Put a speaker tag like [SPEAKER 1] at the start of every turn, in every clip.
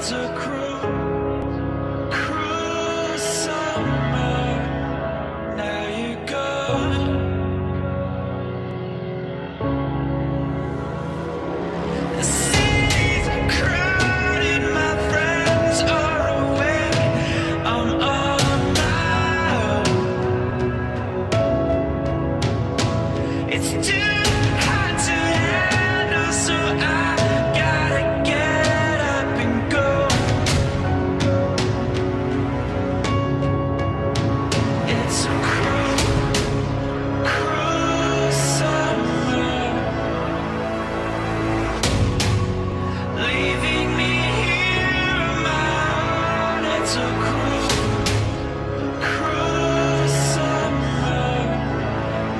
[SPEAKER 1] It's a cruel summer. Now you're gone. The city's crowded, my friends are away. I'm on my own. It's too hot to handle, so I gotta get up and go. It's a cruel summer, leaving me here on my own. It's a cruel summer.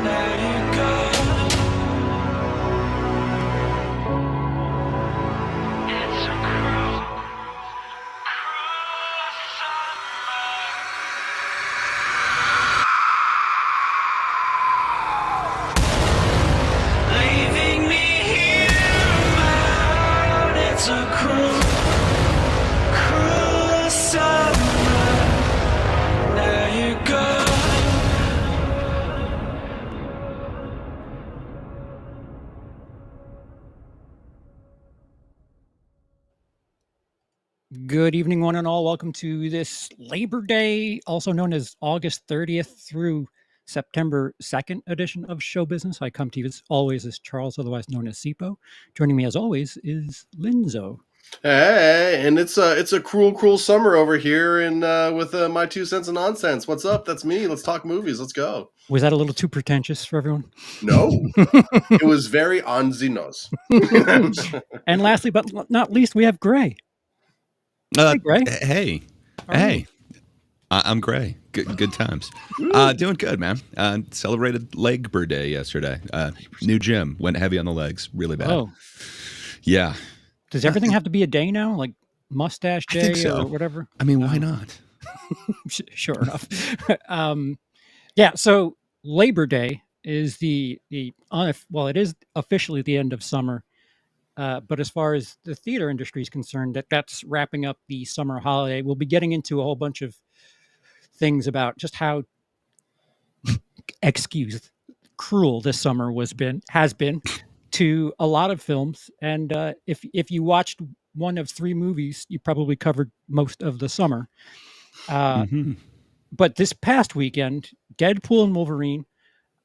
[SPEAKER 1] Now you're gone. It's a cruel summer, leaving me here on my own. It's a cruel summer. Now you're gone.
[SPEAKER 2] Good evening, one and all. Welcome to this Labor Day, also known as August 30th through September 2nd edition of Show Business. I come to you as always as Charles, otherwise known as Sipo. Joining me as always is Linzo.
[SPEAKER 3] Hey, and it's a cruel summer over here, and with my 2 cents of nonsense. What's up? That's me. Let's talk movies. Let's go.
[SPEAKER 2] Was that a little too pretentious for everyone?
[SPEAKER 3] No, it was very on the nose.
[SPEAKER 2] And lastly, but not least, we have Gray. Hey, Gray.
[SPEAKER 4] Hey,
[SPEAKER 2] How are you?
[SPEAKER 4] hey. I'm Gray. Good times. Doing good, man. Celebrated Labor Day yesterday. New gym. Went heavy on the legs. Really bad.
[SPEAKER 2] Oh,
[SPEAKER 4] Yeah.
[SPEAKER 2] does everything have to be a day now? Like mustache
[SPEAKER 4] I
[SPEAKER 2] day
[SPEAKER 4] think so.
[SPEAKER 2] or whatever?
[SPEAKER 4] I mean, why not?
[SPEAKER 2] Sure enough. Yeah, so Labor Day is well, it is officially the end of summer. But as far as the theater industry is concerned, that's wrapping up the summer holiday. We'll be getting into a whole bunch of things about just how cruel this summer has been to a lot of films. And if you watched one of 3 movies, you probably covered most of the summer.
[SPEAKER 4] Mhm.
[SPEAKER 2] But this past weekend, Deadpool and Wolverine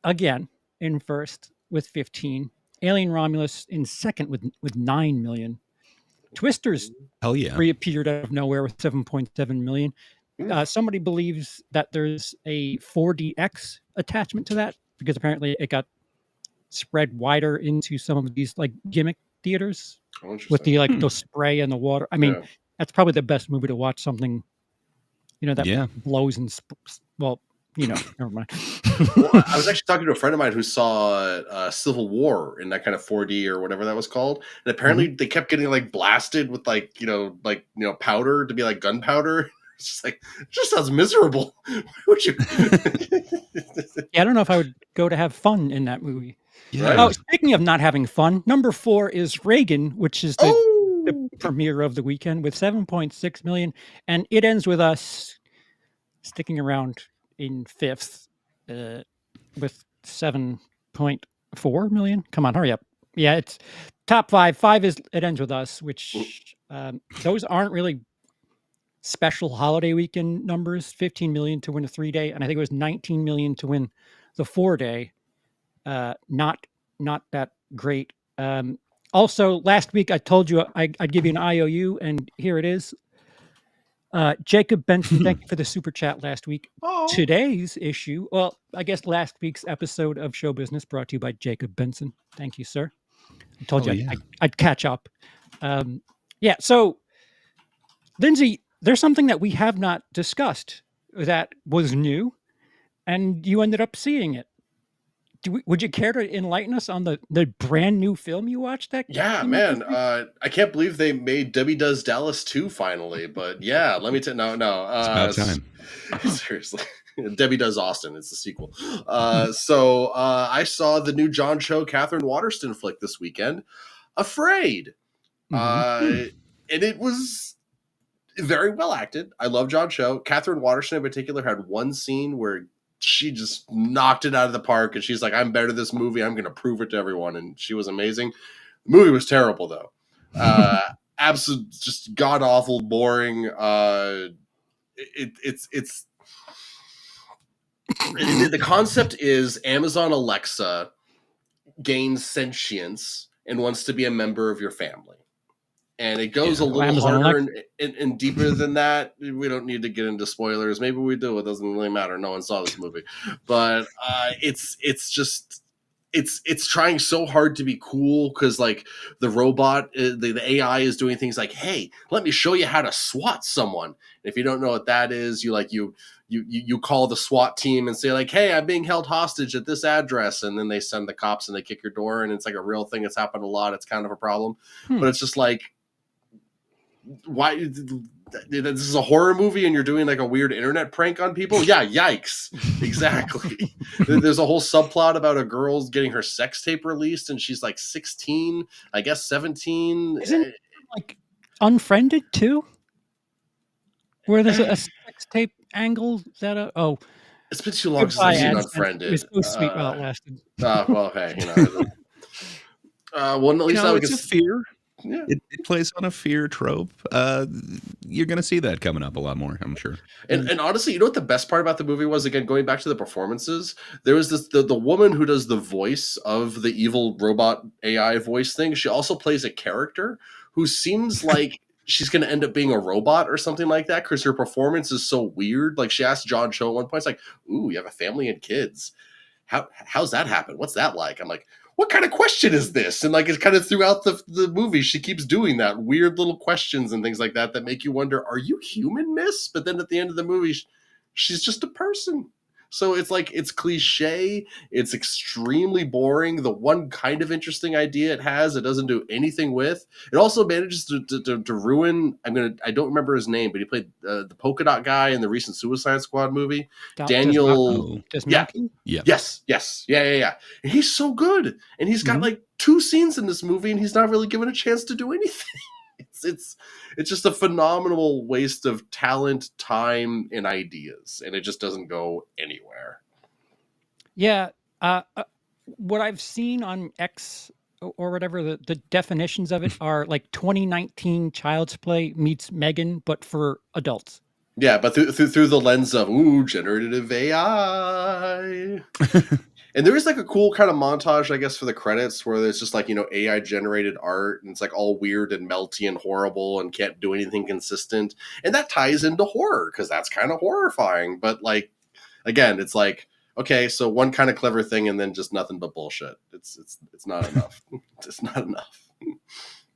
[SPEAKER 2] again in first with 15. Alien Romulus in second with 9 million. Twisters
[SPEAKER 4] Hell yeah.
[SPEAKER 2] reappeared out of nowhere with 7.7 million. Somebody believes that there's a 4DX attachment to that because apparently it got spread wider into some of these like gimmick theaters
[SPEAKER 3] Oh, interesting.
[SPEAKER 2] with the the spray and the water. I mean,
[SPEAKER 3] Yeah.
[SPEAKER 2] that's probably the best movie to watch something, that
[SPEAKER 4] Yeah.
[SPEAKER 2] blows and never mind.
[SPEAKER 3] Well, I was actually talking to a friend of mine who saw Civil War in that kind of 4D or whatever that was called, and apparently they kept getting like blasted with powder to be like gunpowder. It's just like, it just sounds miserable. Why would you?
[SPEAKER 2] Yeah, I don't know if I would go to have fun in that movie.
[SPEAKER 4] Yeah.
[SPEAKER 3] Right.
[SPEAKER 2] Oh, speaking of not having fun, number 4 is Reagan, which is the
[SPEAKER 3] Oh,
[SPEAKER 2] premiere of the weekend with 7.6 million, and it ends with us sticking around in 5th with 7.4 million. Come on, hurry up. Yeah, it's top 5. 5 is it ends with us, which those aren't really special holiday weekend numbers. 15 million to win a 3-day, and I think it was 19 million to win the 4-day. Not that great. Also, last week I told you I'd give you an IOU, and here it is. Jacob Benson, thank you for the super chat last week.
[SPEAKER 3] oh.
[SPEAKER 2] Today's issue, well, I guess last week's episode of Show Business brought to you by Jacob Benson. Thank you, sir. I told
[SPEAKER 4] Oh,
[SPEAKER 2] you
[SPEAKER 4] yeah.
[SPEAKER 2] I'd catch up. Yeah, so, Lindsay, there's something that we have not discussed that was new, and you ended up seeing it. Would you care to enlighten us on the brand new film you watched?
[SPEAKER 3] Yeah,
[SPEAKER 2] came out
[SPEAKER 3] man.
[SPEAKER 2] this week?
[SPEAKER 3] I can't believe they made Debbie Does Dallas 2 finally, but yeah, let me tell no.
[SPEAKER 4] It's about time.
[SPEAKER 3] Seriously. Debbie Does Austin. It's the sequel. So I saw the new John Cho, Catherine Waterston flick this weekend, Afraid.
[SPEAKER 2] Mhm.
[SPEAKER 3] And it was Very well acted. I love John Cho. Catherine Waterston in particular had one scene where she just knocked it out of the park, and she's like, "I'm better at this movie. I'm going to prove it to everyone." And she was amazing. The movie was terrible though. Absolute, just god awful, boring. It's the concept is Amazon Alexa gains sentience and wants to be a member of your family. And it goes a little
[SPEAKER 2] Amazon
[SPEAKER 3] harder and deeper than that. We don't need to get into spoilers. Maybe we do. It doesn't really matter. No one saw this movie. But it's trying so hard to be cool because like the robot, the AI is doing things like, "Hey, let me show you how to SWAT someone." And if you don't know what that is, you call the SWAT team and say like, "Hey, I'm being held hostage at this address," and then they send the cops and they kick your door, and it's like a real thing. It's happened a lot. It's kind of a problem, but it's just like, why? This is a horror movie and you're doing like a weird internet prank on people? Yeah, yikes. Exactly. There's a whole subplot about a girl getting her sex tape released and she's like 16, I guess 17.
[SPEAKER 2] Isn't it like Unfriended too? Where there's a sex tape angle that
[SPEAKER 3] it's been too long since I've seen Unfriended.
[SPEAKER 2] It was so sweet while it lasted.
[SPEAKER 3] Well, hey, well, at least
[SPEAKER 4] it's a fear. Yeah. It plays on a fear trope. You're going to see that coming up a lot more, I'm sure.
[SPEAKER 3] And honestly, you know what the best part about the movie was? Again, going back to the performances, there was the woman who does the voice of the evil robot AI voice thing. She also plays a character who seems like she's going to end up being a robot or something like that because her performance is so weird. Like she asked John Cho at one point, it's like, "Ooh, you have a family and kids. How's that happen? What's that like?" I'm like, what kind of question is this? And like it's kind of throughout the movie, she keeps doing that weird little questions and things like that make you wonder, are you human, miss? But then at the end of the movie, she's just a person. So it's like, it's cliche. It's extremely boring. The one kind of interesting idea it has, it doesn't do anything with. It also manages to ruin, I don't remember his name, but he played the polka dot guy in the recent Suicide Squad movie. Daniel. Yes. Yeah. And he's so good. And he's got like 2 scenes in this movie and he's not really given a chance to do anything. It's just a phenomenal waste of talent, time, and ideas, and it just doesn't go anywhere.
[SPEAKER 2] Yeah, what I've seen on X or whatever, the definitions of it are like 2019 Child's Play meets Megan, but for adults.
[SPEAKER 3] Yeah, but through the lens of generative AI. And there is like a cool kind of montage, I guess, for the credits where there's just like, AI generated art and it's like all weird and melty and horrible and can't do anything consistent. And that ties into horror because that's kind of horrifying. But like, again, it's like, okay, so one kind of clever thing and then just nothing but bullshit. It's not enough. It's not enough.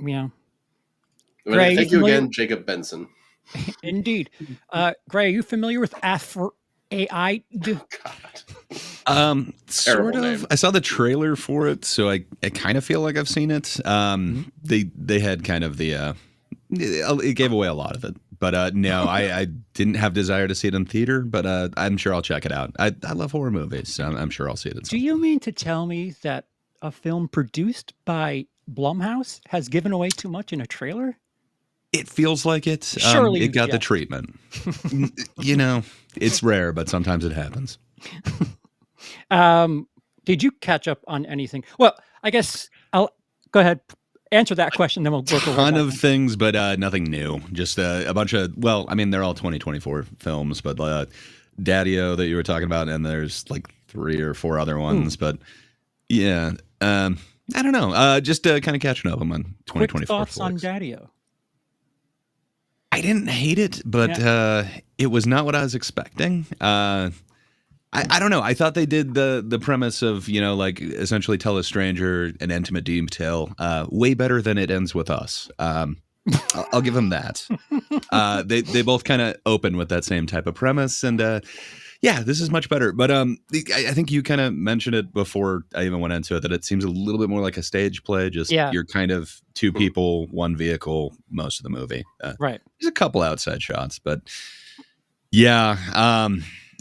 [SPEAKER 2] Yeah.
[SPEAKER 3] Gray, thank you again, Jacob Benson.
[SPEAKER 2] Indeed. Gray, are you familiar with AI?
[SPEAKER 3] God.
[SPEAKER 4] Sort of. Name. I saw the trailer for it, so I kind of feel like I've seen it. They had kind of the it gave away a lot of it, but no, I didn't have desire to see it in theater, but I'm sure I'll check it out. I love horror movies, so I'm sure I'll see it.
[SPEAKER 2] Do you mean to tell me that a film produced by Blumhouse has given away too much in a trailer?
[SPEAKER 4] It feels like it.
[SPEAKER 2] Surely
[SPEAKER 4] it got the treatment. It's rare, but sometimes it happens.
[SPEAKER 2] Did you catch up on anything? Well, I guess I'll go ahead, answer that question, then we'll work over.
[SPEAKER 4] A ton of things, but nothing new. Just a bunch of, well, I mean, they're all 2024 films, but Daddy-O that you were talking about, and there's like 3 or 4 other ones, but yeah, I don't know. Just kind of catching up on 2024
[SPEAKER 2] Quick thoughts
[SPEAKER 4] flicks.
[SPEAKER 2] On Daddy-O.
[SPEAKER 4] I didn't hate it, but it was not what I was expecting. I don't know. I thought they did the premise of, like essentially tell a stranger an intimate detail way better than it ends with us. I'll give them that. They both kind of open with that same type of premise, and this is much better. But I think you kind of mentioned it before I even went into it, that it seems a little bit more like a stage play. Just you're kind of 2 people, 1 vehicle most of the movie.
[SPEAKER 2] Right.
[SPEAKER 4] There's a couple outside shots, but yeah.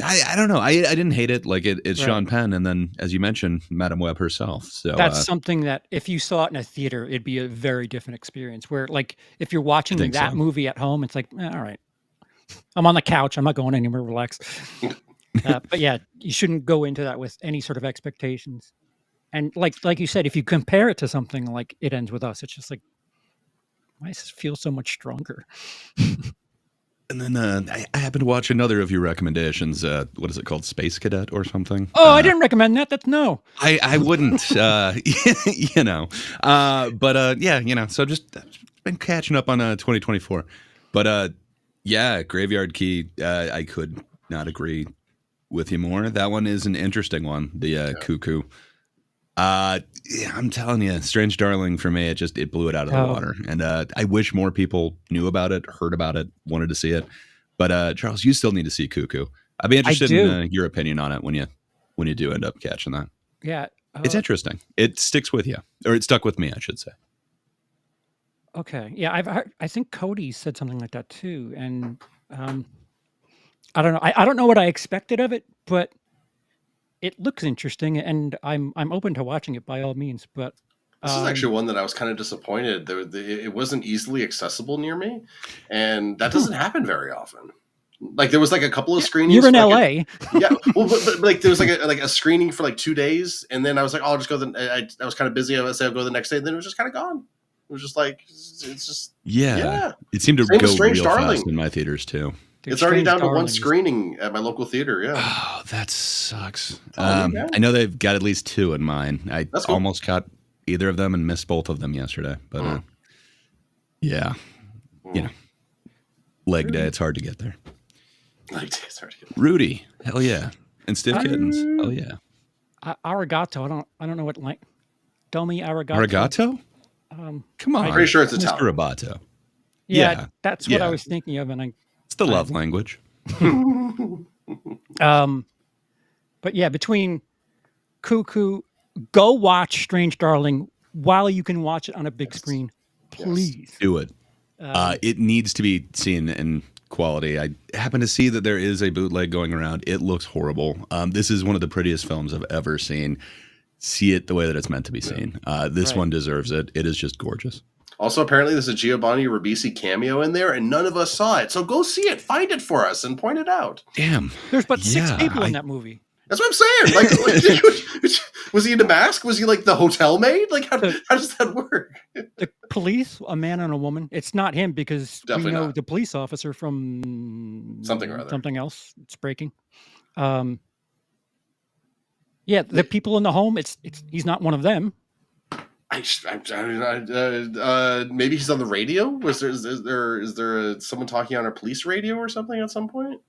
[SPEAKER 4] I don't know. I didn't hate it. Like it's
[SPEAKER 2] Right.
[SPEAKER 4] Sean Penn, and then as you mentioned, Madame Web herself. So
[SPEAKER 2] That's something that if you saw it in a theater, it'd be a very different experience. Where like if you're watching
[SPEAKER 4] think
[SPEAKER 2] that
[SPEAKER 4] so.
[SPEAKER 2] movie at home, it's like, all right, I'm on the couch. I'm not going anywhere. Relax. But yeah, you shouldn't go into that with any sort of expectations. And like you said, if you compare it to something like It Ends With Us, it's just like, why does this feel so much stronger?
[SPEAKER 4] And then I happened to watch another of your recommendations. What is it called? Space Cadet or something?
[SPEAKER 2] Oh, I didn't recommend that. That's no.
[SPEAKER 4] I wouldn't, you know. Yeah, you know. So just been catching up on 2024. But yeah, Graveyard Key. I could not agree with you more. That one is an interesting one. The Cuckoo. Yeah, I'm telling you, Strange Darling for me, it blew it out of the water. And I wish more people knew about it, heard about it, wanted to see it. But Charles, you still need to see Cuckoo. I'd be interested in your opinion on it when you do end up catching that.
[SPEAKER 2] Yeah,
[SPEAKER 4] it's interesting. It sticks with you, or it stuck with me, I should say.
[SPEAKER 2] Okay, yeah, I think Cody said something like that too, and I don't know. I don't know what I expected of it, but it looks interesting, and I'm open to watching it by all means. But
[SPEAKER 3] this is actually one that I was kind of disappointed. It wasn't easily accessible near me, and that doesn't happen very often. Like there was like a couple of screenings.
[SPEAKER 2] You're in LA.
[SPEAKER 3] Yeah, well, but like there was like a screening for like 2 days, and then I was like, oh, I'll just go. I was kind of busy. I would say I'll go the next day, and then it was just kind of gone. It was just like it's just
[SPEAKER 4] yeah. It seemed to
[SPEAKER 3] Same
[SPEAKER 4] go
[SPEAKER 3] Strange
[SPEAKER 4] real
[SPEAKER 3] Darling.
[SPEAKER 4] fast in my theaters too.
[SPEAKER 2] Dude,
[SPEAKER 3] it's already down to one
[SPEAKER 2] Darling is-
[SPEAKER 3] screening at my local theater. Yeah.
[SPEAKER 4] Oh, that sucks.
[SPEAKER 3] Yeah.
[SPEAKER 4] I know they've got at least 2 in mine. I
[SPEAKER 3] That's cool.
[SPEAKER 4] almost caught either of them and missed both of them yesterday. But yeah, you know, leg day. It's hard to get there.
[SPEAKER 3] Leg day. It's hard to get.
[SPEAKER 4] Rudy, hell yeah, and Stiff Kittens, hell yeah.
[SPEAKER 2] Arigato. I don't know what like. Domi Arigato.
[SPEAKER 4] Arigato? Come on,
[SPEAKER 3] I'm pretty sure it's
[SPEAKER 4] Mr.
[SPEAKER 3] Italian.
[SPEAKER 4] Roboto.
[SPEAKER 2] Yeah, that's what
[SPEAKER 4] yeah.
[SPEAKER 2] I was thinking of, and
[SPEAKER 4] It's the love language.
[SPEAKER 2] But yeah, between Cuckoo, go watch Strange Darling while you can watch it on a big screen, please.
[SPEAKER 4] Do it. It needs to be seen in quality. I happen to see that there is a bootleg going around. It looks horrible. This is one of the prettiest films I've ever seen. See it the way that it's meant to be seen. This one deserves it. It is just gorgeous.
[SPEAKER 3] Also, apparently, there's a Giovanni Ribisi cameo in there, and none of us saw it. So go see it, find it for us, and point it out.
[SPEAKER 4] Damn.
[SPEAKER 2] There's but 6 people in that movie.
[SPEAKER 3] That's what I'm saying. Like, was he in a mask? Was he like the hotel maid? Like, how does that work?
[SPEAKER 2] The police, a man and a woman. It's not him because
[SPEAKER 3] Definitely
[SPEAKER 2] we know
[SPEAKER 3] not.
[SPEAKER 2] the police officer from
[SPEAKER 3] Something or other.
[SPEAKER 2] something else. It's breaking. Yeah, the people in the home. He's not one of them.
[SPEAKER 3] Maybe he's on the radio. Is there someone talking on a police radio or something at some point?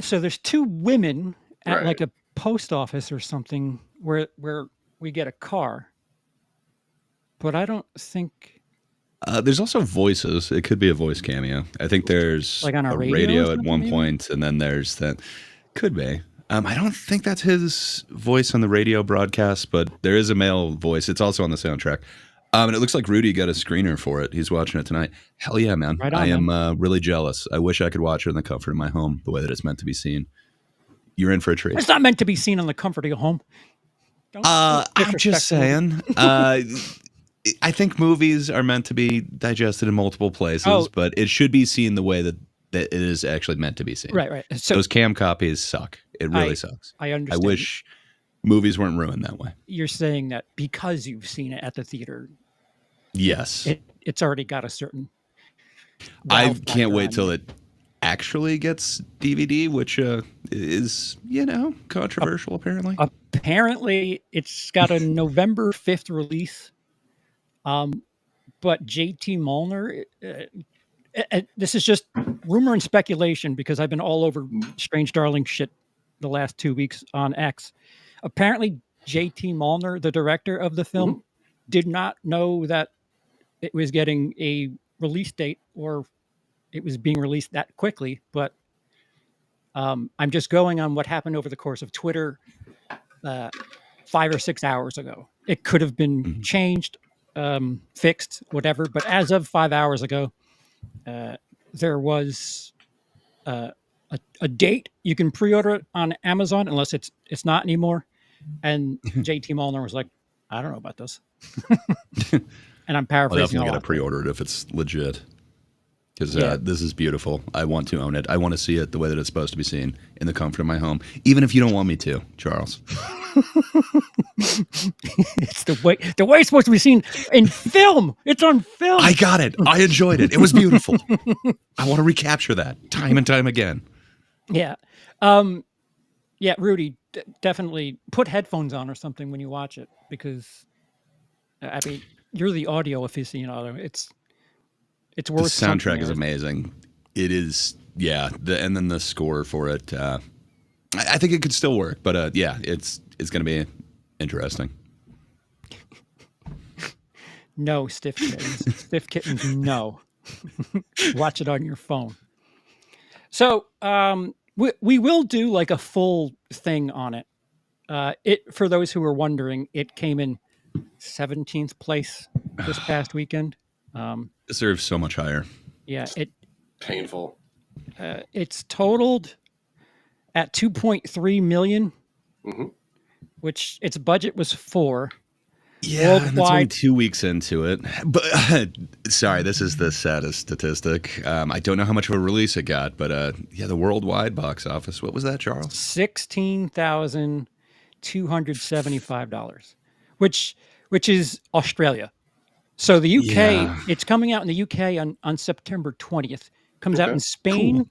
[SPEAKER 2] So there's 2 women at
[SPEAKER 3] Right.
[SPEAKER 2] like a post office or something where we get a car, but I don't think
[SPEAKER 4] There's also voices. It could be a voice cameo. I think there's
[SPEAKER 2] Like on a radio or
[SPEAKER 4] radio at
[SPEAKER 2] something,
[SPEAKER 4] one
[SPEAKER 2] maybe?
[SPEAKER 4] point, and then there's that. Could be. I don't think that's his voice on the radio broadcast, but there is a male voice. It's also on the soundtrack. And it looks like Rudy got a screener for it. He's watching it tonight. Hell yeah, man.
[SPEAKER 2] Right on,
[SPEAKER 4] I am really jealous. I wish I could watch it in the comfort of my home the way that it's meant to be seen. You're in for a treat.
[SPEAKER 2] it's not meant to be seen in the comfort of your home. Don't
[SPEAKER 4] I'm just
[SPEAKER 2] disrespect me.
[SPEAKER 4] saying. I think movies are meant to be digested in multiple places, but it should be seen the way that it is actually meant to be seen.
[SPEAKER 2] Right. So
[SPEAKER 4] Those cam copies suck. It really sucks.
[SPEAKER 2] I
[SPEAKER 4] I
[SPEAKER 2] understand.
[SPEAKER 4] wish movies weren't ruined that way.
[SPEAKER 2] You're saying that because you've seen it at the theater,
[SPEAKER 4] Yes.
[SPEAKER 2] it's already got a certain.
[SPEAKER 4] I
[SPEAKER 2] wow
[SPEAKER 4] can't
[SPEAKER 2] factor
[SPEAKER 4] wait
[SPEAKER 2] on
[SPEAKER 4] till
[SPEAKER 2] you.
[SPEAKER 4] it actually gets DVD, which is, controversial apparently.
[SPEAKER 2] Apparently, it's got a November 5th release. But JT Molnar, this is just rumor and speculation because I've been all over Strange Darling shit the last 2 weeks on X. Apparently, JT Molnar, the director of the film, did not know that it was getting a release date or it was being released that quickly. But I'm just going on what happened over the course of Twitter 5 or 6 hours ago. It could have been changed, fixed, whatever. But as of 5 hours ago, there was a date. You can pre-order it on Amazon unless it's not anymore. And JT Mulliner was like, I don't know about this. And I'm
[SPEAKER 4] I'll
[SPEAKER 2] paraphrasing
[SPEAKER 4] definitely
[SPEAKER 2] a
[SPEAKER 4] got to
[SPEAKER 2] lot.
[SPEAKER 4] pre-order it if it's legit. Because
[SPEAKER 2] Yeah.
[SPEAKER 4] this is beautiful. I want to own it. I want to see it the way that it's supposed to be seen in the comfort of my home, even if you don't want me to, Charles.
[SPEAKER 2] It's the way it's supposed to be seen in film. It's on film.
[SPEAKER 4] I got it. I enjoyed it. It was beautiful. I want to recapture that time and time again.
[SPEAKER 2] Yeah. Yeah, Rudy, definitely put headphones on or something when you watch it, because I mean, you're the audio aficionado. It's
[SPEAKER 4] The
[SPEAKER 2] worth
[SPEAKER 4] soundtrack
[SPEAKER 2] something
[SPEAKER 4] is
[SPEAKER 2] there.
[SPEAKER 4] amazing. It is, yeah. And then the score for it. I think it could still work, but yeah, it's going to be interesting.
[SPEAKER 2] No, Stiff Kittens. Stiff Kittens, no. Watch it on your phone. So, we will do like a full thing on it. It, for those who are wondering, it came in 17th place this past weekend.
[SPEAKER 4] Deserves so much higher.
[SPEAKER 2] Yeah,
[SPEAKER 3] Painful.
[SPEAKER 2] it's totaled at 2.3 million,
[SPEAKER 3] Mhm.
[SPEAKER 2] which its budget was 4.
[SPEAKER 4] Yeah, and that's only
[SPEAKER 2] Worldwide.
[SPEAKER 4] 2 weeks into it. But sorry, this is the saddest statistic. I don't know how much of a release it got, but yeah, the worldwide box office. What was that, Charles?
[SPEAKER 2] $16,275, which is Australia. So the UK,
[SPEAKER 4] Yeah.
[SPEAKER 2] it's coming out in the UK on September 20th. Comes out
[SPEAKER 3] Okay.
[SPEAKER 2] in Spain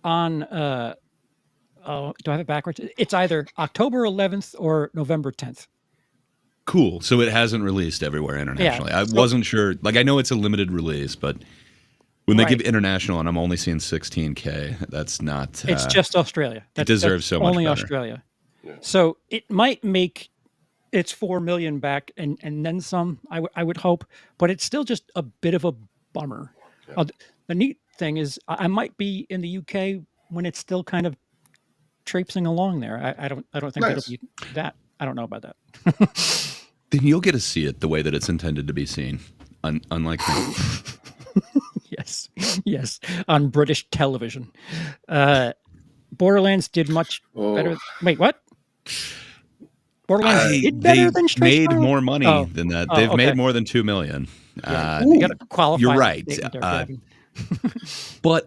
[SPEAKER 2] on do I have it backwards? It's either October 11th or November 10th.
[SPEAKER 4] Cool. So it hasn't released everywhere internationally. I
[SPEAKER 2] so-
[SPEAKER 4] wasn't sure. Like, I know it's a limited release, but when they
[SPEAKER 2] Right.
[SPEAKER 4] give international and I'm only seeing 16K, that's not.
[SPEAKER 2] It's just Australia.
[SPEAKER 4] deserves so much
[SPEAKER 2] only
[SPEAKER 4] better.
[SPEAKER 2] Australia.
[SPEAKER 3] Yeah.
[SPEAKER 2] So it might make its 4 million back and then some. I would hope, but it's still just a bit of a bummer. The neat thing is, I might be in the UK when it's still kind of traipsing along there. I don't think
[SPEAKER 3] Nice.
[SPEAKER 2] it'll be that. I don't know about that.
[SPEAKER 4] Then you'll get to see it the way that it's intended to be seen, unlike me.
[SPEAKER 2] Yes, on British television. Borderlands did much better.
[SPEAKER 3] Oh.
[SPEAKER 2] Wait, what? Borderlands did
[SPEAKER 4] They
[SPEAKER 2] better than Strange
[SPEAKER 4] made
[SPEAKER 2] World?
[SPEAKER 4] more money
[SPEAKER 2] Oh.
[SPEAKER 4] than that.
[SPEAKER 2] Oh,
[SPEAKER 4] They've
[SPEAKER 2] okay.
[SPEAKER 4] made more than 2 million.
[SPEAKER 2] You got to qualify.
[SPEAKER 4] you're
[SPEAKER 2] the
[SPEAKER 4] right.
[SPEAKER 2] statement there, Kevin.
[SPEAKER 4] But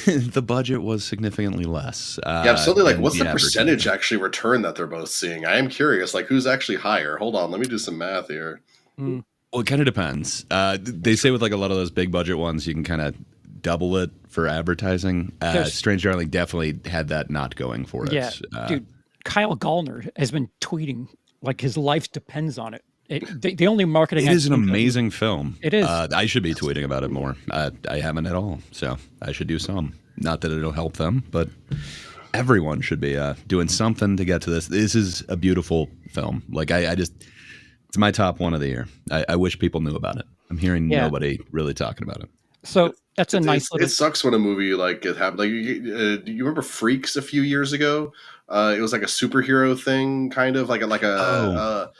[SPEAKER 4] the budget was significantly less.
[SPEAKER 3] Yeah, absolutely. Like,
[SPEAKER 4] than
[SPEAKER 3] what's the
[SPEAKER 4] average.
[SPEAKER 3] percentage actually return that they're both seeing? I am curious. Like, who's actually higher? Hold on, let me do some math here.
[SPEAKER 4] Well, it kind of depends. They say with like a lot of those big budget ones, you can kind of double it for advertising.
[SPEAKER 2] There's-
[SPEAKER 4] Strange Darling definitely had that not going for it.
[SPEAKER 2] Yeah, dude, Kyle Gallner has been tweeting like his life depends on it. The only marketing.
[SPEAKER 4] It
[SPEAKER 2] I've
[SPEAKER 4] is an
[SPEAKER 2] seen-
[SPEAKER 4] amazing film.
[SPEAKER 2] It is.
[SPEAKER 4] I should be tweeting about it more. I haven't at all, so I should do some. Not that it'll help them, but everyone should be doing something to get to this. This is a beautiful film. Like I just, it's my top one of the year. I wish people knew about it. I'm hearing
[SPEAKER 2] Yeah.
[SPEAKER 4] nobody really talking about it.
[SPEAKER 2] So that's a nice little.
[SPEAKER 3] It sucks when a movie like it happened. Like, you remember Freaks a few years ago? It was like a superhero thing, kind of like a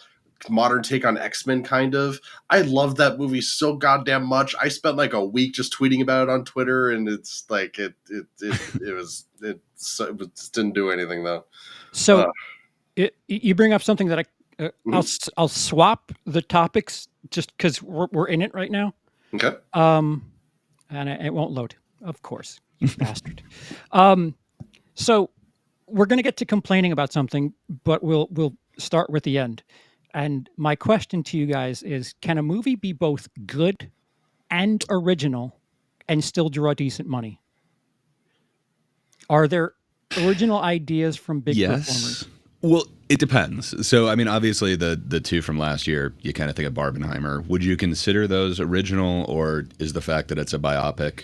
[SPEAKER 3] modern take on X-Men, kind of. I loved that movie so goddamn much. I spent like a week just tweeting about it on Twitter, and it's like it just didn't do anything though.
[SPEAKER 2] So you bring up something that I'll swap the topics just because we're in it right now.
[SPEAKER 3] Okay.
[SPEAKER 2] And it won't load, of course, you bastard. So we're going to get to complaining about something, but we'll start with the end. And my question to you guys is, can a movie be both good and original and still draw decent money? Are there original ideas from big performers?
[SPEAKER 4] Well, it depends. So, I mean, obviously, the two from last year, you kind of think of Barbenheimer. Would you consider those original, or is the fact that it's a biopic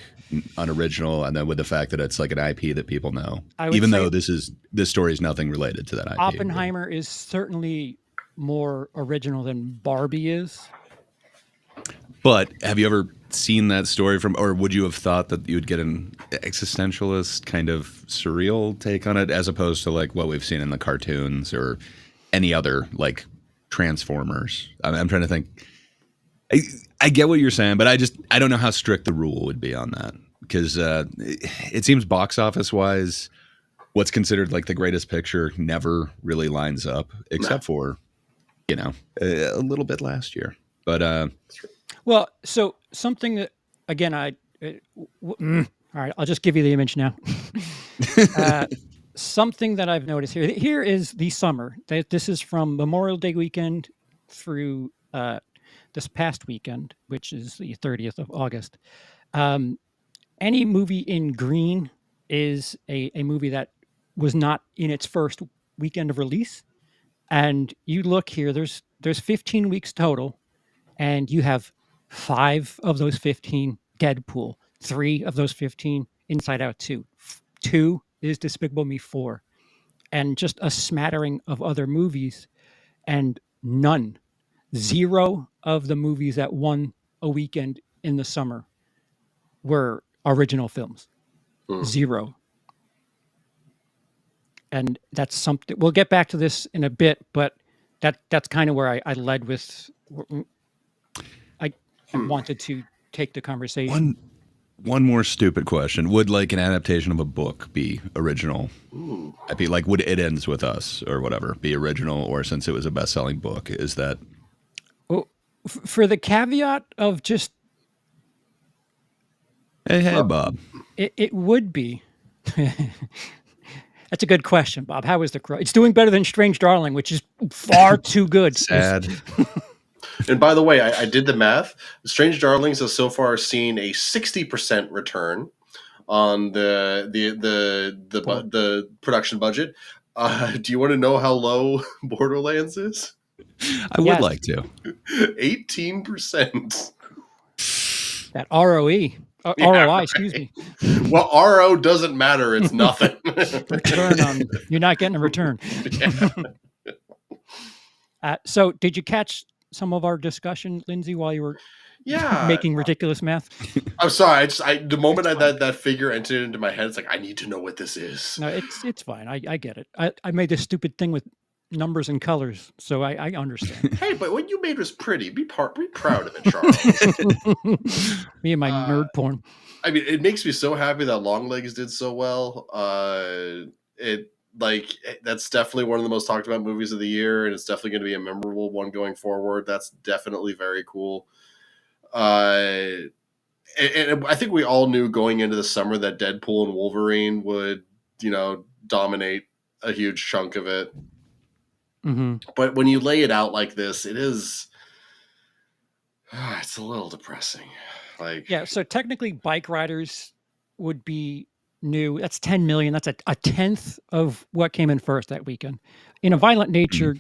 [SPEAKER 4] unoriginal, and then with the fact that it's like an IP that people know,
[SPEAKER 2] I would
[SPEAKER 4] even
[SPEAKER 2] say
[SPEAKER 4] though this story is nothing related to that IP?
[SPEAKER 2] Oppenheimer is certainly more original than Barbie is.
[SPEAKER 4] But have you ever seen that story from, or would you have thought that you would get an existentialist kind of surreal take on it, as opposed to like what we've seen in the cartoons or any other like Transformers? I'm trying to think. I get what you're saying, but I don't know how strict the rule would be on that, because it seems box office wise, what's considered like the greatest picture never really lines up, except for, a little bit last year. But
[SPEAKER 2] Well, so something that, again, all right, I'll just give you the image now. Something that I've noticed here. Here is the summer. This is from Memorial Day weekend through this past weekend, which is the 30th of August. Any movie in green is a movie that was not in its first weekend of release. And you look here, there's 15 weeks total, and you have 5 of those 15 Deadpool, 3 of those 15 Inside Out 2. 2 is Despicable Me 4, and just a smattering of other movies, and 0 of the movies that won a weekend in the summer were original films. 0. And that's something, we'll get back to this in a bit, but that's kind of where I led with. I wanted to take the conversation.
[SPEAKER 4] One more stupid question: would like an adaptation of a book be original? I'd be like, would It Ends With Us or whatever be original, or since it was a best-selling book, is that?
[SPEAKER 2] Well, for the caveat of just,
[SPEAKER 4] Hey, Bob.
[SPEAKER 2] it would be. That's a good question, Bob. How is the Crow? It's doing better than Strange Darling, which is far too good.
[SPEAKER 4] Sad.
[SPEAKER 3] And by the way, I did the math. Strange Darlings has so far seen a 60% return on the production budget. Do you want to know how low Borderlands is?
[SPEAKER 4] I would like to.
[SPEAKER 3] 18%.
[SPEAKER 2] That ROE. ROI, excuse me.
[SPEAKER 3] Well, RO doesn't matter. It's nothing.
[SPEAKER 2] Return on. You're not getting a return. So did you catch some of our discussion, Lindsay, while you were making ridiculous math?
[SPEAKER 3] I'm sorry. The moment that figure entered into my head, it's like, I need to know what this is.
[SPEAKER 2] No, it's fine. I get it. I made this stupid thing with numbers and colors, so I understand.
[SPEAKER 3] Hey, but what you made was pretty. Be proud of it, Charles.
[SPEAKER 2] Me and my nerd porn.
[SPEAKER 3] I mean, it makes me so happy that Longlegs did so well. That's definitely one of the most talked about movies of the year, and it's definitely going to be a memorable one going forward. That's definitely very cool. And I think we all knew going into the summer that Deadpool and Wolverine would, dominate a huge chunk of it.
[SPEAKER 2] Mm-hmm.
[SPEAKER 3] But when you lay it out like this, it's a little depressing.
[SPEAKER 2] So technically Bike Riders would be new. That's 10 million. That's a tenth of what came in first that weekend. In A Violent Nature,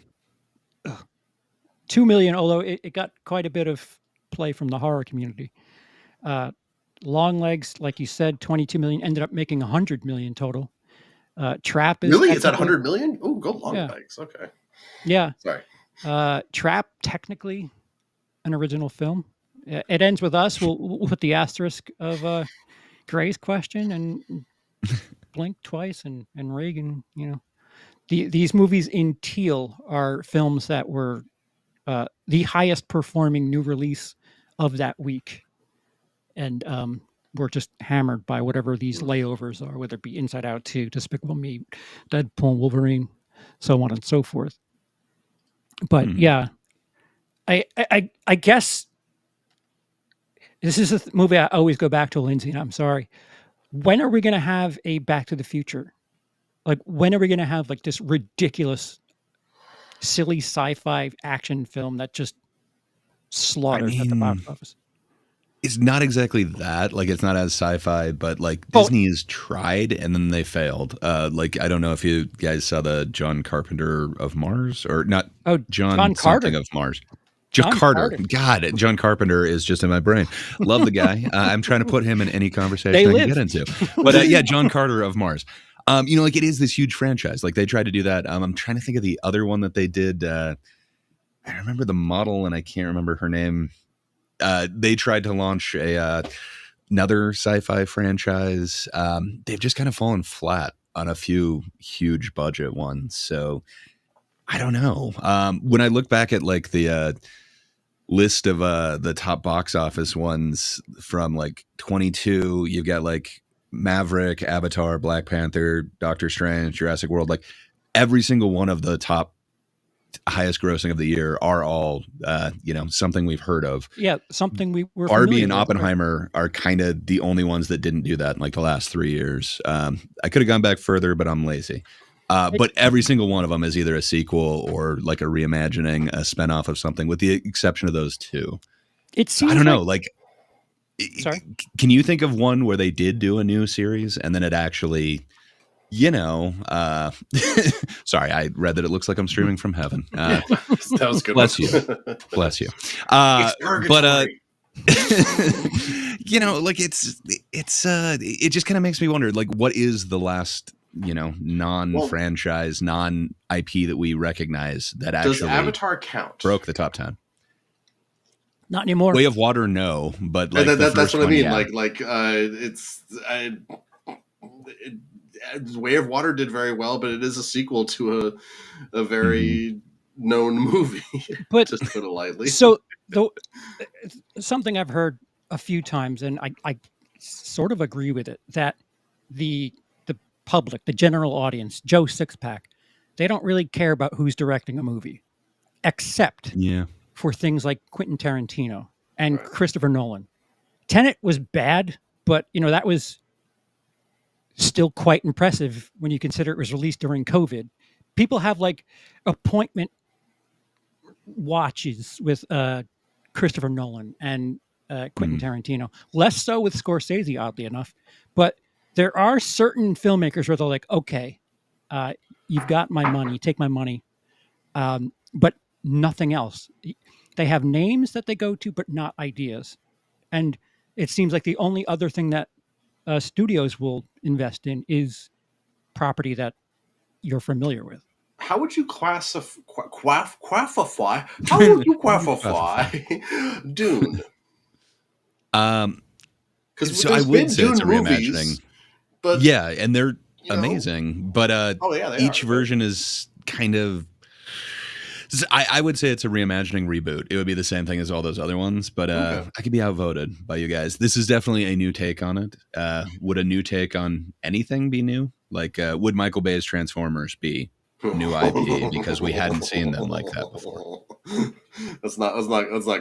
[SPEAKER 2] 2 million, although it got quite a bit of play from the horror community. Longlegs, like you said, 22 million, ended up making 100 million total. Trap is
[SPEAKER 3] really? Is that 100 million? Oh, go Longlegs.
[SPEAKER 2] Yeah.
[SPEAKER 3] Okay.
[SPEAKER 2] Yeah.
[SPEAKER 3] Sorry.
[SPEAKER 2] Trap, technically an original film. It Ends With Us. We'll put the asterisk of Gray's question and Blink twice and Reagan. These movies in teal are films that were the highest performing new release of that week, and we're just hammered by whatever these layovers are, whether it be Inside Out 2, Despicable Me, Deadpool, Wolverine, so on and so forth. But yeah, I guess this is a movie I always go back to, Lindsay, and I'm sorry. When are we going to have a Back to the Future? Like, when are we going to have like this ridiculous, silly sci-fi action film that just slaughters at the box office?
[SPEAKER 4] It's not exactly that. Like, it's not as sci-fi, but like Disney has tried and then they failed. I don't know if you guys saw the John Carpenter of Mars, or not. Oh, John Carter of Mars. John Carter. God, John Carpenter is just in my brain. Love the guy. I'm trying to put him in any conversation I can get into. But John Carter of Mars. It is this huge franchise. Like, they tried to do that. I'm trying to think of the other one that they did. I remember the model, and I can't remember her name. They tried to launch another sci-fi franchise. They've just kind of fallen flat on a few huge budget ones. So I don't know. When I look back at like the list of the top box office ones from like 22. You've got like Maverick, Avatar, Black Panther, Doctor Strange, Jurassic World. Like every single one of the top highest grossing of the year are all something we've heard of.
[SPEAKER 2] Yeah, something we were
[SPEAKER 4] Barbie
[SPEAKER 2] familiar
[SPEAKER 4] and
[SPEAKER 2] with, right?
[SPEAKER 4] Oppenheimer are kind of the only ones that didn't do that in like the last 3 years. I could have gone back further, but I'm lazy. But every single one of them is either a sequel or like a reimagining, a spinoff of something, with the exception of those two.
[SPEAKER 2] It
[SPEAKER 4] So
[SPEAKER 2] seems
[SPEAKER 4] I don't know. Like,
[SPEAKER 2] Sorry?
[SPEAKER 4] can you think of one where they did do a new series and then it actually, sorry, I read that it looks like I'm streaming from heaven.
[SPEAKER 3] That was a good.
[SPEAKER 4] Bless
[SPEAKER 3] one.
[SPEAKER 4] you. Bless you.
[SPEAKER 3] It's purgatory.
[SPEAKER 4] Like it just kind of makes me wonder, like, what is the last, non-franchise, non-IP that we recognize that actually
[SPEAKER 3] does Avatar count?
[SPEAKER 4] broke the top 10?
[SPEAKER 2] not anymore.
[SPEAKER 4] Way of Water, no, but like
[SPEAKER 3] that's what I mean.
[SPEAKER 4] Yeah.
[SPEAKER 3] Way of Water did very well, but it is a sequel to a very known movie,
[SPEAKER 2] But
[SPEAKER 3] just to put it lightly.
[SPEAKER 2] so something I've heard a few times, and I sort of agree with it, that the public, the general audience, Joe Sixpack, they don't really care about who's directing a movie, except for things like Quentin Tarantino and Christopher Nolan. Tenet was bad, but that was still quite impressive when you consider it was released during COVID. People have like appointment watches with Christopher Nolan and Quentin Tarantino. Less so with Scorsese, oddly enough. But there are certain filmmakers where they're like, okay, you've got my money, take my money, but nothing else. They have names that they go to, but not ideas. And it seems like the only other thing that studios will invest in is property that you're familiar with.
[SPEAKER 3] How would you classify? How would you classify Dune?
[SPEAKER 4] So I would say it's a reimagining,
[SPEAKER 3] but
[SPEAKER 4] and they're amazing. But each version is kind of. I would say it's a reimagining reboot. It would be the same thing as all those other ones, but I could be outvoted by you guys. This is definitely a new take on it. Would a new take on anything be new? Like, would Michael Bay's Transformers be new IP because we hadn't seen them like that before?
[SPEAKER 3] Let's not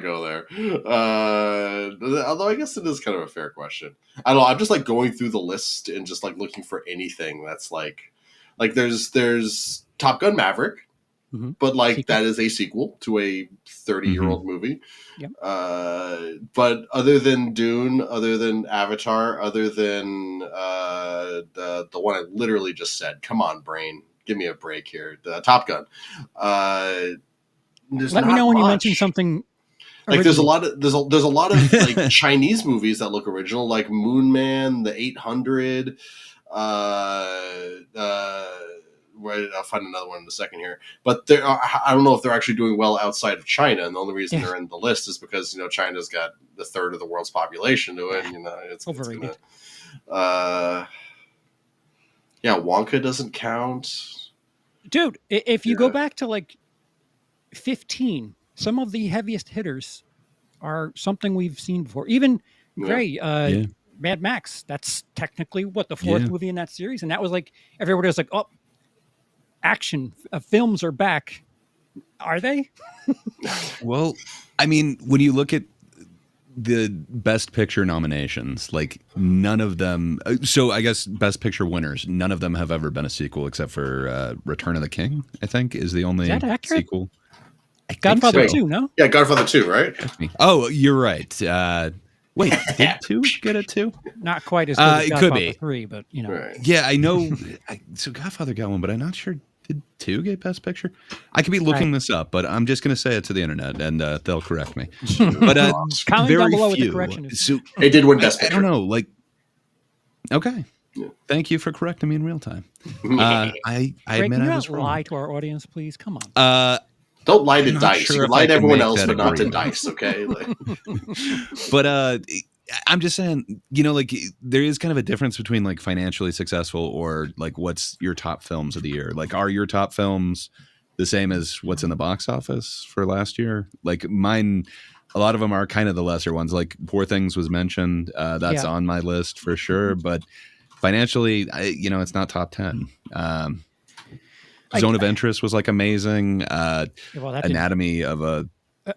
[SPEAKER 3] go there. Although I guess it is kind of a fair question. I don't know. I'm just like going through the list and just like looking for anything that's like there's Top Gun Maverick. But that is a sequel to a 30-year-old movie.
[SPEAKER 2] Yep.
[SPEAKER 3] But other than Dune, other than Avatar, other than the one I literally just said, come on, brain, give me a break here. The Top Gun. Let
[SPEAKER 2] me know when you mention something.
[SPEAKER 3] Like there's a lot of like Chinese movies that look original, like Moon Man, The 800. I'll find another one in a second here, but I don't know if they're actually doing well outside of China, and the only reason they're in the list is because China's got a third of the world's population to it. It's
[SPEAKER 2] overrated.
[SPEAKER 3] Wonka doesn't count,
[SPEAKER 2] dude. If you go back to like 15, some of the heaviest hitters are something we've seen before. Even Gray, Mad Max. That's technically the fourth movie in that series, and that was like everybody was like, oh. Action films are back. Are they?
[SPEAKER 4] Well, I mean, when you look at the Best Picture nominations, like none of them. So I guess Best Picture winners, none of them have ever been a sequel except for Return of the King. I think is the only sequel.
[SPEAKER 2] Godfather 2, no?
[SPEAKER 3] Yeah, Godfather 2, right?
[SPEAKER 4] Oh, you're right. Wait, did 2 get a 2?
[SPEAKER 2] Not quite as good as
[SPEAKER 4] it
[SPEAKER 2] Godfather
[SPEAKER 4] could be
[SPEAKER 2] 3, but
[SPEAKER 3] Right.
[SPEAKER 4] Yeah, I know. So Godfather got one, but I'm not sure. Did 2 get Best Picture? I could be looking this up, but I'm just going to say it to the internet, and they'll correct me. But
[SPEAKER 2] comment
[SPEAKER 4] very
[SPEAKER 2] down below
[SPEAKER 4] few.
[SPEAKER 2] with the correction.
[SPEAKER 3] So it did win Best Picture.
[SPEAKER 4] I don't know. Like, okay. Yeah. Thank you for correcting me in real time. I
[SPEAKER 2] Greg,
[SPEAKER 4] admit
[SPEAKER 2] can you
[SPEAKER 4] I was
[SPEAKER 2] not
[SPEAKER 4] wrong.
[SPEAKER 2] lie to our audience, please? Come on.
[SPEAKER 3] Don't lie to
[SPEAKER 4] I'm not
[SPEAKER 3] Dice.
[SPEAKER 4] sure
[SPEAKER 3] You
[SPEAKER 4] if
[SPEAKER 3] lie
[SPEAKER 4] I
[SPEAKER 3] to
[SPEAKER 4] can
[SPEAKER 3] everyone
[SPEAKER 4] make
[SPEAKER 3] else,
[SPEAKER 4] that
[SPEAKER 3] but not to
[SPEAKER 4] agreement.
[SPEAKER 3] Dice, okay?
[SPEAKER 4] But I'm just saying, like there is kind of a difference between like financially successful or like what's your top films of the year. Like, are your top films the same as what's in the box office for last year? Like mine a lot of them are kind of the lesser ones. Like Poor Things was mentioned. That's
[SPEAKER 2] Yeah.
[SPEAKER 4] on my list for sure. But financially, it's not top 10. Zone of Interest was like amazing.
[SPEAKER 2] Well, that didn't-
[SPEAKER 4] Anatomy of a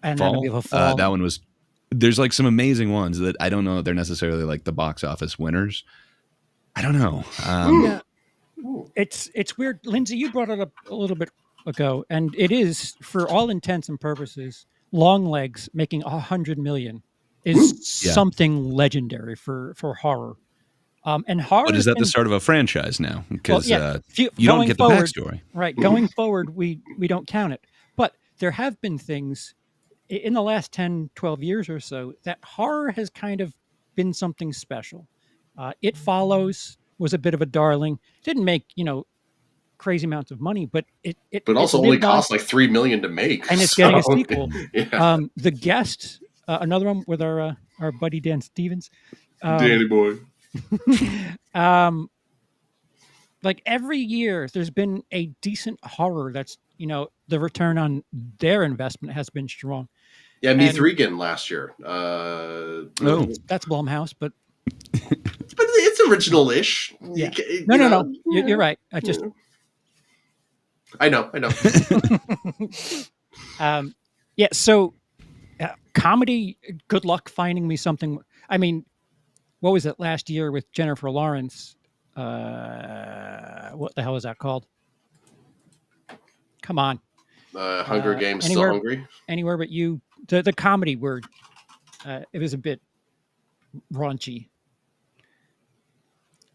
[SPEAKER 2] Anatomy of a Fall.
[SPEAKER 4] That one was. There's like some amazing ones that I don't know if they're necessarily like the box office winners. I don't know.
[SPEAKER 2] Yeah. It's weird. Lindsay, you brought it up a little bit ago, and it is, for all intents and purposes, Longlegs making 100 million is something legendary for horror. And horror.
[SPEAKER 4] But is that the start of a franchise now? Because you don't get the backstory.
[SPEAKER 2] Right. Going forward, we don't count it. But there have been things in the last 10, 12 years or so that horror has kind of been something special. It Follows was a bit of a darling. Didn't make, crazy amounts of money, but it
[SPEAKER 3] also only cost like $3 million to make.
[SPEAKER 2] And it's getting a sequel.
[SPEAKER 3] Yeah.
[SPEAKER 2] The Guest, another one with our buddy Dan Stevens.
[SPEAKER 3] Danny boy.
[SPEAKER 2] Like every year there's been a decent horror that's, the return on their investment has been strong.
[SPEAKER 3] Yeah, Meet Reagan last year.
[SPEAKER 2] That's Blumhouse, but
[SPEAKER 3] it's original-ish.
[SPEAKER 2] Yeah. No. You're right.
[SPEAKER 3] I know.
[SPEAKER 2] So comedy, good luck finding me something. I mean, what was it last year with Jennifer Lawrence? What the hell is that called? Come on.
[SPEAKER 3] Hunger Games, Still Hungry?
[SPEAKER 2] Anywhere But You. The comedy word. It was a bit raunchy.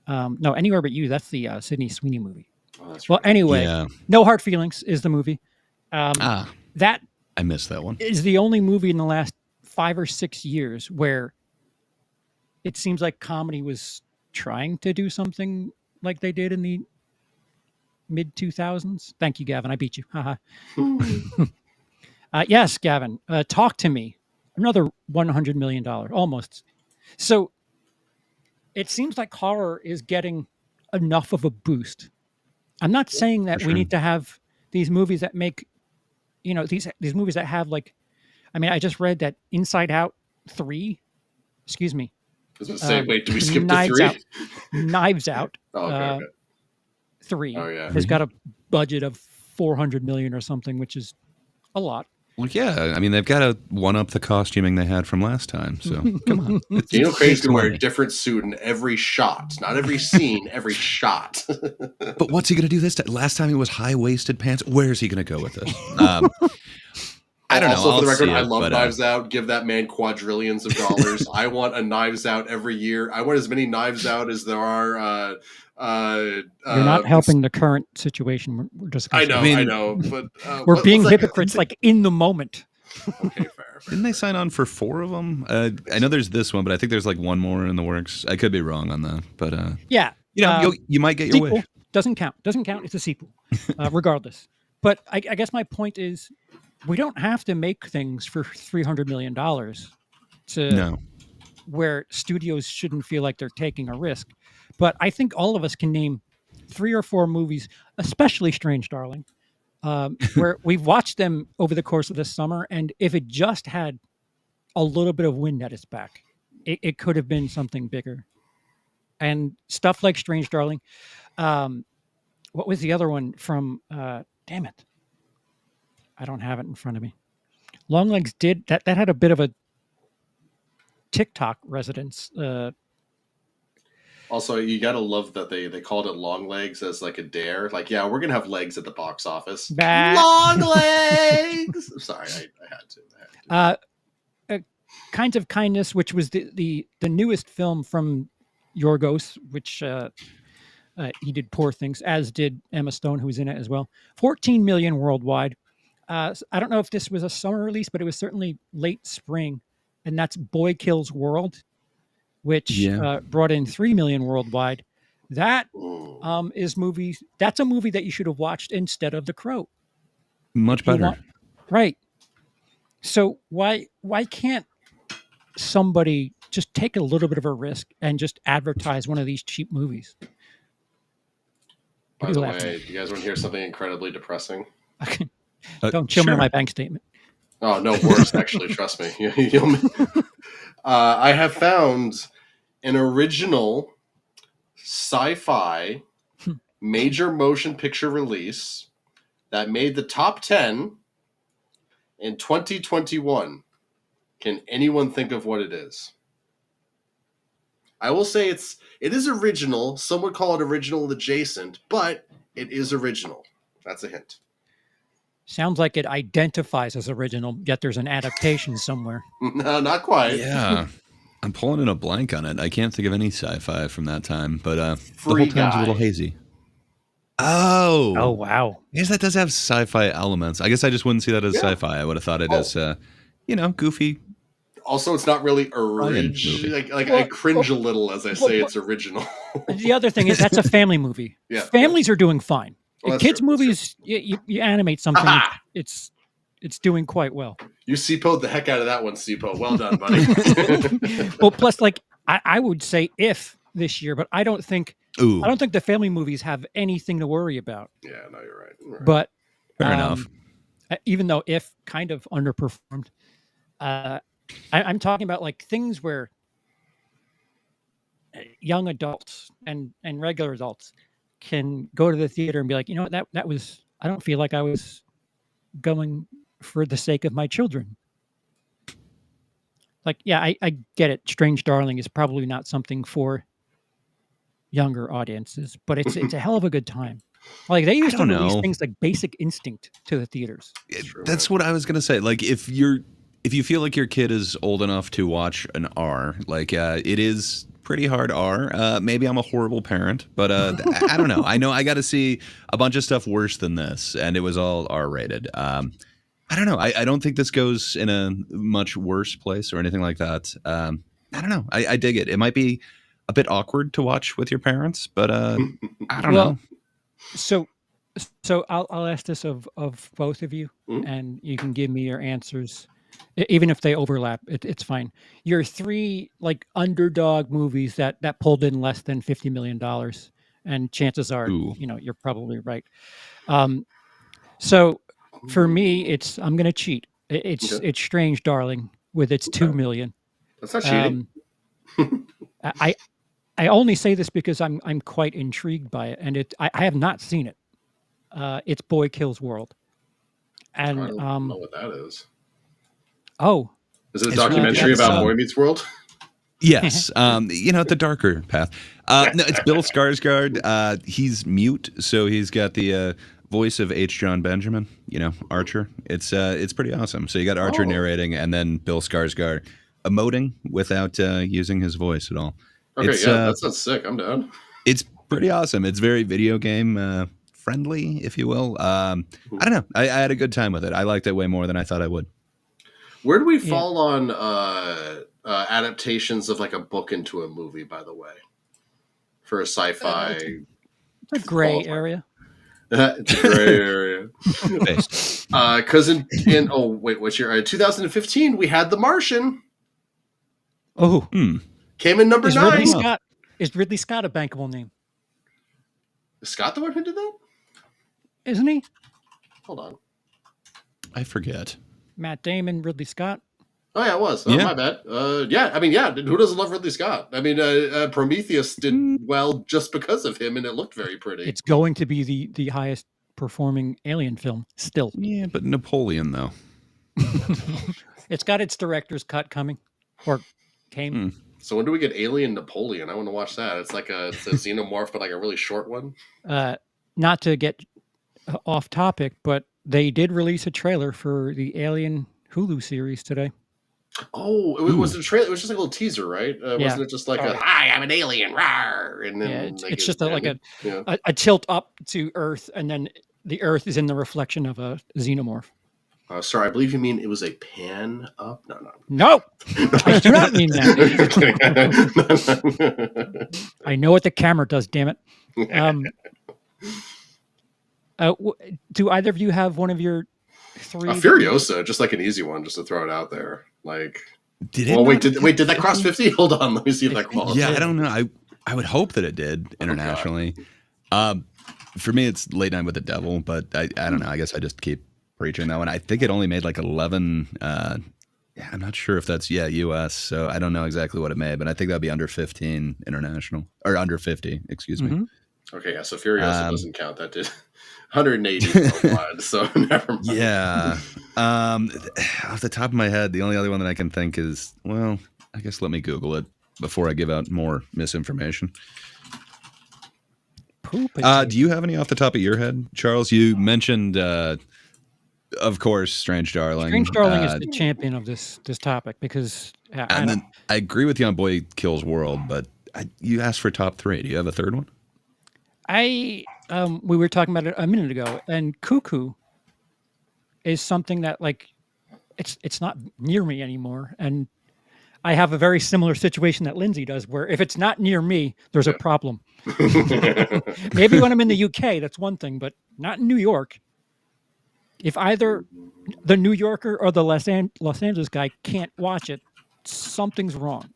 [SPEAKER 2] No, Anywhere But You. That's the Sydney Sweeney movie.
[SPEAKER 3] Oh, that's
[SPEAKER 2] well,
[SPEAKER 3] right.
[SPEAKER 2] anyway, No Hard Feelings is the movie. That
[SPEAKER 4] I missed that one.
[SPEAKER 2] Is the only movie in the last 5 or 6 years where it seems like comedy was trying to do something like they did in the mid 2000s. Thank you, Gavin. I beat you. Haha. Yes, Gavin. Talk to Me. Another $100 million, almost. So it seems like horror is getting enough of a boost. I'm not saying that we need to have these movies that make, these movies that have like, I just read that Inside Out 3, excuse me.
[SPEAKER 3] I was going to say, wait, did we skip to 3?
[SPEAKER 2] Knives Out.
[SPEAKER 3] Okay.
[SPEAKER 2] 3 has got a budget of 400 million or something, which is a lot.
[SPEAKER 4] Well, yeah, they've got to one-up the costuming they had from last time, so come on.
[SPEAKER 3] Daniel Craig's going to wear a different suit in every shot. Not every scene, every shot.
[SPEAKER 4] But what's he going to do this time? Last time it was high-waisted pants. Where's he going to go with this? I don't know.
[SPEAKER 3] Also, for the record, I love Knives Out. Give that man quadrillions of dollars. I want a Knives Out every year. I want as many Knives Out as there are...
[SPEAKER 2] You're not helping the current situation. We're just.
[SPEAKER 3] I know, but
[SPEAKER 2] we're being hypocrites, like in the moment.
[SPEAKER 3] Okay, fair.
[SPEAKER 4] Didn't they sign on for 4 of them? I know there's this one, but I think there's like one more in the works. I could be wrong on that, but
[SPEAKER 2] yeah,
[SPEAKER 4] you might get your wish.
[SPEAKER 2] Doesn't count. It's a sequel, regardless. But I guess my point is, we don't have to make things for $300 million where studios shouldn't feel like they're taking a risk. But I think all of us can name 3 or 4 movies, especially Strange Darling, where we've watched them over the course of this summer. And if it just had a little bit of wind at its back, it could have been something bigger. And stuff like Strange Darling. What was the other one from, damn it. I don't have it in front of me. Longlegs did, that had a bit of a TikTok residence.
[SPEAKER 3] Also, you gotta love that they called it Long Legs as like a dare. Like, yeah, we're gonna have legs at the box office. Long legs. Sorry, I had to.
[SPEAKER 2] Kinds of Kindness, which was the newest film from Yorgos, which he did Poor Things, as did Emma Stone, who was in it as well. 14 million worldwide. I don't know if this was a summer release, but it was certainly late spring, and that's Boy Kills World, which brought in 3 million worldwide. That that's a movie that you should have watched instead of The Crow.
[SPEAKER 4] Much better.
[SPEAKER 2] Right. So why can't somebody just take a little bit of a risk and just advertise one of these cheap movies?
[SPEAKER 3] By the way, do you guys want to hear something incredibly depressing?
[SPEAKER 2] Don't show me my bank statement.
[SPEAKER 3] Oh no, worse actually. Trust me. I have found an original sci-fi major motion picture release that made the top 10 in 2021. Can anyone think of what it is? I will say it is original. Some would call it original adjacent, but it is original. That's a hint.
[SPEAKER 2] Sounds like it identifies as original, yet there's an adaptation somewhere.
[SPEAKER 3] No, not quite.
[SPEAKER 4] Yeah. I'm pulling in a blank on it. I can't think of any sci-fi from that time, but the
[SPEAKER 3] Free
[SPEAKER 4] whole time's a little
[SPEAKER 3] Guy.
[SPEAKER 4] hazy. Oh.
[SPEAKER 2] Oh, wow.
[SPEAKER 4] I guess that does have sci-fi elements. I guess I just wouldn't see that as
[SPEAKER 3] Yeah.
[SPEAKER 4] sci-fi. I would have thought it as, goofy.
[SPEAKER 3] Also, it's not really
[SPEAKER 4] movie.
[SPEAKER 3] Like I cringe a little as I say it's original.
[SPEAKER 2] The other thing is that's a family movie.
[SPEAKER 3] Yeah.
[SPEAKER 2] Families are doing fine.
[SPEAKER 3] Well, that's
[SPEAKER 2] Kids'
[SPEAKER 3] true, that's
[SPEAKER 2] movies, you animate something, it's doing quite well.
[SPEAKER 3] You CPO'd the heck out of that one, CPO. Well done, buddy.
[SPEAKER 2] Well, plus, like I would say if this year, but I don't think the family movies have anything to worry about.
[SPEAKER 3] Yeah, no, you're right. You're right.
[SPEAKER 2] But
[SPEAKER 4] Fair enough.
[SPEAKER 2] even though if kind of underperformed, I'm talking about like things where young adults and regular adults can go to the theater and be like, you know what, that was, I don't feel like I was going for the sake of my children. Like, yeah, I get it. Strange Darling is probably not something for younger audiences, but it's a hell of a good time. Like they used to release things like Basic Instinct to the theaters.
[SPEAKER 4] That's what I was gonna say. Like if you feel like your kid is old enough to watch an R, like it is pretty hard R. Maybe I'm a horrible parent, but I don't know. I know I got to see a bunch of stuff worse than this, and it was all R rated. I don't know. I don't think this goes in a much worse place or anything like that. I don't know. I dig it. It might be a bit awkward to watch with your parents, but I don't know.
[SPEAKER 2] So I'll ask this of both of you, and you can give me your answers. Even if they overlap, it's fine. Your three like underdog movies that pulled in less than $50 million, and chances are, you're probably right. So for me, I'm going to cheat. It's Strange Darling with its 2 million.
[SPEAKER 3] That's not cheating.
[SPEAKER 2] I only say this because I'm quite intrigued by it, and I have not seen it. It's Boy Kills World, and
[SPEAKER 3] I don't know what that is.
[SPEAKER 2] Oh,
[SPEAKER 3] is it a documentary about Boy Meets World?
[SPEAKER 4] Yes, the darker path. No, it's Bill Skarsgård. He's mute, so he's got the voice of H. John Benjamin. Archer. It's pretty awesome. So you got Archer narrating, and then Bill Skarsgård emoting without using his voice at all.
[SPEAKER 3] Okay, that sounds sick. I'm down.
[SPEAKER 4] It's pretty awesome. It's very video game friendly, if you will. I don't know. I had a good time with it. I liked it way more than I thought I would.
[SPEAKER 3] Where do we fall on adaptations of like a book into a movie, by the way? For a sci-fi.
[SPEAKER 2] It's a gray area.
[SPEAKER 3] It's a gray area. Because what's your 2015, we had The Martian.
[SPEAKER 2] Oh.
[SPEAKER 3] Came in number 9.
[SPEAKER 2] Is Ridley Scott a bankable name?
[SPEAKER 3] Is Scott the one who did that?
[SPEAKER 2] Isn't he?
[SPEAKER 3] Hold on.
[SPEAKER 4] I forget.
[SPEAKER 2] Matt Damon, Ridley Scott.
[SPEAKER 3] Oh yeah, it was. Oh, my bad. Who doesn't love Ridley Scott? I mean, Prometheus did well just because of him, and it looked very pretty.
[SPEAKER 2] It's going to be the highest performing alien film still.
[SPEAKER 4] Yeah, but Napoleon though.
[SPEAKER 2] It's got its director's cut coming, or came.
[SPEAKER 3] So when do we get Alien Napoleon? I want to watch that. It's like it's a xenomorph, but like a really short one.
[SPEAKER 2] Not to get off topic, but they did release a trailer for the Alien Hulu series today.
[SPEAKER 3] Oh, it was a trailer. It was just like a little teaser, right? Wasn't it just like "Hi, I'm an alien"? Rawr! And then
[SPEAKER 2] it's just a tilt up to Earth, and then the Earth is in the reflection of a xenomorph.
[SPEAKER 3] Sorry, I believe you mean it was a pan up.
[SPEAKER 2] No, I do not mean that. I know what the camera does. Damn it. Do either of you have one of your three?
[SPEAKER 3] Furiosa, just like an easy one, just to throw it out there. Like, did that cross 50? Hold on, let me see if that qualifies.
[SPEAKER 4] Yeah, I don't know. I would hope that it did internationally. For me, it's Late Night with the Devil, but I don't know. I guess I just keep preaching that one. I think it only made like 11. I'm not sure if that's US. So I don't know exactly what it made, but I think that'd be under 15 international or under 50. Excuse me.
[SPEAKER 3] Okay, yeah. So Furiosa doesn't count. That did 180 worldwide. So never mind.
[SPEAKER 4] Yeah. Off the top of my head, the only other one that I can think is, well, I guess let me Google it before I give out more misinformation. Do you have any off the top of your head, Charles? You mentioned, of course, Strange Darling.
[SPEAKER 2] Strange Darling is the champion of this topic because
[SPEAKER 4] I agree with you on Boy Kills World, but you asked for top 3. Do you have a third one?
[SPEAKER 2] we were talking about it a minute ago, and Cuckoo is something that like it's not near me anymore, and I have a very similar situation that Lindsay does, where if it's not near me, there's a problem. Maybe when I'm in the UK, that's one thing, but not in New York. If either the New Yorker or the Los Angeles guy can't watch it, something's wrong.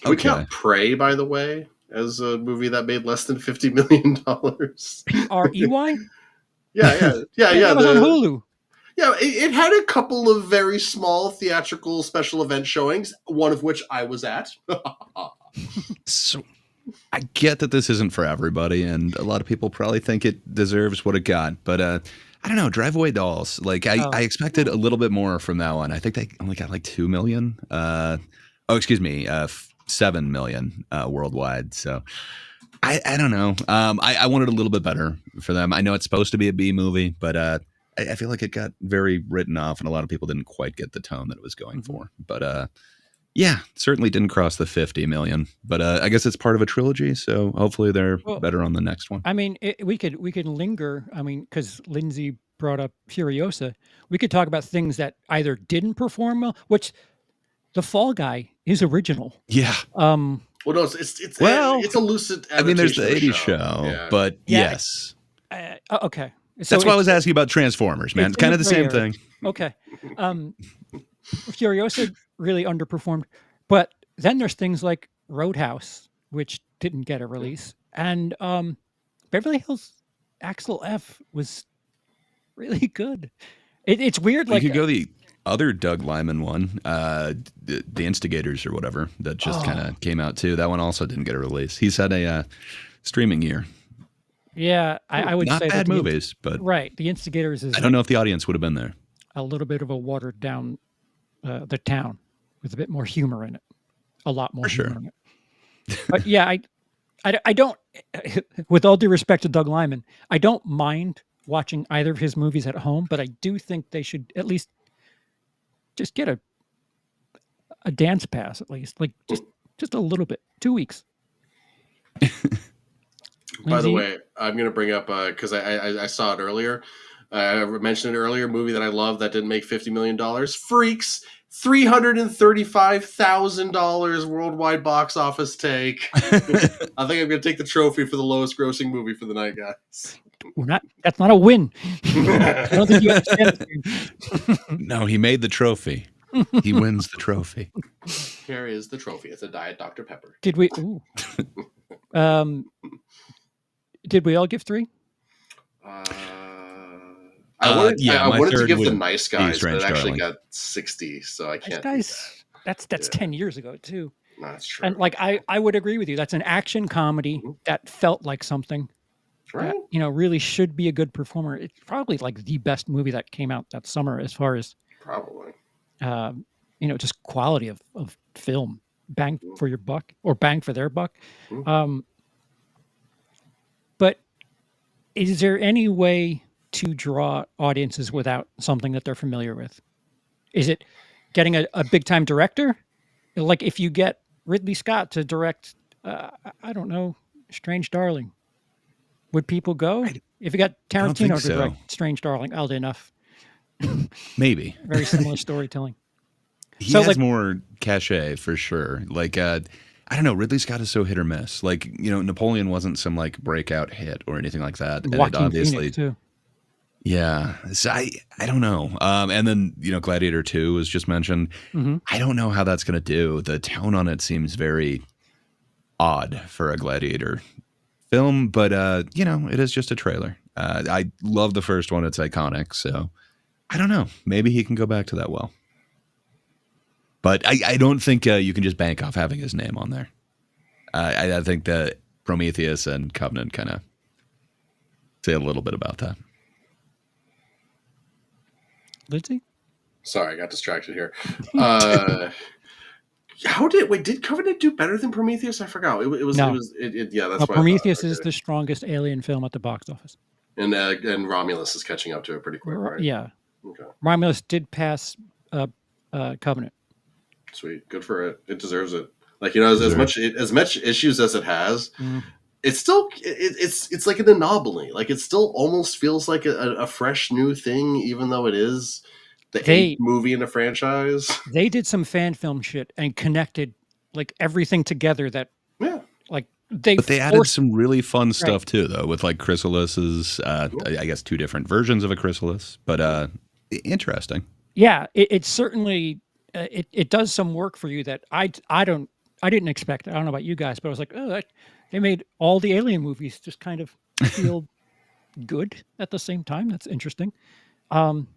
[SPEAKER 3] We count Prey, by the way, as a movie that made less than $50 million.
[SPEAKER 2] Prey?
[SPEAKER 3] Yeah.
[SPEAKER 2] That was on Hulu.
[SPEAKER 3] Yeah, it had a couple of very small theatrical special event showings, one of which I was at.
[SPEAKER 4] So I get that this isn't for everybody, and a lot of people probably think it deserves what it got, but I don't know, Drive Away Dolls. Like I expected a little bit more from that one. I think they only got like 2 million. 7 million worldwide. So I don't know. I wanted a little bit better for them. I know it's supposed to be a B movie, but I feel like it got very written off, and a lot of people didn't quite get the tone that it was going for. But yeah, certainly didn't cross the 50 million. But I guess it's part of a trilogy, so hopefully they're better on the next one.
[SPEAKER 2] I mean, we could linger. I mean, because Lindsay brought up Furiosa, we could talk about things that either didn't perform well, which The Fall Guy is original.
[SPEAKER 4] Yeah.
[SPEAKER 3] Well, no, it's a lucid.
[SPEAKER 4] I mean, there's the 80s show, but yes.
[SPEAKER 2] Okay. So
[SPEAKER 4] that's why I was asking about Transformers, man. It's kind of the same thing.
[SPEAKER 2] Okay. Furiosa really underperformed, but then there's things like Roadhouse, which didn't get a release, and Beverly Hills Axel F was really good. It's weird. Like
[SPEAKER 4] you could go the other Doug Liman one, the Instigators or whatever, that just kind of came out too. That one also didn't get a release. He's had a streaming year.
[SPEAKER 2] Yeah, I would
[SPEAKER 4] not
[SPEAKER 2] say
[SPEAKER 4] bad movies, but
[SPEAKER 2] right. The Instigators is
[SPEAKER 4] I don't know if the audience would have been there.
[SPEAKER 2] A little bit of a watered down The Town with a bit more humor in it, a lot more humor in it. But yeah, I don't. With all due respect to Doug Liman, I don't mind watching either of his movies at home, but I do think they should at least just get a dance pass, at least like just a little bit, 2 weeks.
[SPEAKER 3] By the way, I'm going to bring up, because I saw it earlier. I mentioned it earlier, a movie that I love that didn't make $50 million. Freaks, $335,000 worldwide box office take. I think I'm going to take the trophy for the lowest grossing movie for the night, guys.
[SPEAKER 2] That's not a win. I don't think you understand.
[SPEAKER 4] No, he made the trophy. He wins the trophy.
[SPEAKER 3] Here is the trophy. It's a Diet Dr. Pepper.
[SPEAKER 2] Did we? Did we all give 3?
[SPEAKER 3] I wanted to give The Nice
[SPEAKER 4] Guys,
[SPEAKER 3] but it actually got 60, so I can't.
[SPEAKER 2] Nice Guys, that's 10 years ago too.
[SPEAKER 3] No, that's true.
[SPEAKER 2] And like I would agree with you. That's an action comedy that felt like something.
[SPEAKER 3] Right.
[SPEAKER 2] Really should be a good performer. It's probably like the best movie that came out that summer as far as
[SPEAKER 3] probably.
[SPEAKER 2] Just quality of film. Bang for your buck, or bang for their buck. But is there any way to draw audiences without something that they're familiar with? Is it getting a big time director? Like if you get Ridley Scott to direct, I don't know, Strange Darling, would people go? If you got Tarantino to direct Strange Darling, oddly enough.
[SPEAKER 4] Maybe.
[SPEAKER 2] Very similar storytelling.
[SPEAKER 4] He has more cachet for sure. Like, I don't know. Ridley Scott is so hit or miss. Like, Napoleon wasn't some like breakout hit or anything like that. And
[SPEAKER 2] Joaquin
[SPEAKER 4] obviously,
[SPEAKER 2] Phoenix too.
[SPEAKER 4] Yeah. So I don't know. And then, Gladiator 2 was just mentioned. I don't know how that's going to do. The tone on it seems very odd for a Gladiator film, but, it is just a trailer. I love the first one. It's iconic. So I don't know. Maybe he can go back to that well. But I don't think you can just bank off having his name on there. I think that Prometheus and Covenant kind of say a little bit about that.
[SPEAKER 2] Lindsay?
[SPEAKER 3] Sorry, I got distracted here. Did Covenant do better than Prometheus? I forgot.
[SPEAKER 2] No.
[SPEAKER 3] Yeah, that's why
[SPEAKER 2] Prometheus is the strongest alien film at the box office.
[SPEAKER 3] And Romulus is catching up to it pretty quick, right?
[SPEAKER 2] Yeah.
[SPEAKER 3] Okay.
[SPEAKER 2] Romulus did pass Covenant.
[SPEAKER 3] Sweet. Good for it. It deserves it. Like, you know, as much issues as it has, it's still it's like an anomaly. Like, it still almost feels like a fresh new thing, even though it is the eighth movie in the franchise.
[SPEAKER 2] They did some fan film shit and connected like everything together. But they
[SPEAKER 4] added some really fun stuff too, though, with like chrysalises. I guess 2 different versions of a chrysalis, but interesting.
[SPEAKER 2] Yeah, it certainly it does some work for you that I didn't expect. I don't know about you guys, but I was like, oh, they made all the Alien movies just kind of feel good at the same time. That's interesting. But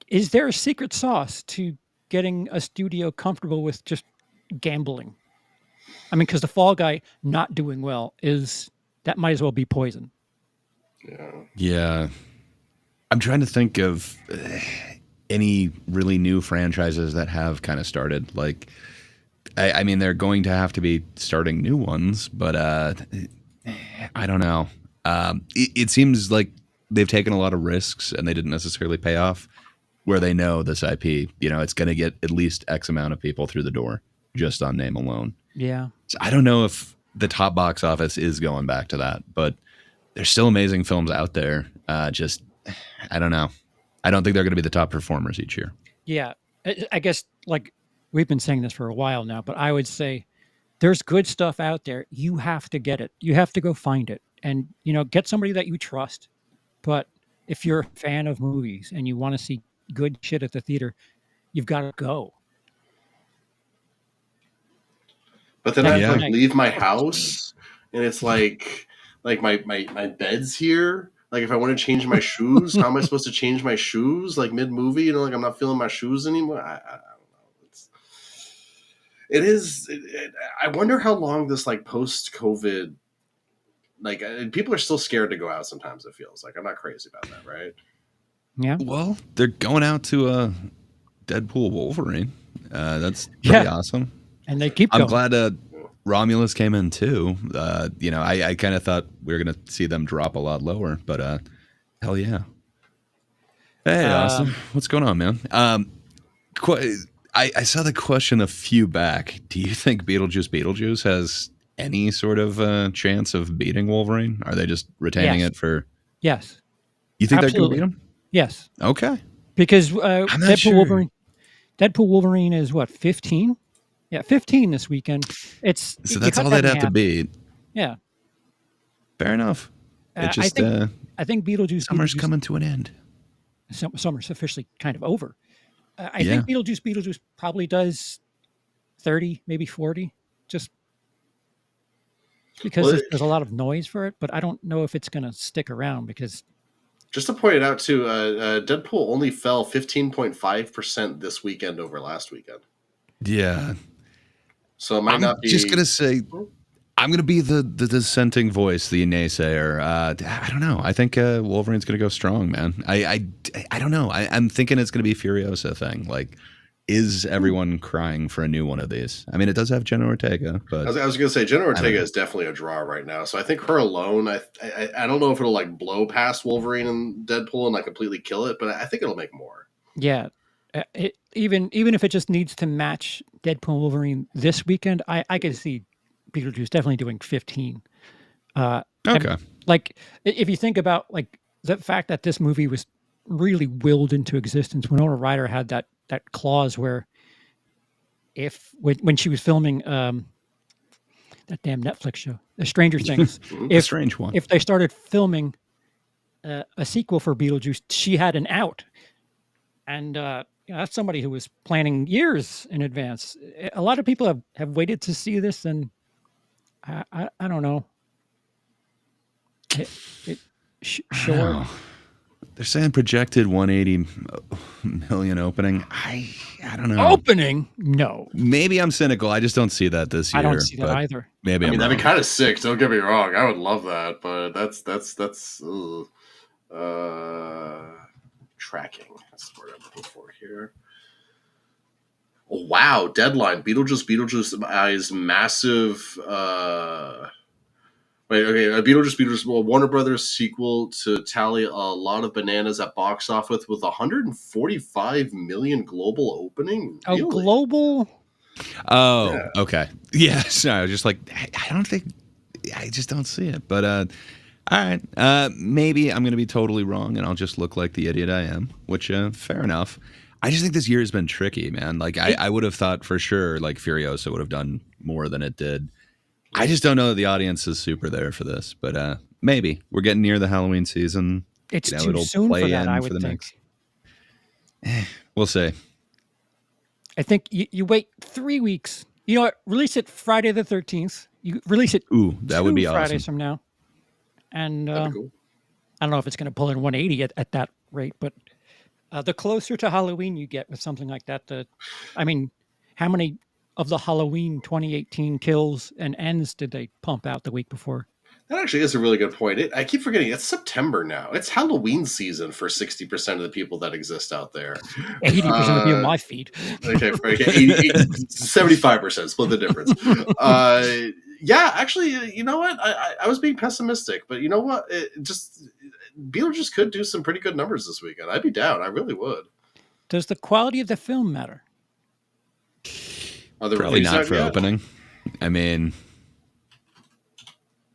[SPEAKER 2] is there a secret sauce to getting a studio comfortable with just gambling? I mean, because the Fall Guy not doing well that might as well be poison.
[SPEAKER 4] Yeah. I'm trying to think of any really new franchises that have kind of started. Like, I mean, they're going to have to be starting new ones, but I don't know. It seems like they've taken a lot of risks and they didn't necessarily pay off, where they know this IP, you know, it's going to get at least X amount of people through the door just on name alone.
[SPEAKER 2] Yeah.
[SPEAKER 4] So I don't know if the top box office is going back to that, but there's still amazing films out there. I don't know. I don't think they're going to be the top performers each year.
[SPEAKER 2] Yeah. I guess, like, we've been saying this for a while now, but I would say there's good stuff out there. You have to get it. You have to go find it and, you know, get somebody that you trust. But if you're a fan of movies and you want to see good shit at the theater, you've got to go.
[SPEAKER 3] But then I have to leave my house, and it's like my bed's here. Like, if I want to change my shoes, how am I supposed to change my shoes? Like, mid-movie, you know, like I'm not feeling my shoes anymore. I don't know. I wonder how long this, like, post-COVID, like, people are still scared to go out sometimes, it feels like. I'm not crazy about that, right?
[SPEAKER 2] Yeah.
[SPEAKER 4] Well, they're going out to Deadpool Wolverine. That's pretty awesome.
[SPEAKER 2] And they keep going.
[SPEAKER 4] I'm glad Romulus came in too. You know, I kind of thought we were going to see them drop a lot lower, but hell yeah. Hey, Austin. What's going on, man? I saw the question a few back. Do you think Beetlejuice has any sort of chance of beating Wolverine? Are they just retaining it for...
[SPEAKER 2] Yes.
[SPEAKER 4] You think they're going to beat him?
[SPEAKER 2] Yes.
[SPEAKER 4] Okay.
[SPEAKER 2] Because Deadpool Wolverine is what, 15? Yeah, 15 this weekend.
[SPEAKER 4] So that's all they'd have to beat.
[SPEAKER 2] Yeah.
[SPEAKER 4] Fair enough.
[SPEAKER 2] I think Beetlejuice...
[SPEAKER 4] Summer's coming to an end.
[SPEAKER 2] Summer's officially kind of over. I think Beetlejuice probably does 30, maybe 40, just because there's a lot of noise for it, but I don't know if it's going to stick around because...
[SPEAKER 3] Just to point it out, too, Deadpool only fell 15.5% this weekend over last weekend.
[SPEAKER 4] Yeah.
[SPEAKER 3] So it might not be...
[SPEAKER 4] I'm just going to say, I'm going to be the dissenting voice, the naysayer. I don't know. I think Wolverine's going to go strong, man. I don't know. I'm thinking it's going to be a Furiosa thing. Like, is everyone crying for a new one of these? I mean, it does have Jenna Ortega, but... I
[SPEAKER 3] was going to say, Jenna Ortega is definitely a draw right now. So I think her alone, I don't know if it'll, like, blow past Wolverine and Deadpool and, like, completely kill it, but I think it'll make more.
[SPEAKER 2] Yeah. Even if it just needs to match Deadpool Wolverine this weekend, I could see Beetlejuice definitely doing 15.
[SPEAKER 4] Okay.
[SPEAKER 2] Like, if you think about, like, the fact that this movie was really willed into existence, Winona Ryder had that clause where when she was filming that damn Netflix show, The Stranger Things,
[SPEAKER 4] the strange one,
[SPEAKER 2] if they started filming a sequel for Beetlejuice, she had an out. And that's somebody who was planning years in advance. A lot of people have waited to see this, and I don't know. It, sure.
[SPEAKER 4] Wow. They're saying projected 180 million opening. I don't know.
[SPEAKER 2] Opening? No,
[SPEAKER 4] Maybe I'm cynical. I just don't see that this year.
[SPEAKER 2] I don't see that
[SPEAKER 4] but
[SPEAKER 2] either.
[SPEAKER 4] Maybe
[SPEAKER 3] I mean,
[SPEAKER 4] I'm
[SPEAKER 3] that'd
[SPEAKER 4] wrong.
[SPEAKER 3] be kind of sick. Don't get me wrong. I would love that, but that's tracking. That's the word I'm looking for here. Oh, wow, Deadline. Beetlejuice is massive. Beetlejuice. Well, Warner Brothers sequel to tally a lot of bananas at box office with 145 million global opening.
[SPEAKER 2] Oh,
[SPEAKER 3] Really?
[SPEAKER 2] global.
[SPEAKER 4] Oh,
[SPEAKER 3] Yeah.
[SPEAKER 4] okay. Yeah, so I was just like, I don't think, I just don't see it. But all right, maybe I'm going to be totally wrong, and I'll just look like the idiot I am. Which, fair enough. I just think this year has been tricky, man. Like I would have thought for sure, like Furiosa would have done more than it did. I just don't know that the audience is super there for this, but maybe we're getting near the Halloween season.
[SPEAKER 2] It's too
[SPEAKER 4] it'll
[SPEAKER 2] soon
[SPEAKER 4] play
[SPEAKER 2] for that,
[SPEAKER 4] in
[SPEAKER 2] I
[SPEAKER 4] for
[SPEAKER 2] would
[SPEAKER 4] the
[SPEAKER 2] think.
[SPEAKER 4] next. We'll see.
[SPEAKER 2] I think you wait 3 weeks. You know what? Release it Friday the 13th. You release it
[SPEAKER 4] Ooh, that would be
[SPEAKER 2] Fridays
[SPEAKER 4] awesome.
[SPEAKER 2] from now. And
[SPEAKER 3] That'd be cool.
[SPEAKER 2] I don't know if it's going to pull in 180 at that rate, but the closer to Halloween you get with something like that, I mean, how many of the Halloween 2018 kills and ends did they pump out the week before?
[SPEAKER 3] That actually is a really good point. I keep forgetting it's September now. It's Halloween season for 60% of the people that exist out there.
[SPEAKER 2] 80% of you on my feed.
[SPEAKER 3] Okay, 75%. Split the difference. Yeah, actually, you know what? I was being pessimistic, but you know what? Beetlejuice could do some pretty good numbers this weekend. I'd be down. I really would.
[SPEAKER 2] Does the quality of the film matter?
[SPEAKER 3] Are the
[SPEAKER 4] Probably
[SPEAKER 3] reviews
[SPEAKER 4] not
[SPEAKER 3] out
[SPEAKER 4] for
[SPEAKER 3] yet?
[SPEAKER 4] opening. I mean,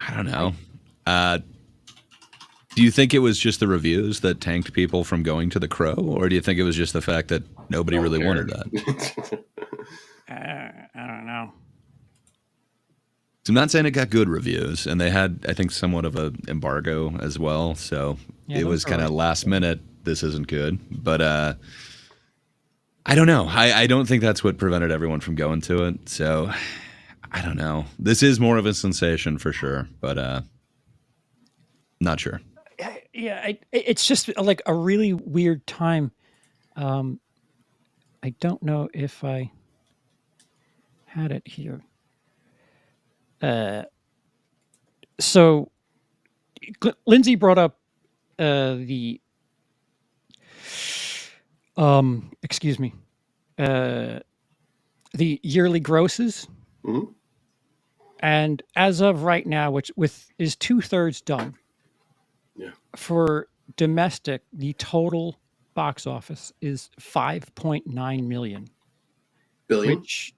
[SPEAKER 4] I don't know. Do you think it was just the reviews that tanked people from going to The Crow, or do you think it was just the fact that nobody really wanted that?
[SPEAKER 2] I don't know.
[SPEAKER 4] So I'm not saying it got good reviews, and they had, I think, somewhat of an embargo as well. So
[SPEAKER 2] Yeah,
[SPEAKER 4] it
[SPEAKER 2] those
[SPEAKER 4] was
[SPEAKER 2] are
[SPEAKER 4] kind of
[SPEAKER 2] right.
[SPEAKER 4] last minute. This isn't good, but I don't know. I don't think that's what prevented everyone from going to it. So I don't know. This is more of a sensation for sure, but not sure.
[SPEAKER 2] Yeah, it's just like a really weird time. I don't know if I had it here. So Lindsay brought up the excuse me, the yearly grosses,
[SPEAKER 3] Mhm.
[SPEAKER 2] and as of right now, which is 2/3 done.
[SPEAKER 3] Yeah.
[SPEAKER 2] For domestic, the total box office is 5.9 million,
[SPEAKER 3] Billion?
[SPEAKER 2] which,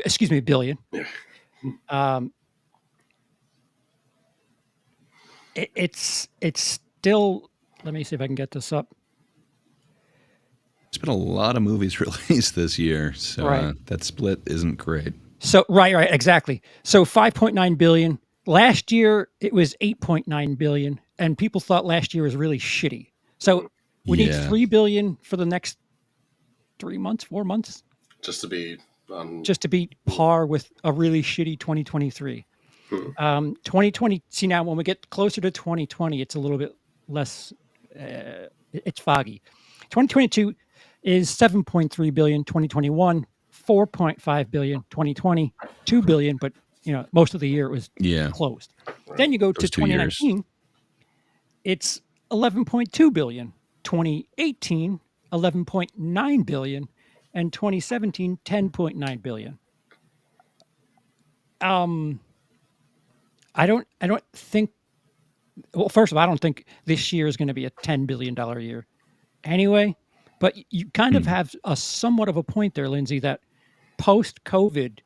[SPEAKER 2] excuse me, billion.
[SPEAKER 3] Yeah.
[SPEAKER 2] It's still. Let me see if I can get this up.
[SPEAKER 4] There's been a lot of movies released this year, so
[SPEAKER 2] Right.
[SPEAKER 4] that split isn't great.
[SPEAKER 2] So right, exactly. So 5.9 billion. Last year it was 8.9 billion, and people thought last year was really shitty. So we need
[SPEAKER 4] Yeah.
[SPEAKER 2] 3 billion for the next 3 months, 4 months,
[SPEAKER 3] Just to be
[SPEAKER 2] just to beat par with a really shitty 2023. 2020. See, now when we get closer to 2020, it's a little bit less. It's foggy. 2022 is 7.3 billion. 2021, 4.5 billion. 2020, 2 billion. But most of the year it was
[SPEAKER 4] Yeah.
[SPEAKER 2] closed. Then you go to
[SPEAKER 4] Those 2 years.
[SPEAKER 2] 2019. It's 11.2 billion. 2018, 11.9 billion, and 2017, 10.9 billion. I don't think. Well, first of all, I don't think this year is going to be a $10 billion year anyway. But you kind of have a somewhat of a point there, Lindsay, that post-COVID,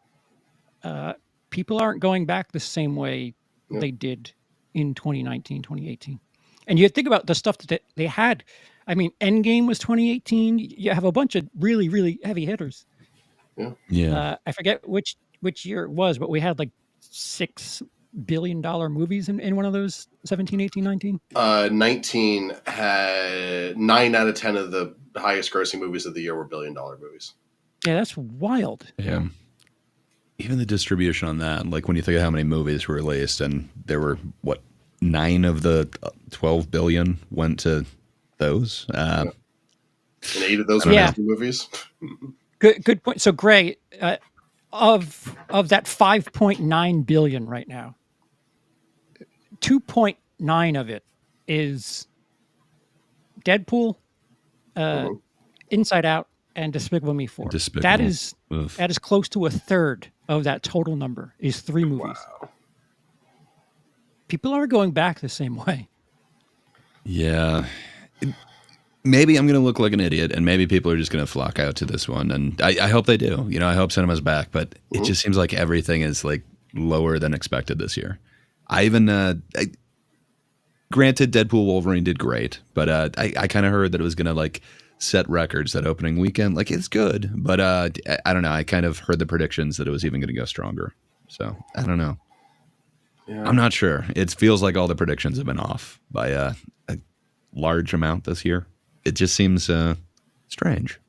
[SPEAKER 2] people aren't going back the same way they did in 2019, 2018. And you think about the stuff that they had. I mean, Endgame was 2018. You have a bunch of really, really heavy hitters.
[SPEAKER 4] Yeah.
[SPEAKER 2] I forget which year it was, but we had like $6 billion movies in one of those 17, 18, 19.
[SPEAKER 3] 19 had 9 out of 10 of the highest grossing movies of the year were $1 billion movies.
[SPEAKER 2] Yeah, that's wild.
[SPEAKER 4] Yeah. Even the distribution on that, like when you think of how many movies were released, and there were, what, 9 of the 12 billion went to those.
[SPEAKER 3] And 8 of those
[SPEAKER 4] I
[SPEAKER 3] are
[SPEAKER 4] don't
[SPEAKER 2] Yeah.
[SPEAKER 3] Disney movies.
[SPEAKER 2] Good point. So, Gray, of that 5.9 billion right now, 2.9 of it is Deadpool,
[SPEAKER 3] Mhm.
[SPEAKER 2] Inside Out, and Despicable Me 4.
[SPEAKER 4] Despicable.
[SPEAKER 2] That is
[SPEAKER 4] Oof.
[SPEAKER 2] that is close to a third of that total number. Is 3 movies.
[SPEAKER 3] Wow.
[SPEAKER 2] People are going back the same way.
[SPEAKER 4] Yeah. Maybe I'm going to look like an idiot, and maybe people are just going to flock out to this one, and I hope they do. You know, I hope cinema's back, but it just seems like everything is like lower than expected this year. I even, granted, Deadpool Wolverine did great, but I kind of heard that it was going to like set records that opening weekend. Like, it's good, but I don't know. I kind of heard the predictions that it was even going to go stronger. So I don't know.
[SPEAKER 3] Yeah.
[SPEAKER 4] I'm not sure. It feels like all the predictions have been off by a large amount this year. It just seems strange.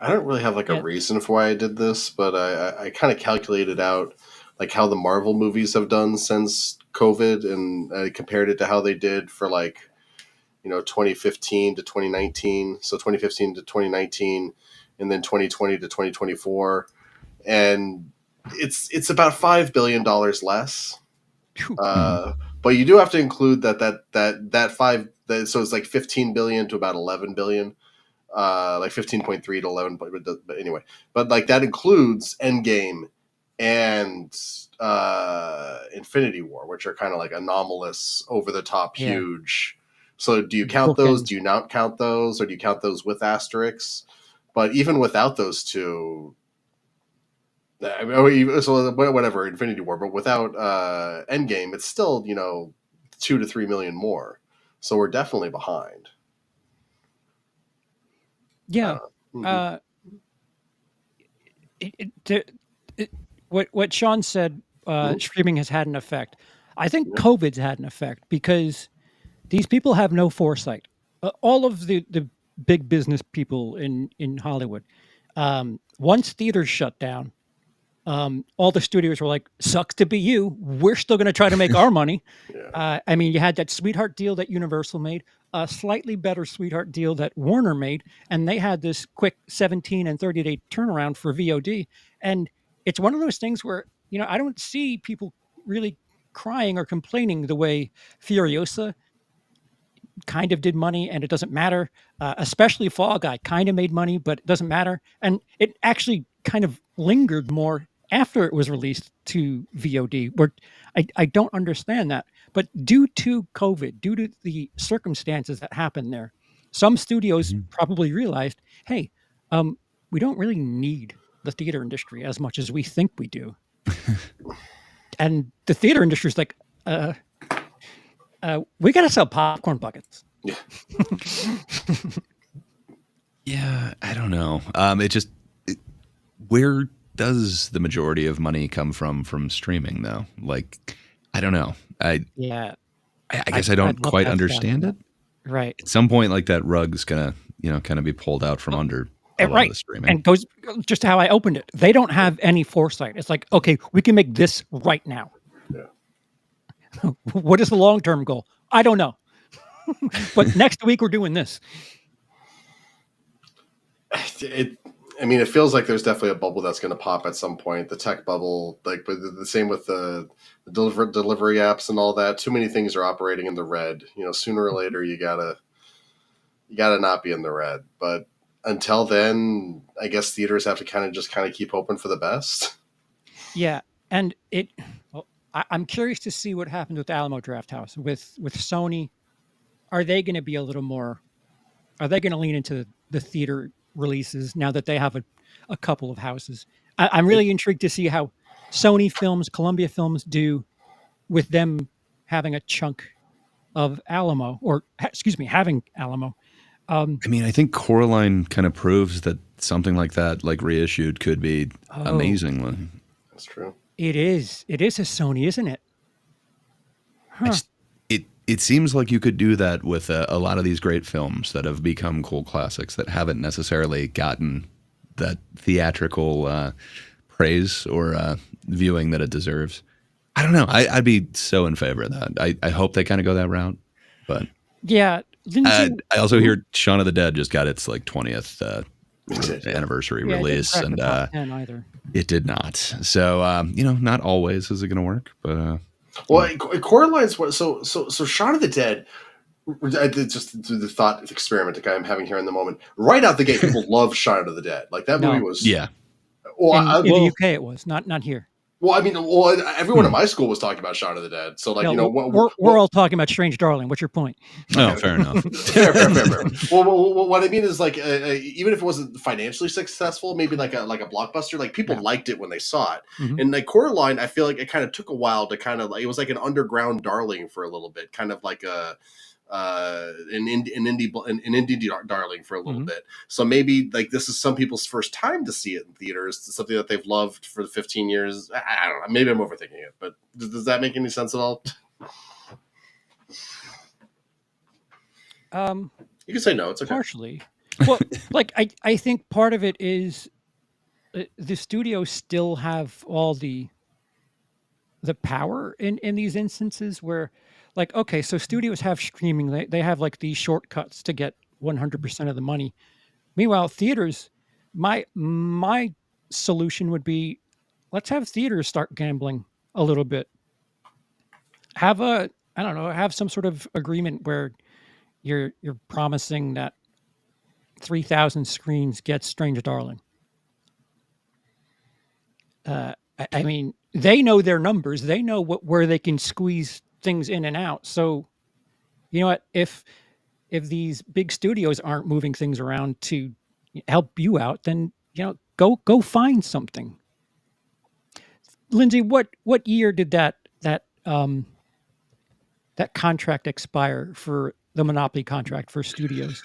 [SPEAKER 3] I don't really have like a reason for why I did this, but I kind of calculated out like how the Marvel movies have done since COVID, and I compared it to how they did for like, 2015 to 2019. So 2015 to 2019, and then 2020 to 2024, and it's about $5 billion less. But you do have to include that five. So it's like 15 billion to about 11 billion. Like 15.3 to 11, but anyway, but like that includes Endgame and Infinity War, which are kind of like anomalous, over the top, huge. So do you count those? Do you not count those, or do you count those with asterisks? But even without those two, so whatever, Infinity War, but without Endgame, it's still 2 to 3 million more. So we're definitely behind.
[SPEAKER 2] Yeah. What Sean said, streaming has had an effect. I think COVID's had an effect because these people have no foresight. All of the big business people in Hollywood, once theaters shut down, all the studios were like, sucks to be you. We're still going to try to make our money. I mean, you had that sweetheart deal that Universal made, a slightly better sweetheart deal that Warner made, and they had this quick 17 and 30-day turnaround for VOD. And it's one of those things where, I don't see people really crying or complaining the way Furiosa kind of did money, and it doesn't matter. Especially Fall Guy kind of made money, but it doesn't matter. And it actually kind of lingered more after it was released to VOD, where I don't understand that. But due to COVID, due to the circumstances that happened there, some studios probably realized, hey, we don't really need the theater industry as much as we think we do. And the theater industry is like, we got to sell popcorn buckets.
[SPEAKER 4] Yeah, I don't know. Where does the majority of money come from streaming though? Like, I don't know. I guess I don't quite understand it.
[SPEAKER 2] Right.
[SPEAKER 4] At some point, like that rug's gonna, kind of be pulled out from under a lot of the streaming.
[SPEAKER 2] And goes just to how I opened it. They don't have any foresight. It's like, okay, we can make this right now. Yeah. What is the long-term goal? I don't know. But next week we're doing this.
[SPEAKER 3] It feels like there's definitely a bubble that's going to pop at some point. The tech bubble, but the same with the delivery apps and all that. Too many things are operating in the red. Sooner or later you gotta not be in the red. But until then, I guess theaters have to kind of keep hoping for the best.
[SPEAKER 2] Yeah, and I'm curious to see what happens with Alamo Drafthouse with Sony. Are they going to be a little more? Are they going to lean into the theater releases now that they have a couple of houses? I'm really intrigued to see how Sony Films, Columbia Films do with them having a chunk of Alamo, or having Alamo.
[SPEAKER 4] I think Coraline kind of proves that something like that, like reissued, could be amazing.
[SPEAKER 3] That's true.
[SPEAKER 2] It is a Sony, isn't it? Huh.
[SPEAKER 4] It seems like you could do that with a lot of these great films that have become cult classics that haven't necessarily gotten that theatrical praise or viewing that it deserves. I don't know. I'd be so in favor of that. I hope they kind of go that route. But
[SPEAKER 2] yeah, Lindsay,
[SPEAKER 4] I also hear Shaun of the Dead just got its like 20th anniversary
[SPEAKER 2] yeah, it didn't
[SPEAKER 4] release,
[SPEAKER 2] crack the
[SPEAKER 4] and
[SPEAKER 2] top 10 either.
[SPEAKER 4] it did not. So not always is it going to work, but
[SPEAKER 3] well, Coraline's what? So Shaun of the Dead. I did just do the thought experiment I'm having here in the moment. Right out the gate, people love Shaun of the Dead. Like that movie was.
[SPEAKER 4] yeah.
[SPEAKER 3] Well,
[SPEAKER 2] In the UK, it was not here.
[SPEAKER 3] Well, I mean, everyone in my school was talking about Shaun of the Dead. So, like,
[SPEAKER 2] No,
[SPEAKER 3] you know,
[SPEAKER 2] we're all talking about Strange Darling. What's your point?
[SPEAKER 4] Oh, fair enough.
[SPEAKER 3] fair. Well, what I mean is, like, even if it wasn't financially successful, maybe like a blockbuster, like people liked it when they saw it.
[SPEAKER 2] Mhm.
[SPEAKER 3] And like Coraline, I feel like it kind of took a while to kind of like it was like an underground darling for a little bit, kind of like an indie darling for a little bit. So maybe like this is some people's first time to see it in theaters. It's something that they've loved for 15 years. I don't know. Maybe I'm overthinking it, but does that make any sense at all? You can say no. It's okay.
[SPEAKER 2] Partially. Well, like I think part of it is the studios still have all the power in these instances where, like, okay, so studios have streaming. They have like these shortcuts to get 100% of the money. Meanwhile, theaters, my solution would be, let's have theaters start gambling a little bit. Have have some sort of agreement where you're promising that 3,000 screens get Strange Darling. I mean, they know their numbers. They know where they can squeeze things in and out. So, you know what? If these big studios aren't moving things around to help you out, then go find something. Lindsay, what year did that contract expire for the monopoly contract for studios?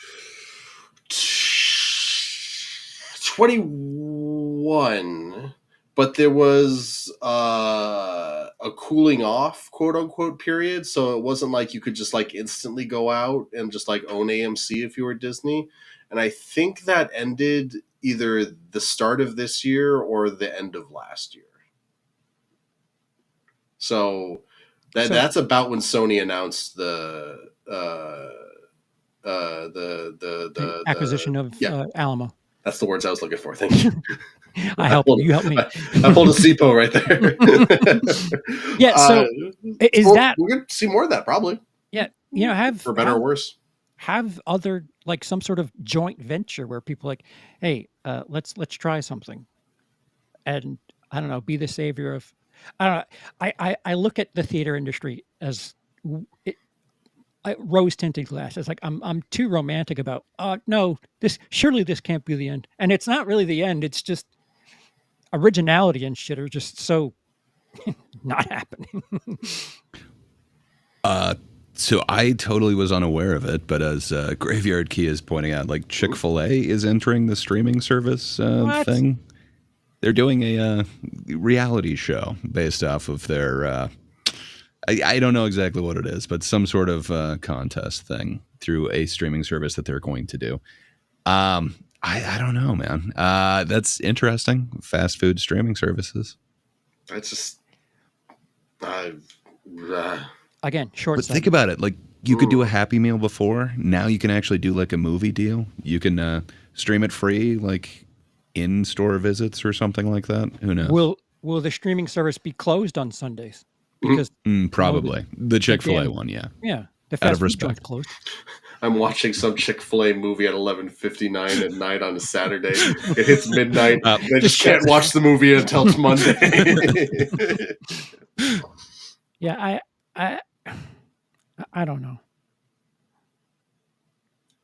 [SPEAKER 3] 21, but there was a cooling off, quote unquote, period. So it wasn't like you could just like instantly go out and just like own AMC if you were Disney. And I think that ended either the start of this year or the end of last year. So that's about when Sony announced the
[SPEAKER 2] acquisition of Alamo.
[SPEAKER 3] That's the words I was looking for. Thank you.
[SPEAKER 2] I helped you. You helped me.
[SPEAKER 3] I pulled a SIPO right there.
[SPEAKER 2] Yeah. So is that
[SPEAKER 3] we're going to see more of that probably?
[SPEAKER 2] Yeah. Have
[SPEAKER 3] for better or worse.
[SPEAKER 2] Have other like some sort of joint venture where people like, hey, let's try something, and I don't know, be the savior of. I don't know. I look at the theater industry as rose tinted glass. It's like I'm too romantic about. No, this can't be the end, and it's not really the end. It's just originality and shit are just so not happening.
[SPEAKER 4] So I totally was unaware of it, but as Graveyard Key is pointing out, like Chick-fil-A is entering the streaming service thing. They're doing a reality show based off of their, I don't know exactly what it is, but some sort of contest thing through a streaming service that they're going to do. I don't know, man. That's interesting. Fast food streaming services.
[SPEAKER 3] That's just...
[SPEAKER 2] Again, short.
[SPEAKER 4] But think about it. Like, you could do a Happy Meal before. Now you can actually do like a movie deal. You can stream it free, like in-store visits or something like that. Who knows?
[SPEAKER 2] Will the streaming service be closed on Sundays? Because
[SPEAKER 4] probably the Chick-fil-A one, yeah.
[SPEAKER 2] Yeah, the
[SPEAKER 4] out
[SPEAKER 2] fast
[SPEAKER 4] of
[SPEAKER 2] food
[SPEAKER 4] respect.
[SPEAKER 2] joint's closed.
[SPEAKER 3] I'm watching some Chick-fil-A movie at 11:59 at night on a Saturday. It hits midnight. I just can't watch the movie until it's Monday.
[SPEAKER 2] Yeah, I don't know.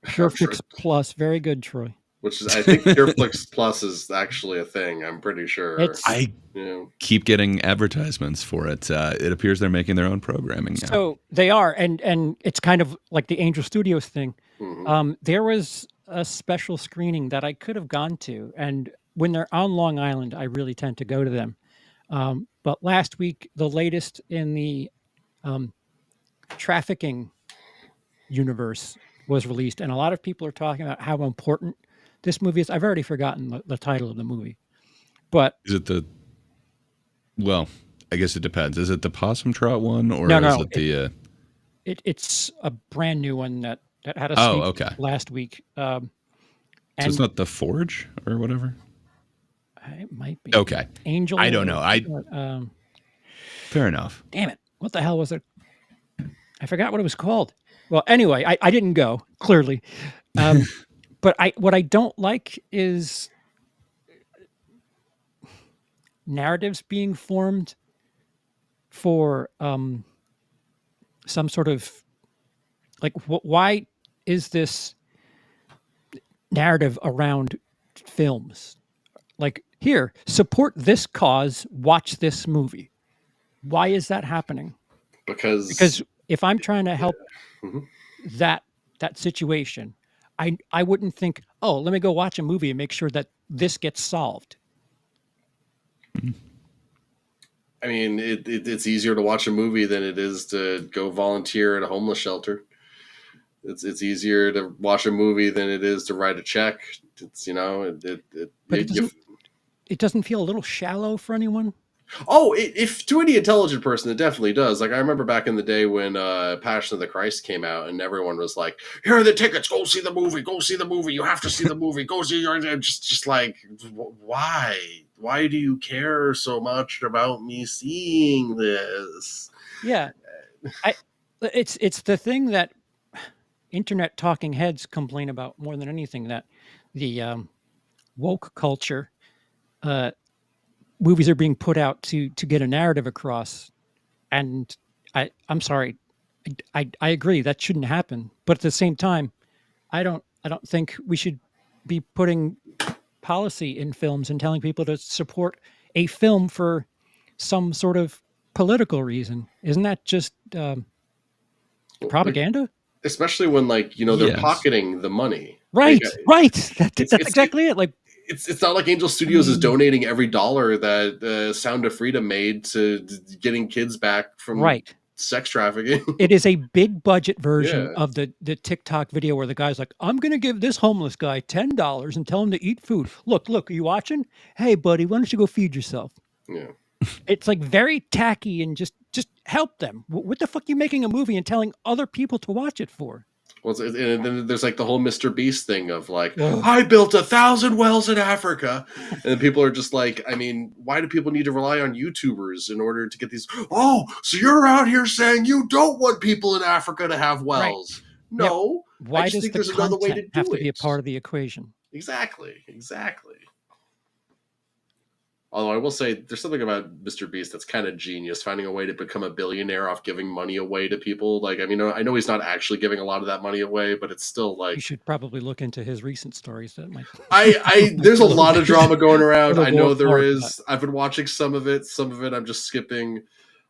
[SPEAKER 2] Pureflix Plus, very good, Troy.
[SPEAKER 3] Which is, I think Pureflix Plus is actually a thing. I'm pretty sure.
[SPEAKER 4] I keep getting advertisements for it. It appears they're making their own programming now.
[SPEAKER 2] So they are, and it's kind of like the Angel Studios thing.
[SPEAKER 3] Mm-hmm.
[SPEAKER 2] There was a special screening that I could have gone to, and when they're on Long Island, I really tend to go to them. But last week, the latest in the trafficking universe was released, and a lot of people are talking about how important this movie is. I've already forgotten the title of the movie, but
[SPEAKER 4] is it the Well, I guess it depends. Is it the Possum Trot one, or
[SPEAKER 2] No,
[SPEAKER 4] is
[SPEAKER 2] no,
[SPEAKER 4] it the?
[SPEAKER 2] it's a brand new one that had a
[SPEAKER 4] Oh,
[SPEAKER 2] sneak
[SPEAKER 4] okay.
[SPEAKER 2] last week.
[SPEAKER 4] So it's
[SPEAKER 2] And
[SPEAKER 4] not the Forge or whatever.
[SPEAKER 2] it might be
[SPEAKER 4] Okay,
[SPEAKER 2] Angel.
[SPEAKER 4] I don't know. Fair enough.
[SPEAKER 2] Damn it! What the hell was it? I forgot what it was called. Well, anyway, I didn't go clearly, but what I don't like is narratives being formed for some sort of like why is this narrative around films? Like, here, support this cause, watch this movie. Why is that happening? Because if I'm trying to help
[SPEAKER 3] Mhm.
[SPEAKER 2] that situation, I wouldn't think, oh, let me go watch a movie and make sure that this gets solved.
[SPEAKER 3] I mean, it's easier to watch a movie than it is to go volunteer at a homeless shelter. It's easier to watch a movie than it is to write a check. It's
[SPEAKER 2] But it doesn't feel a little shallow for anyone.
[SPEAKER 3] Oh, if to any intelligent person, it definitely does. Like I remember back in the day when Passion of the Christ came out, and everyone was like, "Here are the tickets. Go see the movie. Go see the movie. You have to see the movie. Go see your." Just like, why? Why do you care so much about me seeing this?
[SPEAKER 2] Yeah, it's the thing that internet talking heads complain about more than anything, that the woke culture, movies are being put out to get a narrative across, and I'm sorry, I agree that shouldn't happen, but at the same time, I don't think we should be putting policy in films and telling people to support a film for some sort of political reason. Isn't that just propaganda?
[SPEAKER 3] Especially when they're
[SPEAKER 4] Yes.
[SPEAKER 3] pocketing the money.
[SPEAKER 2] Right, right. That's
[SPEAKER 3] it's-
[SPEAKER 2] exactly it. Like,
[SPEAKER 3] It's not like Angel Studios is donating every dollar that Sound of Freedom made to getting kids back from
[SPEAKER 2] right.
[SPEAKER 3] sex trafficking.
[SPEAKER 2] It is a big budget version
[SPEAKER 3] Yeah.
[SPEAKER 2] of the TikTok video where the guy's like, I'm going to give this homeless guy $10 and tell him to eat food. Look, are you watching? Hey, buddy, why don't you go feed yourself?
[SPEAKER 3] Yeah.
[SPEAKER 2] It's like very tacky and just help them. What the fuck are you making a movie and telling other people to watch it for?
[SPEAKER 3] Well, and then there's like the whole Mr. Beast thing of like,
[SPEAKER 2] Ugh.
[SPEAKER 3] I built 1,000 wells in Africa. And then people are just like, I mean, why do people need to rely on YouTubers in order to get these? Oh, so you're out here saying you don't want people in Africa to have wells.
[SPEAKER 2] Right.
[SPEAKER 3] No.
[SPEAKER 2] Why
[SPEAKER 3] I just
[SPEAKER 2] does
[SPEAKER 3] think
[SPEAKER 2] the
[SPEAKER 3] there's another way to
[SPEAKER 2] content have
[SPEAKER 3] do
[SPEAKER 2] to be a
[SPEAKER 3] it.
[SPEAKER 2] part of the equation?
[SPEAKER 3] Exactly. Although I will say there's something about Mr. Beast that's kind of genius, finding a way to become a billionaire off giving money away to people. Like, I mean, I know he's not actually giving a lot of that money away, but it's still
[SPEAKER 2] You
[SPEAKER 3] like
[SPEAKER 2] should probably look into his recent stories. That might.
[SPEAKER 3] there's a lot of drama going around.
[SPEAKER 2] Little
[SPEAKER 3] I know
[SPEAKER 2] more
[SPEAKER 3] there
[SPEAKER 2] part,
[SPEAKER 3] is. I've been watching some of it. Some of it I'm just skipping.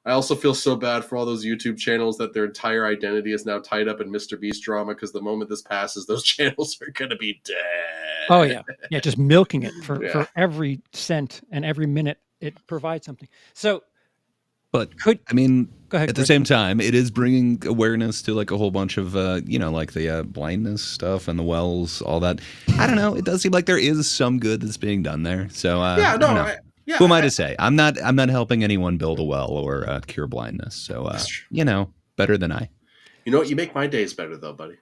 [SPEAKER 3] I also feel so bad for all those YouTube channels that their entire identity is now tied up in Mr. Beast drama, because the moment this passes, those channels are going to be dead.
[SPEAKER 2] Oh yeah, just milking it for
[SPEAKER 3] Yeah.
[SPEAKER 2] every cent and every minute it provides something. So,
[SPEAKER 4] But
[SPEAKER 2] go ahead.
[SPEAKER 4] at the
[SPEAKER 2] Greg.
[SPEAKER 4] same time, it is bringing awareness to like a whole bunch of, like the blindness stuff and the wells, all that. I don't know. It does seem like there is some good that's being done there. So I don't know. Who am I to say? I'm not helping anyone build a well or cure blindness. So better than I.
[SPEAKER 3] You know what? You make my days better, though, buddy.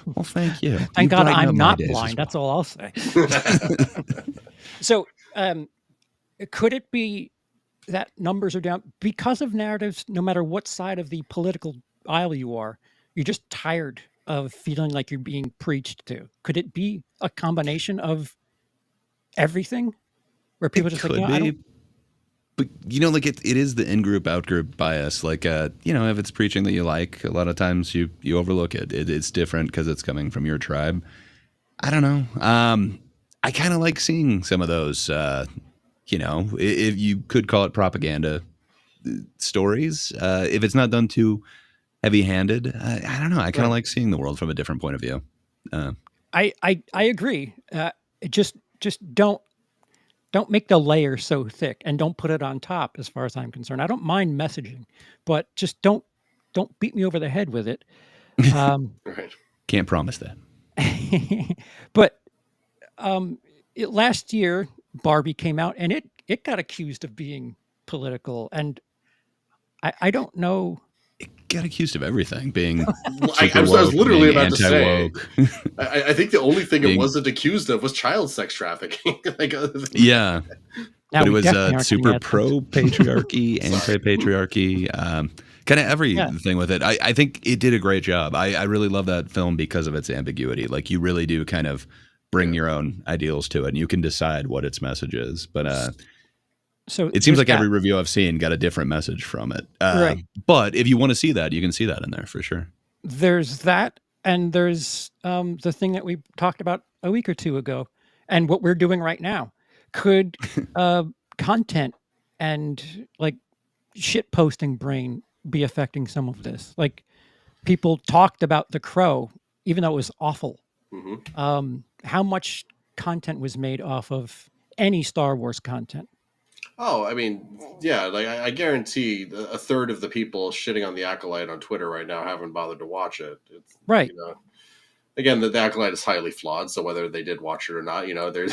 [SPEAKER 4] Well, thank you.
[SPEAKER 2] Thank
[SPEAKER 4] You
[SPEAKER 2] God
[SPEAKER 4] brighten
[SPEAKER 2] I'm
[SPEAKER 4] up my
[SPEAKER 2] not
[SPEAKER 4] days as
[SPEAKER 2] blind.
[SPEAKER 4] well.
[SPEAKER 2] That's all I'll say. So, could it be that numbers are down because of narratives? No matter what side of the political aisle you are, you're just tired of feeling like you're being preached to. Could it be a combination of everything, where people just like,
[SPEAKER 4] Could
[SPEAKER 2] no, I
[SPEAKER 4] be.
[SPEAKER 2] don't.
[SPEAKER 4] But like it is the in-group out-group bias. Like if it's preaching that you like, a lot of times you overlook it. It's different because it's coming from your tribe. I don't know. I kind of like seeing some of those. If you could call it propaganda stories. If it's not done too heavy-handed, I don't know. I kind of like seeing the world from a different point of view.
[SPEAKER 2] I agree. Just don't make the layer so thick, and don't put it on top. As far as I'm concerned, I don't mind messaging, but just don't beat me over the head with it.
[SPEAKER 3] Right.
[SPEAKER 4] Can't promise that.
[SPEAKER 2] But last year Barbie came out, and it got accused of being political, and I don't know.
[SPEAKER 4] It got accused of everything, being
[SPEAKER 3] Well,
[SPEAKER 4] super
[SPEAKER 3] I
[SPEAKER 4] woke,
[SPEAKER 3] was literally
[SPEAKER 4] being
[SPEAKER 3] about to say.
[SPEAKER 4] anti-woke.
[SPEAKER 3] I think the only thing it
[SPEAKER 4] Being-
[SPEAKER 3] wasn't accused of was child sex trafficking. Like, other than
[SPEAKER 4] Yeah,
[SPEAKER 2] Now
[SPEAKER 4] but it
[SPEAKER 2] we
[SPEAKER 4] was
[SPEAKER 2] definitely aren't
[SPEAKER 4] super
[SPEAKER 2] gonna add that.
[SPEAKER 4] pro-patriarchy,
[SPEAKER 3] Sorry.
[SPEAKER 4] anti-patriarchy, kind of everything with it. I think it did a great job. I really love that film because of its ambiguity. Like, you really do kind of bring your own ideals to it, and you can decide what its message is. But
[SPEAKER 2] So
[SPEAKER 4] it seems
[SPEAKER 2] there's
[SPEAKER 4] like
[SPEAKER 2] that.
[SPEAKER 4] every review I've seen got a different message from it.
[SPEAKER 2] Right.
[SPEAKER 4] But if you want to see that, you can see that in there for sure.
[SPEAKER 2] There's that, and there's the thing that we talked about a week or two ago, and what we're doing right now. Could content and like shit posting brain be affecting some of this? Like, people talked about The Crow, even though it was awful.
[SPEAKER 3] Mhm.
[SPEAKER 2] How much content was made off of any Star Wars content?
[SPEAKER 3] Oh, I mean, yeah, like I guarantee a third of the people shitting on the Acolyte on Twitter right now haven't bothered to watch it. It's,
[SPEAKER 2] Right.
[SPEAKER 3] you know, again, the Acolyte is highly flawed, so whether they did watch it or not, you know, they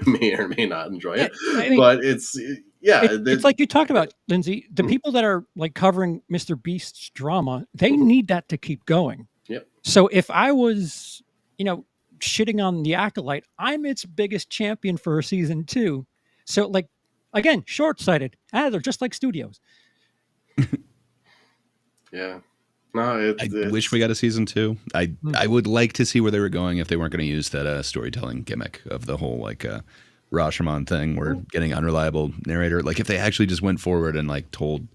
[SPEAKER 3] may or may not enjoy it.
[SPEAKER 2] I mean,
[SPEAKER 3] But it's
[SPEAKER 2] it's like you talked about, Lindsay. The
[SPEAKER 3] Mhm.
[SPEAKER 2] people that are like covering Mr. Beast's drama, they need that to keep going.
[SPEAKER 3] Yep.
[SPEAKER 2] So if I was, shitting on the Acolyte, I'm its biggest champion for season 2. So, like, again, short-sighted. They're just like studios.
[SPEAKER 3] Yeah. No,
[SPEAKER 4] I wish we got a season 2. I would like to see where they were going if they weren't going to use that storytelling gimmick of the whole like Rashomon thing, where getting unreliable narrator. Like, if they actually just went forward and like told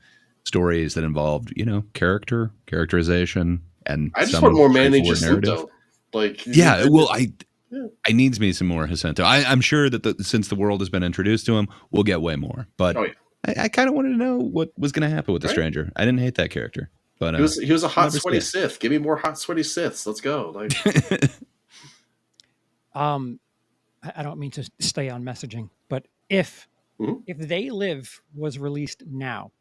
[SPEAKER 4] stories that involved, characterization, and
[SPEAKER 3] I just
[SPEAKER 4] some
[SPEAKER 3] want more Manny
[SPEAKER 4] straightforward narrative.
[SPEAKER 3] Jacinto. Like,
[SPEAKER 4] Yeah, well, I
[SPEAKER 3] Yeah.
[SPEAKER 4] needs me some more Jacinto. I'm sure that since the world has been introduced to him, we'll get way more. But
[SPEAKER 3] Oh, yeah.
[SPEAKER 4] I kind of wanted to know what was going to happen with the
[SPEAKER 3] Right.
[SPEAKER 4] stranger. I didn't hate that character, but
[SPEAKER 3] He was a hot,
[SPEAKER 4] never
[SPEAKER 3] sweaty
[SPEAKER 4] see it.
[SPEAKER 3] Sith. Give me more hot, sweaty Siths. Let's go. Like,
[SPEAKER 2] I don't mean to stay on messaging, but if
[SPEAKER 3] Mhm.
[SPEAKER 2] They Live was released now,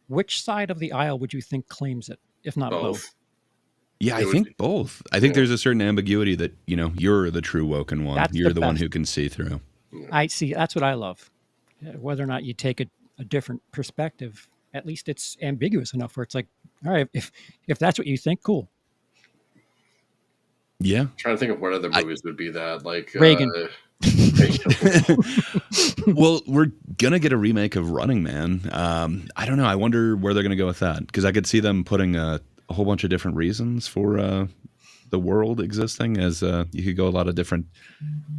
[SPEAKER 2] which side of the aisle would you think claims it, if not both?
[SPEAKER 3] both.
[SPEAKER 4] Yeah, I
[SPEAKER 3] It would
[SPEAKER 4] think
[SPEAKER 3] be.
[SPEAKER 4] both. I think
[SPEAKER 3] Yeah.
[SPEAKER 4] there's a certain ambiguity that, you're the true woken one.
[SPEAKER 2] That's
[SPEAKER 4] You're
[SPEAKER 2] the
[SPEAKER 4] the one
[SPEAKER 2] best.
[SPEAKER 4] who can see through.
[SPEAKER 2] I see. That's what I love. Whether or not you take a different perspective, at least it's ambiguous enough where it's like, all right, if that's what you think, cool.
[SPEAKER 4] Yeah.
[SPEAKER 3] Trying to think of what other movies would be that. Like,
[SPEAKER 2] Reagan.
[SPEAKER 4] Well, we're going to get a remake of Running Man. I don't know. I wonder where they're going to go with that, because I could see them putting a whole bunch of different reasons for the world existing, as you could go a lot of different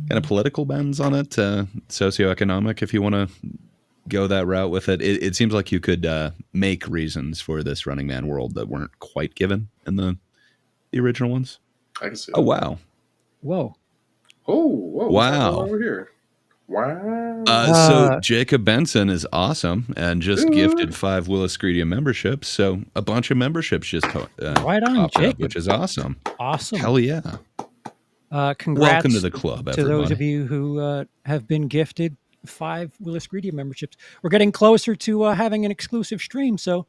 [SPEAKER 4] kind of political bends on it, socioeconomic, if you want to go that route with it. It seems like you could make reasons for this Running Man world that weren't quite given in the original ones.
[SPEAKER 3] I can see
[SPEAKER 4] Oh,
[SPEAKER 3] that.
[SPEAKER 4] wow.
[SPEAKER 2] Whoa.
[SPEAKER 3] Oh, whoa. What's
[SPEAKER 4] Wow.
[SPEAKER 3] going on over here? Wow.
[SPEAKER 4] So Jacob Benson is awesome and just
[SPEAKER 3] Dude.
[SPEAKER 4] gifted 5 WILIscredia memberships. So a bunch of memberships just
[SPEAKER 2] Right on,
[SPEAKER 4] popped up,
[SPEAKER 2] Jacob.
[SPEAKER 4] which is awesome.
[SPEAKER 2] Awesome.
[SPEAKER 4] Hell yeah.
[SPEAKER 2] Congrats
[SPEAKER 4] Welcome to the club,
[SPEAKER 2] to those of
[SPEAKER 4] everybody.
[SPEAKER 2] you who have been gifted 5 WILIscredia memberships. We're getting closer to having an exclusive stream, so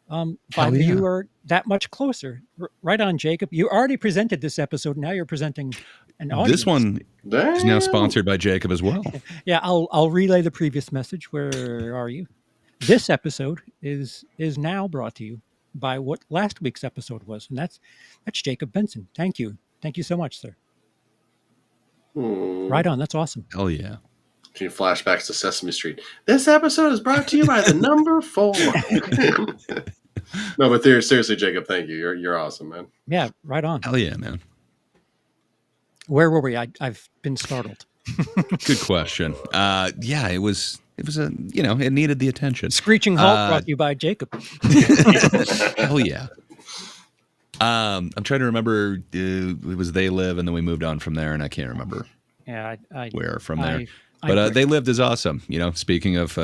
[SPEAKER 2] 5 of
[SPEAKER 4] yeah.
[SPEAKER 2] you are that much closer. Right on, Jacob. You already presented this episode. Now you're presenting an audience.
[SPEAKER 4] This one is now
[SPEAKER 3] Damn.
[SPEAKER 4] sponsored by Jacob as well.
[SPEAKER 2] Yeah, I'll relay the previous message. Where are you? This episode is now brought to you by what last week's episode was, and that's Jacob Benson. Thank you so much, sir. Right on. That's awesome.
[SPEAKER 4] Hell yeah.
[SPEAKER 3] Flashbacks to Sesame Street. This episode is brought to you by the number 4. No, but seriously, Jacob, thank you. You're awesome, man.
[SPEAKER 2] Yeah, right on.
[SPEAKER 4] Hell yeah, man.
[SPEAKER 2] Where were we? I've been startled.
[SPEAKER 4] Good question. Yeah, it was a, it needed the attention.
[SPEAKER 2] Screeching Halt brought to you by Jacob.
[SPEAKER 4] Hell yeah. I'm trying to remember. It was They Live, and then we moved on from there, and I can't remember
[SPEAKER 2] Yeah,
[SPEAKER 4] where from there.
[SPEAKER 2] I
[SPEAKER 4] But
[SPEAKER 2] agree.
[SPEAKER 4] They Lived is awesome. Speaking of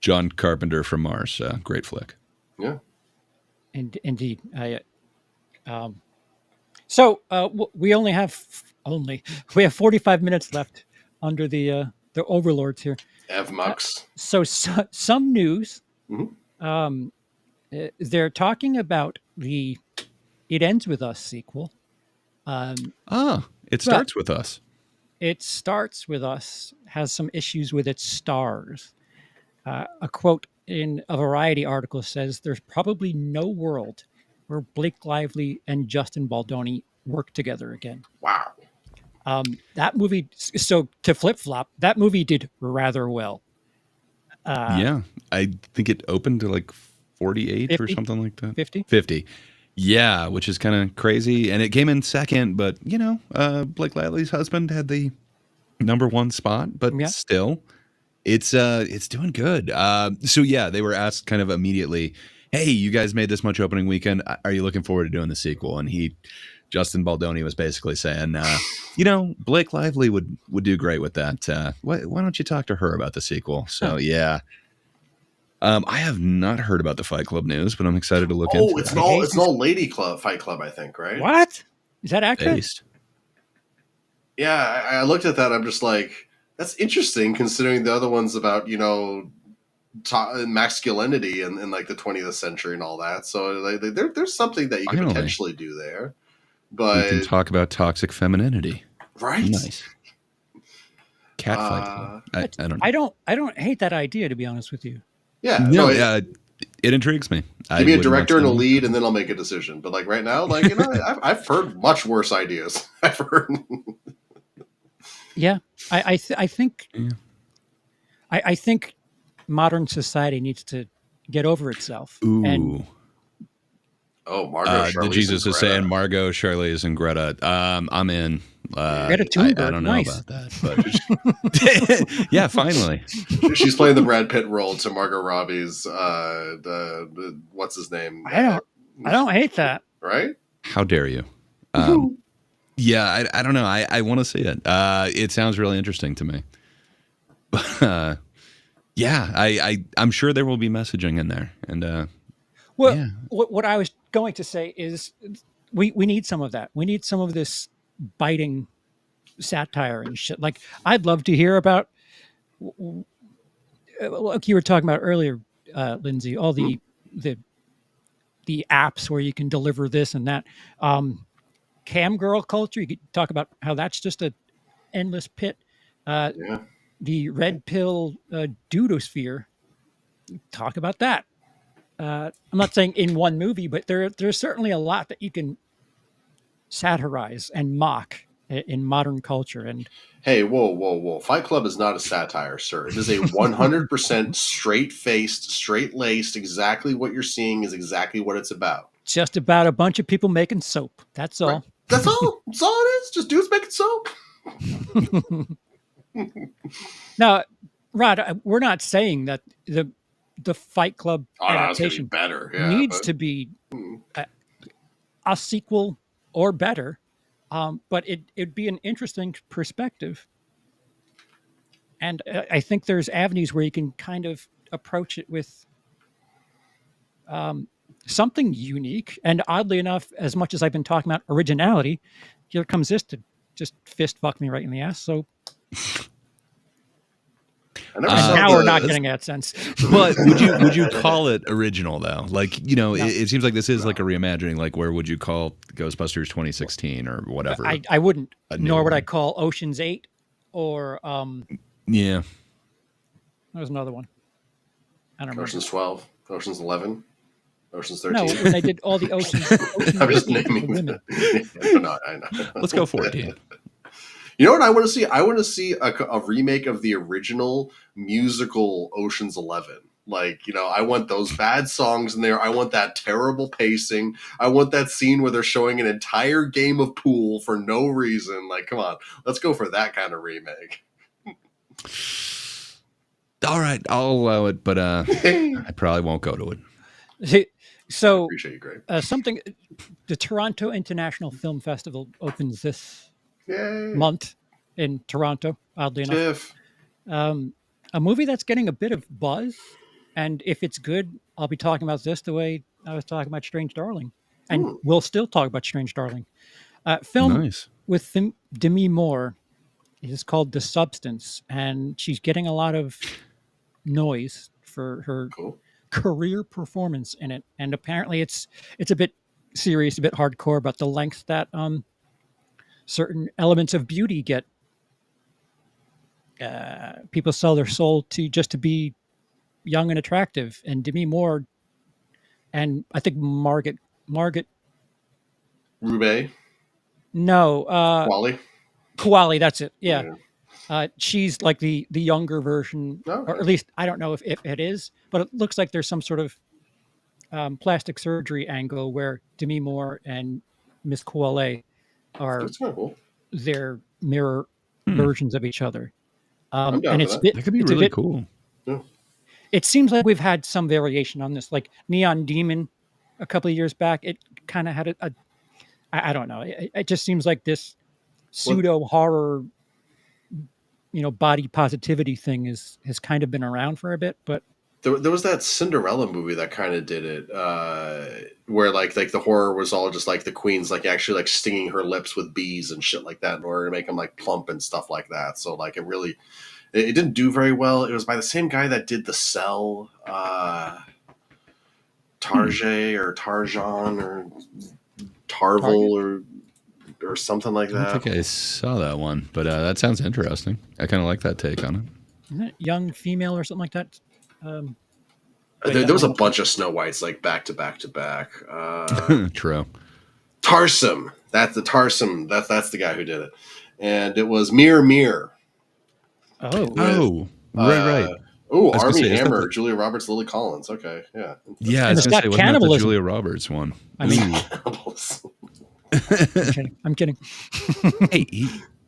[SPEAKER 4] John Carpenter from Mars, great flick.
[SPEAKER 3] Yeah.
[SPEAKER 2] Indeed. So we only have 45 minutes left under the overlords here.
[SPEAKER 3] Evmux.
[SPEAKER 2] So some news.
[SPEAKER 3] Mhm.
[SPEAKER 2] They're talking about the It Ends With Us sequel.
[SPEAKER 4] It starts with us.
[SPEAKER 2] It starts with us, has some issues with its stars. A quote in a Variety article says there's probably no world where Blake Lively and Justin Baldoni work together again.
[SPEAKER 3] Wow.
[SPEAKER 2] That movie, so to flip flop, that movie did rather well.
[SPEAKER 4] Yeah, I think it opened to like 48 or
[SPEAKER 2] 50?
[SPEAKER 4] something like that.
[SPEAKER 2] 50?
[SPEAKER 4] 50. Yeah, which is kind of crazy. And it came in second, but Blake Lively's husband had the number one spot, but
[SPEAKER 2] Yeah.
[SPEAKER 4] still, it's doing good. So yeah, they were asked kind of immediately, "Hey, you guys made this much opening weekend. Are you looking forward to doing the sequel?" And Justin Baldoni was basically saying, Blake Lively would do great with that. Why don't you talk to her about the sequel? So yeah. I have not heard about the Fight Club news, but I'm excited to look into
[SPEAKER 3] Oh, it's
[SPEAKER 4] that.
[SPEAKER 3] an all lady club Fight Club, I think, right?
[SPEAKER 2] What? Is that accurate?
[SPEAKER 4] Based.
[SPEAKER 3] Yeah, I looked at that. I'm just like, that's interesting considering the other ones about masculinity and like the 20th century and all that. So like, there's something that you can
[SPEAKER 4] Finally.
[SPEAKER 3] potentially do there.
[SPEAKER 4] We
[SPEAKER 3] But
[SPEAKER 4] can talk about toxic femininity.
[SPEAKER 3] right,
[SPEAKER 4] Nice. Cat Fight Club. I don't know.
[SPEAKER 2] I don't hate that idea, to be honest with you.
[SPEAKER 3] yeah,
[SPEAKER 4] No,
[SPEAKER 3] it-
[SPEAKER 4] it intrigues me.
[SPEAKER 3] give me a director and a lead, and then I'll make a decision. But like right now, like I've heard much worse ideas. I've heard.
[SPEAKER 2] Yeah, I think
[SPEAKER 4] Yeah.
[SPEAKER 2] I think modern society needs to get over itself.
[SPEAKER 4] Ooh.
[SPEAKER 2] And
[SPEAKER 3] Oh, Margot.
[SPEAKER 4] The Jesus is saying Margot, Charlize, and Greta. I'm in.
[SPEAKER 2] Greta
[SPEAKER 4] I
[SPEAKER 2] Thunberg,
[SPEAKER 4] don't know
[SPEAKER 2] nice.
[SPEAKER 4] about that, but yeah, finally.
[SPEAKER 3] She's playing the Brad Pitt role to Margot Robbie's the what's his name?
[SPEAKER 2] I don't hate that.
[SPEAKER 3] Right?
[SPEAKER 4] How dare you? Yeah, I don't know. I want to see it. It sounds really interesting to me. But yeah, I'm sure there will be messaging in there. And
[SPEAKER 2] Well,
[SPEAKER 4] yeah.
[SPEAKER 2] what I was going to say is we need some of that. We need some of this biting satire and shit. Like, I'd love to hear about, like you were talking about earlier, Lindsay, all the apps where you can deliver this and that. Cam girl culture, you could talk about how that's just an endless pit.
[SPEAKER 3] Yeah.
[SPEAKER 2] The red pill dudosphere, talk about that. I'm not saying in one movie, but there's certainly a lot that you can satirize and mock in modern culture. And
[SPEAKER 3] Hey, whoa. Fight Club is not a satire, sir. It is a 100% straight-faced, straight-laced, exactly what you're seeing is exactly what it's about.
[SPEAKER 2] just about a bunch of people making soap. That's all.
[SPEAKER 3] Right. That's all. That's all it is. Just dudes making soap.
[SPEAKER 2] Now, Rod, we're not saying that the Fight Club
[SPEAKER 3] Oh, no, it's gonna be
[SPEAKER 2] adaptation
[SPEAKER 3] better. Yeah,
[SPEAKER 2] needs
[SPEAKER 3] but-
[SPEAKER 2] to be a sequel or better, but it'd be an interesting perspective. And I think there's avenues where you can kind of approach it with something unique. And oddly enough, as much as I've been talking about originality, here comes this to just fist fuck me right in the ass. So
[SPEAKER 3] I never saw
[SPEAKER 2] now
[SPEAKER 3] the-
[SPEAKER 2] we're not getting that sense.
[SPEAKER 4] But would you call it original though? Like, it seems like this is like a reimagining. Like, where would you call Ghostbusters 2016 or whatever?
[SPEAKER 2] I wouldn't,
[SPEAKER 4] A new
[SPEAKER 2] nor would I
[SPEAKER 4] one.
[SPEAKER 2] call Ocean's 8 or
[SPEAKER 4] Yeah.
[SPEAKER 2] there was another one. I don't remember.
[SPEAKER 3] Ocean's 12, Ocean's 11, Ocean's 13.
[SPEAKER 2] No, when they did all the Oceans.
[SPEAKER 3] I'm just
[SPEAKER 2] movies for
[SPEAKER 3] naming
[SPEAKER 2] women.
[SPEAKER 3] them. I know.
[SPEAKER 4] Let's go 14.
[SPEAKER 3] You know what I want to see? I want to see a remake of the original musical Ocean's 11. Like, I want those bad songs in there. I want that terrible pacing. I want that scene where they're showing an entire game of pool for no reason. Like, come on, let's go for that kind of remake.
[SPEAKER 4] All right, I'll allow it, but I probably won't go to it.
[SPEAKER 2] So
[SPEAKER 3] Appreciate you, Greg.
[SPEAKER 2] the Toronto International Film Festival opens this
[SPEAKER 3] Yay.
[SPEAKER 2] month in Toronto, oddly enough.
[SPEAKER 3] Tiff.
[SPEAKER 2] A movie that's getting a bit of buzz, and if it's good, I'll be talking about this the way I was talking about Strange Darling, and we'll still talk about Strange Darling. Film
[SPEAKER 4] Nice.
[SPEAKER 2] with Demi Moore is called The Substance, and she's getting a lot of noise for her
[SPEAKER 3] Cool.
[SPEAKER 2] career performance in it. And apparently it's a bit serious, a bit hardcore about the length that certain elements of beauty get. People sell their soul to be young and attractive, and Demi Moore, and I think Margaret
[SPEAKER 3] Roubaix,
[SPEAKER 2] no
[SPEAKER 3] Wally.
[SPEAKER 2] Kowali, that's it. Yeah.
[SPEAKER 3] Yeah.
[SPEAKER 2] She's like the younger version,
[SPEAKER 3] Okay.
[SPEAKER 2] or at least I don't know if it is, but it looks like there's some sort of plastic surgery angle where Demi Moore and Miss Kowale are
[SPEAKER 3] That's kind of cool.
[SPEAKER 2] their mirror
[SPEAKER 4] Hmm.
[SPEAKER 2] versions of each other.
[SPEAKER 3] I'm down
[SPEAKER 2] And
[SPEAKER 3] for
[SPEAKER 2] it's
[SPEAKER 3] that.
[SPEAKER 4] That could be
[SPEAKER 2] it's a
[SPEAKER 4] really
[SPEAKER 2] bit,
[SPEAKER 4] cool.
[SPEAKER 3] Yeah.
[SPEAKER 2] it seems like we've had some variation on this, like Neon Demon a couple of years back. It kind of had I don't know. It just seems like this pseudo horror, body positivity thing has kind of been around for a bit, but
[SPEAKER 3] There was that Cinderella movie that kind of did it, where like the horror was all just like the queen's like actually like stinging her lips with bees and shit like that in order to make them like plump and stuff like that. So like it didn't do very well. It was by the same guy that did The Cell, Tarjay or Tarjan or Tarvel or something like
[SPEAKER 4] I don't
[SPEAKER 3] that.
[SPEAKER 4] think I saw that one, but that sounds interesting. I kind of like that take on
[SPEAKER 2] isn't it young female or something like that?
[SPEAKER 3] There was a bunch of Snow Whites like back to back to back.
[SPEAKER 4] it. True.
[SPEAKER 3] Tarsum. That's the Tarsum. That's the guy who did it. And it was Mirror Mirror.
[SPEAKER 2] Oh,
[SPEAKER 4] Oh, right.
[SPEAKER 3] Oh,
[SPEAKER 4] was gonna
[SPEAKER 3] Army
[SPEAKER 4] say, is that
[SPEAKER 3] Hammer,
[SPEAKER 4] the-
[SPEAKER 3] Julia Roberts, Lily Collins. Okay, yeah.
[SPEAKER 4] Yeah, I
[SPEAKER 2] And
[SPEAKER 4] was
[SPEAKER 2] it's
[SPEAKER 4] going
[SPEAKER 2] got
[SPEAKER 4] to say, wasn't that the
[SPEAKER 2] cannibalism.
[SPEAKER 4] Julia Roberts one?
[SPEAKER 2] I mean,
[SPEAKER 3] Ooh.
[SPEAKER 2] I'm kidding.
[SPEAKER 4] Hey,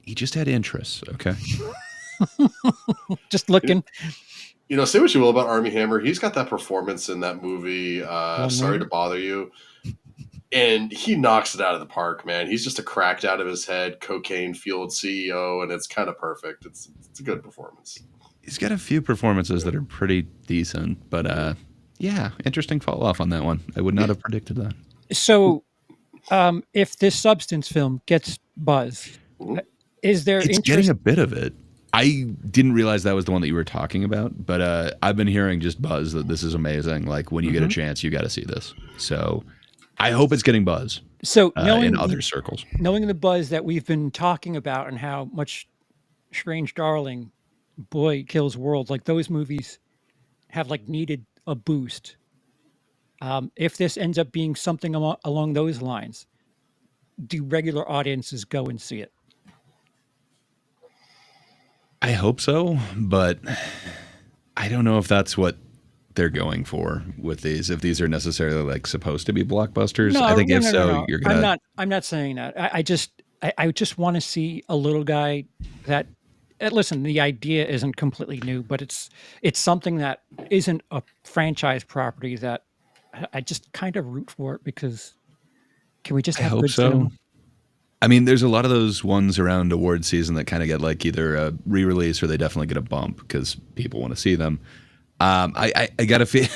[SPEAKER 4] he just had interests, okay?
[SPEAKER 2] Just looking.
[SPEAKER 3] You know, say what you will about Army Hammer. He's got that performance in that movie,
[SPEAKER 2] One
[SPEAKER 3] Sorry
[SPEAKER 2] Wing.
[SPEAKER 3] to Bother You. And he knocks it out of the park, man. He's just a cracked out of his head, cocaine-fueled CEO, and it's kind of perfect. It's a good performance.
[SPEAKER 4] He's got a few performances that are pretty decent, but yeah, interesting fall off on that one. I would not have predicted that.
[SPEAKER 2] So, if this Substance film gets buzz,
[SPEAKER 3] Mhm.
[SPEAKER 2] is there
[SPEAKER 4] It's
[SPEAKER 2] interest?
[SPEAKER 4] getting a bit of it. I didn't realize that was the one that you were talking about, but I've been hearing just buzz that this is amazing. Like when you get a chance, you got to see this. So I hope it's getting buzz
[SPEAKER 2] So knowing
[SPEAKER 4] in other circles.
[SPEAKER 2] knowing the buzz that we've been talking about and how much Strange Darling, Boy Kills World, like those movies have like needed a boost. If this ends up being something along those lines, do regular audiences go and see it?
[SPEAKER 4] I hope so, but I don't know if that's what they're going for with these. If these are necessarily like supposed to be blockbusters, I think if so,
[SPEAKER 2] no.
[SPEAKER 4] you're gonna.
[SPEAKER 2] I'm not saying that. I just want to see a little guy that. Listen, the idea isn't completely new, but it's something that isn't a franchise property that I just kind of root for it because can we just
[SPEAKER 4] I
[SPEAKER 2] have
[SPEAKER 4] hope
[SPEAKER 2] good
[SPEAKER 4] so.
[SPEAKER 2] cinema?
[SPEAKER 4] I mean, there's a lot of those ones around award season that kind of get like either a re-release or they definitely get a bump because people want to see them. I got to feel.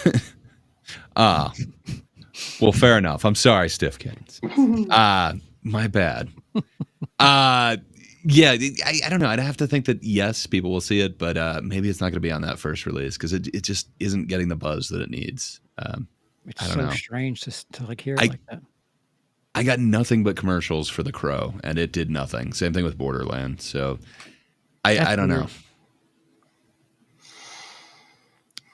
[SPEAKER 4] Well, fair enough. I'm sorry, Stiff Kittens. My bad. Yeah, I don't know. I'd have to think that yes, people will see it, but maybe it's not going to be on that first release because it just isn't getting the buzz that it needs.
[SPEAKER 2] It's
[SPEAKER 4] I don't
[SPEAKER 2] so
[SPEAKER 4] know.
[SPEAKER 2] strange to like hear it like that.
[SPEAKER 4] I got nothing but commercials for The Crow, and it did nothing. Same thing with Borderland. So I don't know.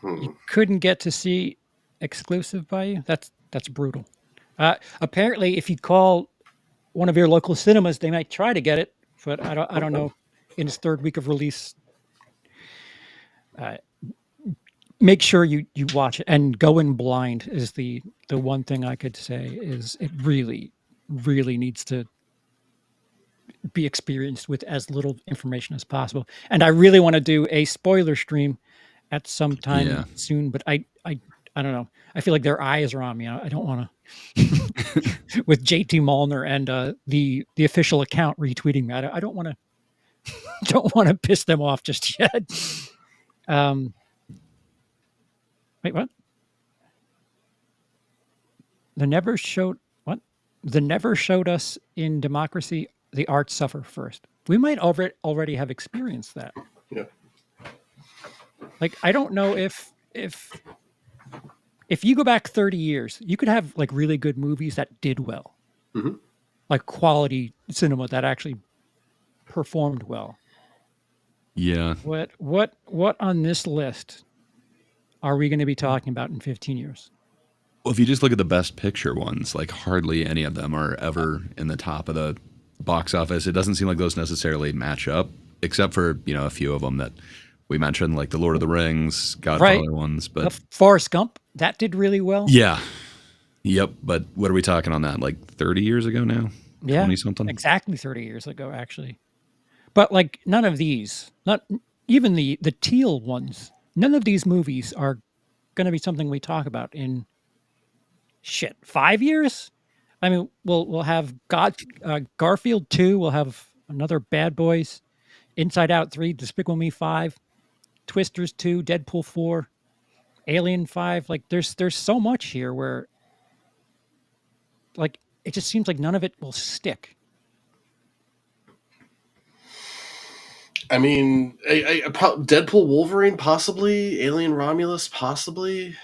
[SPEAKER 2] You couldn't get to see exclusive by you. That's brutal. Apparently, if you call one of your local cinemas, they might try to get it, but I don't know. In its third week of release, make sure you watch it and go in blind is the one thing I could say is it really needs to be experienced with as little information as possible. And I really want to do a spoiler stream at some time
[SPEAKER 4] Yeah.
[SPEAKER 2] soon, but I don't know. I feel like their eyes are on me. I don't want to with JT Molnar and the official account retweeting me. I don't want to don't want to piss them off just yet. Wait, what? The never showed us in democracy. The arts suffer first. We might already have experienced that.
[SPEAKER 3] Yeah.
[SPEAKER 2] Like I don't know if you go back 30 years, you could have like really good movies that did well, like quality cinema that actually performed well.
[SPEAKER 4] Yeah.
[SPEAKER 2] What on this list are we going to be talking about in 15 years?
[SPEAKER 4] Well, if you just look at the best picture ones, like hardly any of them are ever in the top of the box office. It doesn't seem like those necessarily match up, except for, a few of them that we mentioned, like the Lord of the Rings, Godfather ones. But
[SPEAKER 2] Forrest Gump, that did really well.
[SPEAKER 4] Yeah. Yep. But what are we talking on that? Like 30 years ago now?
[SPEAKER 2] Yeah.
[SPEAKER 4] 20 something?
[SPEAKER 2] Exactly 30 years ago, actually. But like none of these, not even the teal ones, none of these movies are going to be something we talk about in 5 years. I mean, we'll have Garfield 2, we'll have another Bad Boys, Inside Out 3, Despicable Me 5, Twisters 2, Deadpool 4, Alien 5. Like there's so much here where like it just seems like none of it will stick.
[SPEAKER 3] I mean, Deadpool, Wolverine, possibly. Alien Romulus, possibly.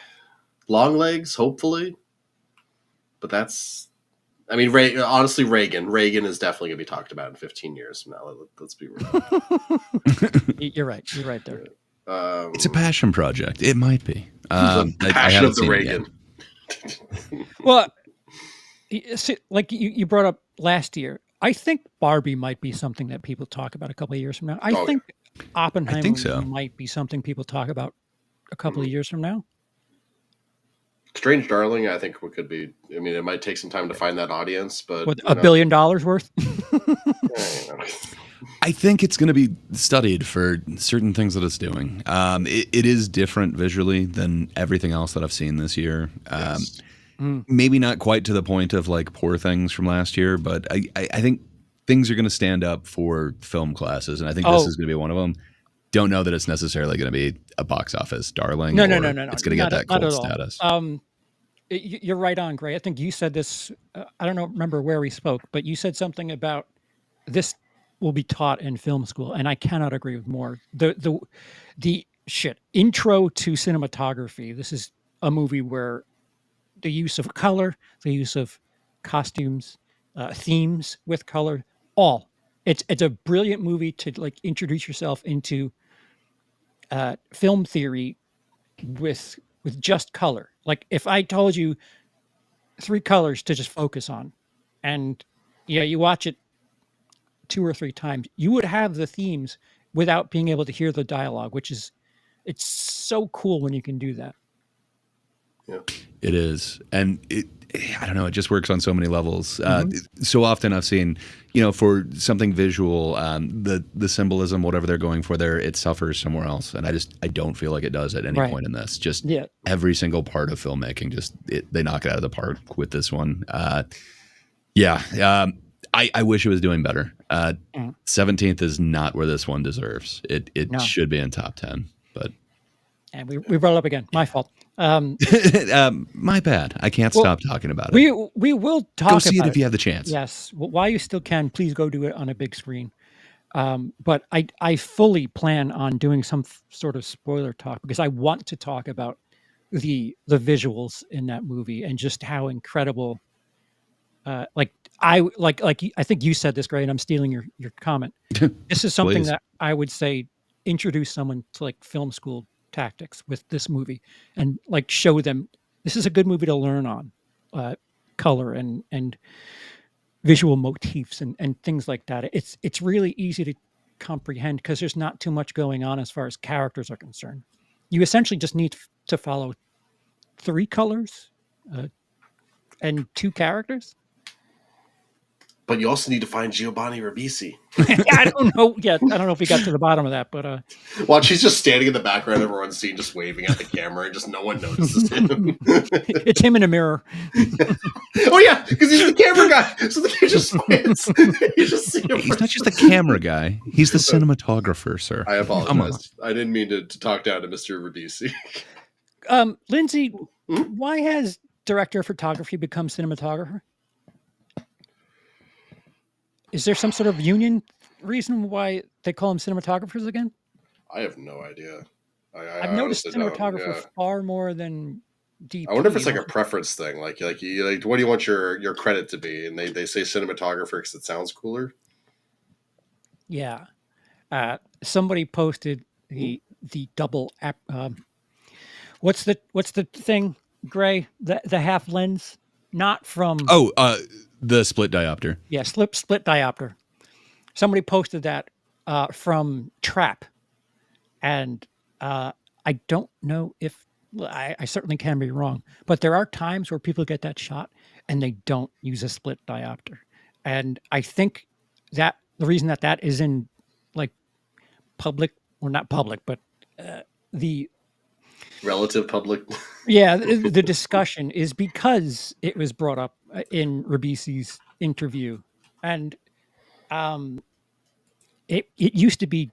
[SPEAKER 3] Longlegs, hopefully. But that's... I mean, honestly, Reagan. Reagan is definitely going to be talked about in 15 years from now. Let's be real.
[SPEAKER 2] You're right. You're right there.
[SPEAKER 4] It's a passion project. It might be.
[SPEAKER 3] The passion of the Reagan.
[SPEAKER 2] Well, like you brought up last year, I think Barbie might be something that people talk about a couple of years from now. I think Oppenheimer might be something people talk about a couple of years from now.
[SPEAKER 3] Strange Darling, I think it could be. I mean, it might take some time to find that audience, but
[SPEAKER 2] with $1 billion worth.
[SPEAKER 4] I think it's going to be studied for certain things that it's doing. It is different visually than everything else that I've seen this year. Yes. Maybe not quite to the point of like Poor Things from last year, but I think things are going to stand up for film classes, and I think this is going to be one of them. Don't know that it's necessarily going to be a box office darling.
[SPEAKER 2] No.
[SPEAKER 4] It's going to get that cult status.
[SPEAKER 2] You're right on, Gray. I think you said this. I don't remember where we spoke, but you said something about this will be taught in film school, and I cannot agree with more. The intro to cinematography. This is a movie where the use of color, the use of costumes, themes with color, all. It's a brilliant movie to like introduce yourself into film theory with just color. Like if I told you 3 colors to just focus on, and you watch it 2 or 3 times, you would have the themes without being able to hear the dialogue, it's so cool when you can do that.
[SPEAKER 3] Yeah.
[SPEAKER 4] It is. And I don't know, it just works on so many levels. So often I've seen, for something visual, the symbolism, whatever they're going for there, it suffers somewhere else. And I don't feel like it does at any point in this. Just every single part of filmmaking, they knock it out of the park with this one. I wish it was doing better. 17th is not where this one deserves. It should be in top 10, but.
[SPEAKER 2] And we roll up again. My fault.
[SPEAKER 4] My bad. I can't stop talking about it.
[SPEAKER 2] We will talk about it.
[SPEAKER 4] Go see it if you have the chance.
[SPEAKER 2] Yes. While you still can, please go do it on a big screen. But I fully plan on doing some sort of spoiler talk because I want to talk about the visuals in that movie and just how incredible. I think you said this, Gray, and I'm stealing your comment. This is something that I would say introduce someone to like film school tactics with this movie and like show them this is a good movie to learn on color and visual motifs and things like that. It's really easy to comprehend because there's not too much going on as far as characters are concerned. You essentially just need to follow 3 colors and 2 characters.
[SPEAKER 3] But you also need to find Giovanni Ribisi.
[SPEAKER 2] I don't know yet. I don't know if we got to the bottom of that, but
[SPEAKER 3] well, she's just standing in the background of everyone's scene, just waving at the camera, and just no one notices him.
[SPEAKER 2] It's him in a mirror.
[SPEAKER 3] Oh yeah, because he's the camera guy. So the kid just wins. You just see him.
[SPEAKER 4] He's not just the camera guy; he's the cinematographer, sir.
[SPEAKER 3] I apologize. I didn't mean to talk down to Mr. Ribisi.
[SPEAKER 2] Lindsay, why has director of photography become cinematographer? Is there some sort of union reason why they call them cinematographers again?
[SPEAKER 3] I have no idea.
[SPEAKER 2] I've noticed cinematographer far more than DP.
[SPEAKER 3] I wonder if it's like a preference thing. Like what do you want your credit to be? And they say cinematographer because it sounds cooler.
[SPEAKER 2] Yeah. Somebody posted the double What's the thing, Gray? The half lens, not from
[SPEAKER 4] The split diopter.
[SPEAKER 2] yeah, split diopter. Somebody posted that from Trap, and I don't know if I certainly can be wrong, but there are times where people get that shot and they don't use a split diopter, and I think that the reason that is in like public, or not public, but the
[SPEAKER 3] Relative public.
[SPEAKER 2] yeah, the discussion is because it was brought up in Ribisi's interview, and it used to be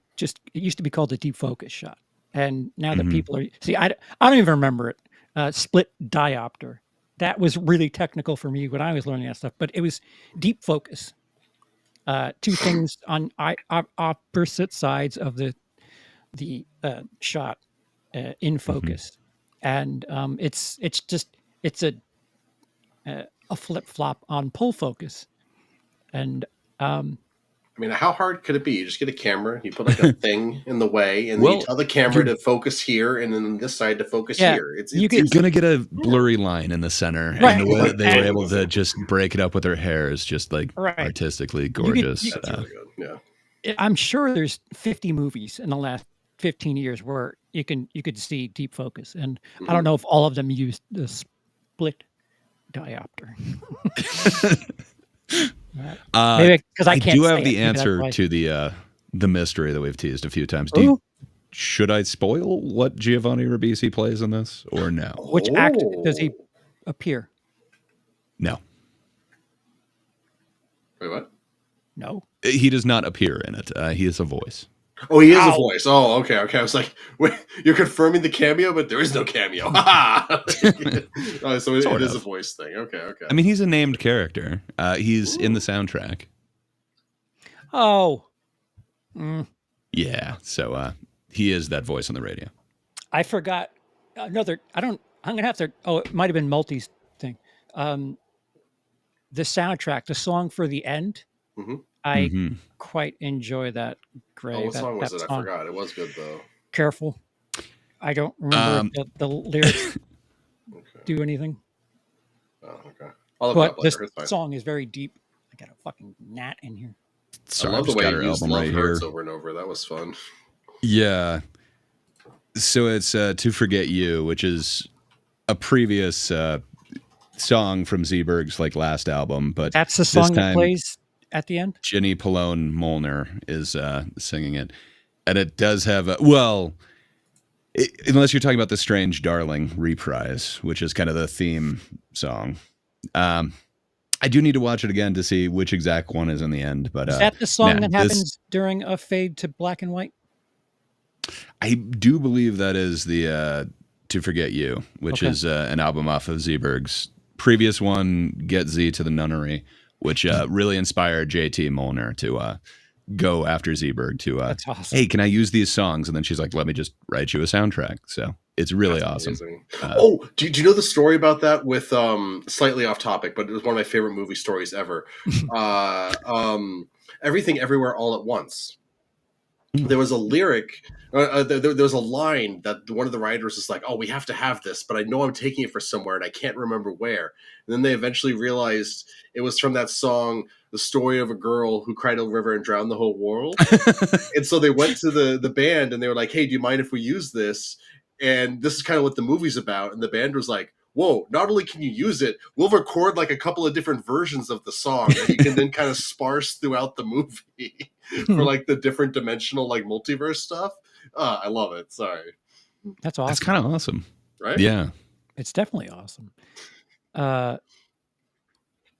[SPEAKER 2] called the deep focus shot, and now that people are I don't even remember it. Split diopter. That was really technical for me when I was learning that stuff, but it was deep focus. Two things on opposite sides of the shot in focus, and it's a flip flop on pull focus, and
[SPEAKER 3] I mean, how hard could it be? You just get a camera, you put like a thing in the way, and then you tell the camera to focus here, and then this side to focus here.
[SPEAKER 4] You're going to get a blurry line in the center.
[SPEAKER 2] Right.
[SPEAKER 4] And the way that they were able to just break it up with their hair is just like artistically gorgeous.
[SPEAKER 3] That's really good. Yeah.
[SPEAKER 2] I'm sure there's 50 movies in the last 15 years where you could see deep focus, and I don't know if all of them use the split diopter. Maybe because I can't.
[SPEAKER 4] Do have the answer to the mystery that we've teased a few times. Should I spoil what Giovanni Ribisi plays in this, or no?
[SPEAKER 2] Which act does he appear?
[SPEAKER 4] No.
[SPEAKER 3] Wait, what?
[SPEAKER 2] No.
[SPEAKER 4] He does not appear in it. He is a voice.
[SPEAKER 3] Oh, he is a voice. Oh, okay. I was like, wait, you're confirming the cameo, but there is no cameo. So it is a voice thing. Okay.
[SPEAKER 4] I mean, he's a named character. He's in the soundtrack.
[SPEAKER 2] Oh.
[SPEAKER 4] Yeah. So he is that voice on the radio.
[SPEAKER 2] I forgot another. I'm gonna have to. Oh, it might have been Multi's thing. The soundtrack, the song for the end. I quite enjoy that. Gray.
[SPEAKER 3] Oh, what song was it?
[SPEAKER 2] Song.
[SPEAKER 3] I forgot. It was good though.
[SPEAKER 2] Careful. I don't remember if the lyrics do anything.
[SPEAKER 3] Oh, okay. I'll
[SPEAKER 2] But this song is very deep. I got a fucking gnat in here.
[SPEAKER 3] I love the way you used Love Hurts over and over. That was fun.
[SPEAKER 4] Yeah. So it's To Forget You, which is a previous song from Zeeberg's like last album, but
[SPEAKER 2] that's the song that plays at the end.
[SPEAKER 4] Jenny Palone Molnar is singing it, and it does have unless you're talking about the Strange Darling reprise, which is kind of the theme song. I do need to watch it again to see which exact one is in the end. But
[SPEAKER 2] is that the song that happens during a fade to black and white?
[SPEAKER 4] I do believe that is the To Forget You, which is an album off of Zeeberg's previous one, Get Z to the Nunnery, which really inspired JT Molnar to go after Zeeberg to,
[SPEAKER 2] that's awesome.
[SPEAKER 4] Hey, can I use these songs? And then she's like, let me just write you a soundtrack. So it's really awesome.
[SPEAKER 3] Do you know the story about that with slightly off topic, but it was one of my favorite movie stories ever. Everything Everywhere All at Once. There was a lyric, there was a line that one of the writers is like, oh, we have to have this, but I know I'm taking it for somewhere and I can't remember where. And then they eventually realized it was from that song, The Story of a Girl Who Cried a River and Drowned the Whole World. And so they went to the band and they were like, hey, do you mind if we use this? And this is kind of what the movie's about. And the band was like, whoa, not only can you use it, we'll record like a couple of different versions of the song that you can then kind of sparse throughout the movie for like the different dimensional like multiverse stuff. I love it. Sorry.
[SPEAKER 2] That's awesome.
[SPEAKER 4] That's kind of awesome.
[SPEAKER 3] Right?
[SPEAKER 2] Yeah. It's definitely awesome.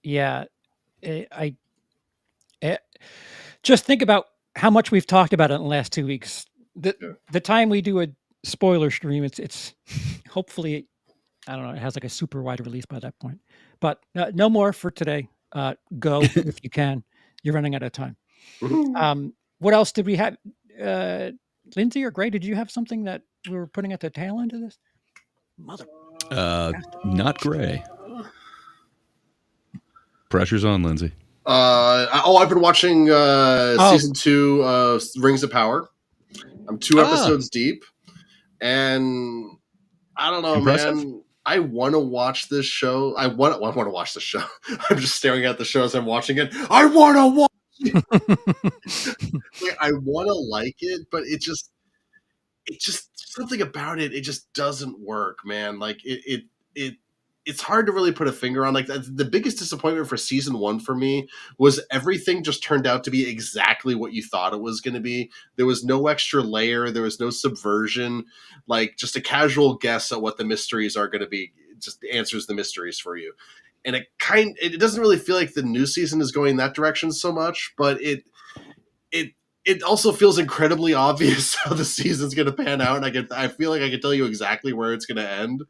[SPEAKER 2] Yeah. I just think about how much we've talked about it in the last 2 weeks. The time we do a spoiler stream, it's hopefully, I don't know, it has like a super wide release by that point. But no more for today. Go if you can. You're running out of time. What else did we have? Lindsay or Gray, did you have something that we were putting at the tail end of this?
[SPEAKER 4] Not Gray. Pressure's on, Lindsay.
[SPEAKER 3] I've been watching season 2 of Rings of Power. I'm 2 episodes deep, and I I don't know,
[SPEAKER 4] Impressive?
[SPEAKER 3] man. I want to watch this show. I want to watch the show. I'm just staring at the show as I'm watching it. I want to watch. Like, I want to like it, but it just something about it. It just doesn't work, man. Like it's hard to really put a finger on. Like the biggest disappointment for season 1 for me was everything just turned out to be exactly what you thought it was going to be. There was no extra layer. There was no subversion. Like just a casual guess at what the mysteries are going to be. It just answers the mysteries for you. And it doesn't really feel like the new season is going that direction so much, but it also feels incredibly obvious how the season's going to pan out. And I feel like I can tell you exactly where it's going to end.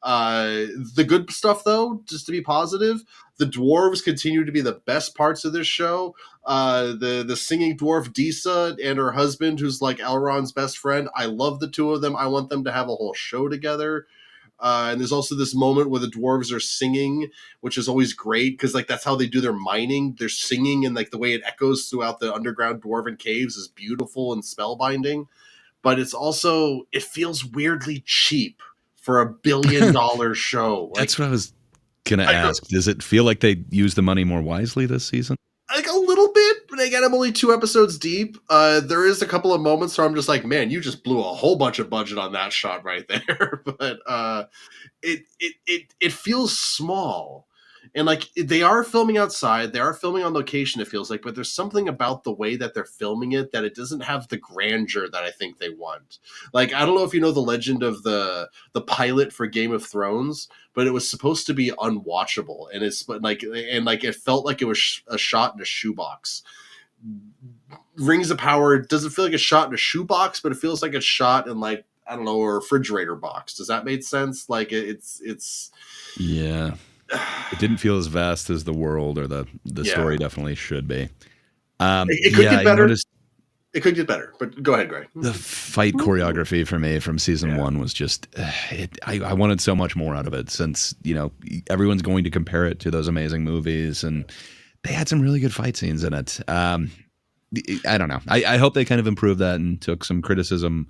[SPEAKER 3] The good stuff, though, just to be positive, the dwarves continue to be the best parts of this show. The singing dwarf Disa and her husband, who's like Elrond's best friend. I love the two of them. I want them to have a whole show together. And there's also this moment where the dwarves are singing, which is always great because like that's how they do their mining. They're singing, and like the way it echoes throughout the underground dwarven caves is beautiful and spellbinding. But it feels weirdly cheap for a $1 billion show. Like,
[SPEAKER 4] That's what I was going to ask. Does it feel like they use the money more wisely this season?
[SPEAKER 3] like a little bit, but again, I'm only 2 episodes deep. There is a couple of moments where I'm just like, man, you just blew a whole bunch of budget on that shot right there. But it feels small. And like they are filming outside, they are filming on location, it feels like, but there's something about the way that they're filming it that it doesn't have the grandeur that I think they want. Like, I don't know if you know the legend of the pilot for Game of Thrones, but it was supposed to be unwatchable, and it felt like it was a shot in a shoebox. Rings of Power doesn't feel like a shot in a shoebox, but it feels like a shot in like, I don't know, a refrigerator box. Does that make sense? Like it's
[SPEAKER 4] Yeah. It didn't feel as vast as the world or the story definitely should be.
[SPEAKER 3] It could get better. It could get better, but go ahead, Greg.
[SPEAKER 4] The fight choreography for me from season 1 was just, I wanted so much more out of it since, everyone's going to compare it to those amazing movies, and they had some really good fight scenes in it. I don't know. I hope they kind of improved that and took some criticism.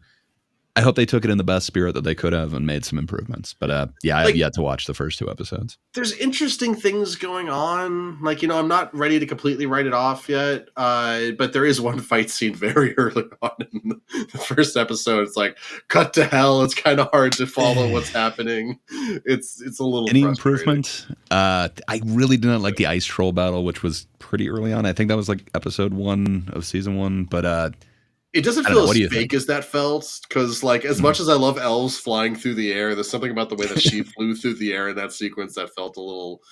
[SPEAKER 4] I hope they took it in the best spirit that they could have and made some improvements. But I have yet to watch the first 2 episodes.
[SPEAKER 3] There's interesting things going on. Like, I'm not ready to completely write it off yet. But there is one fight scene very early on in the first episode. It's like, cut to hell. It's kind of hard to follow what's happening. It's a little
[SPEAKER 4] Any improvement? I really did not like the ice troll battle, which was pretty early on. I think that was like episode 1 of season 1. But
[SPEAKER 3] it doesn't feel as fake as that felt, because like as much as I love elves flying through the air, there's something about the way that she flew through the air in that sequence that felt a little,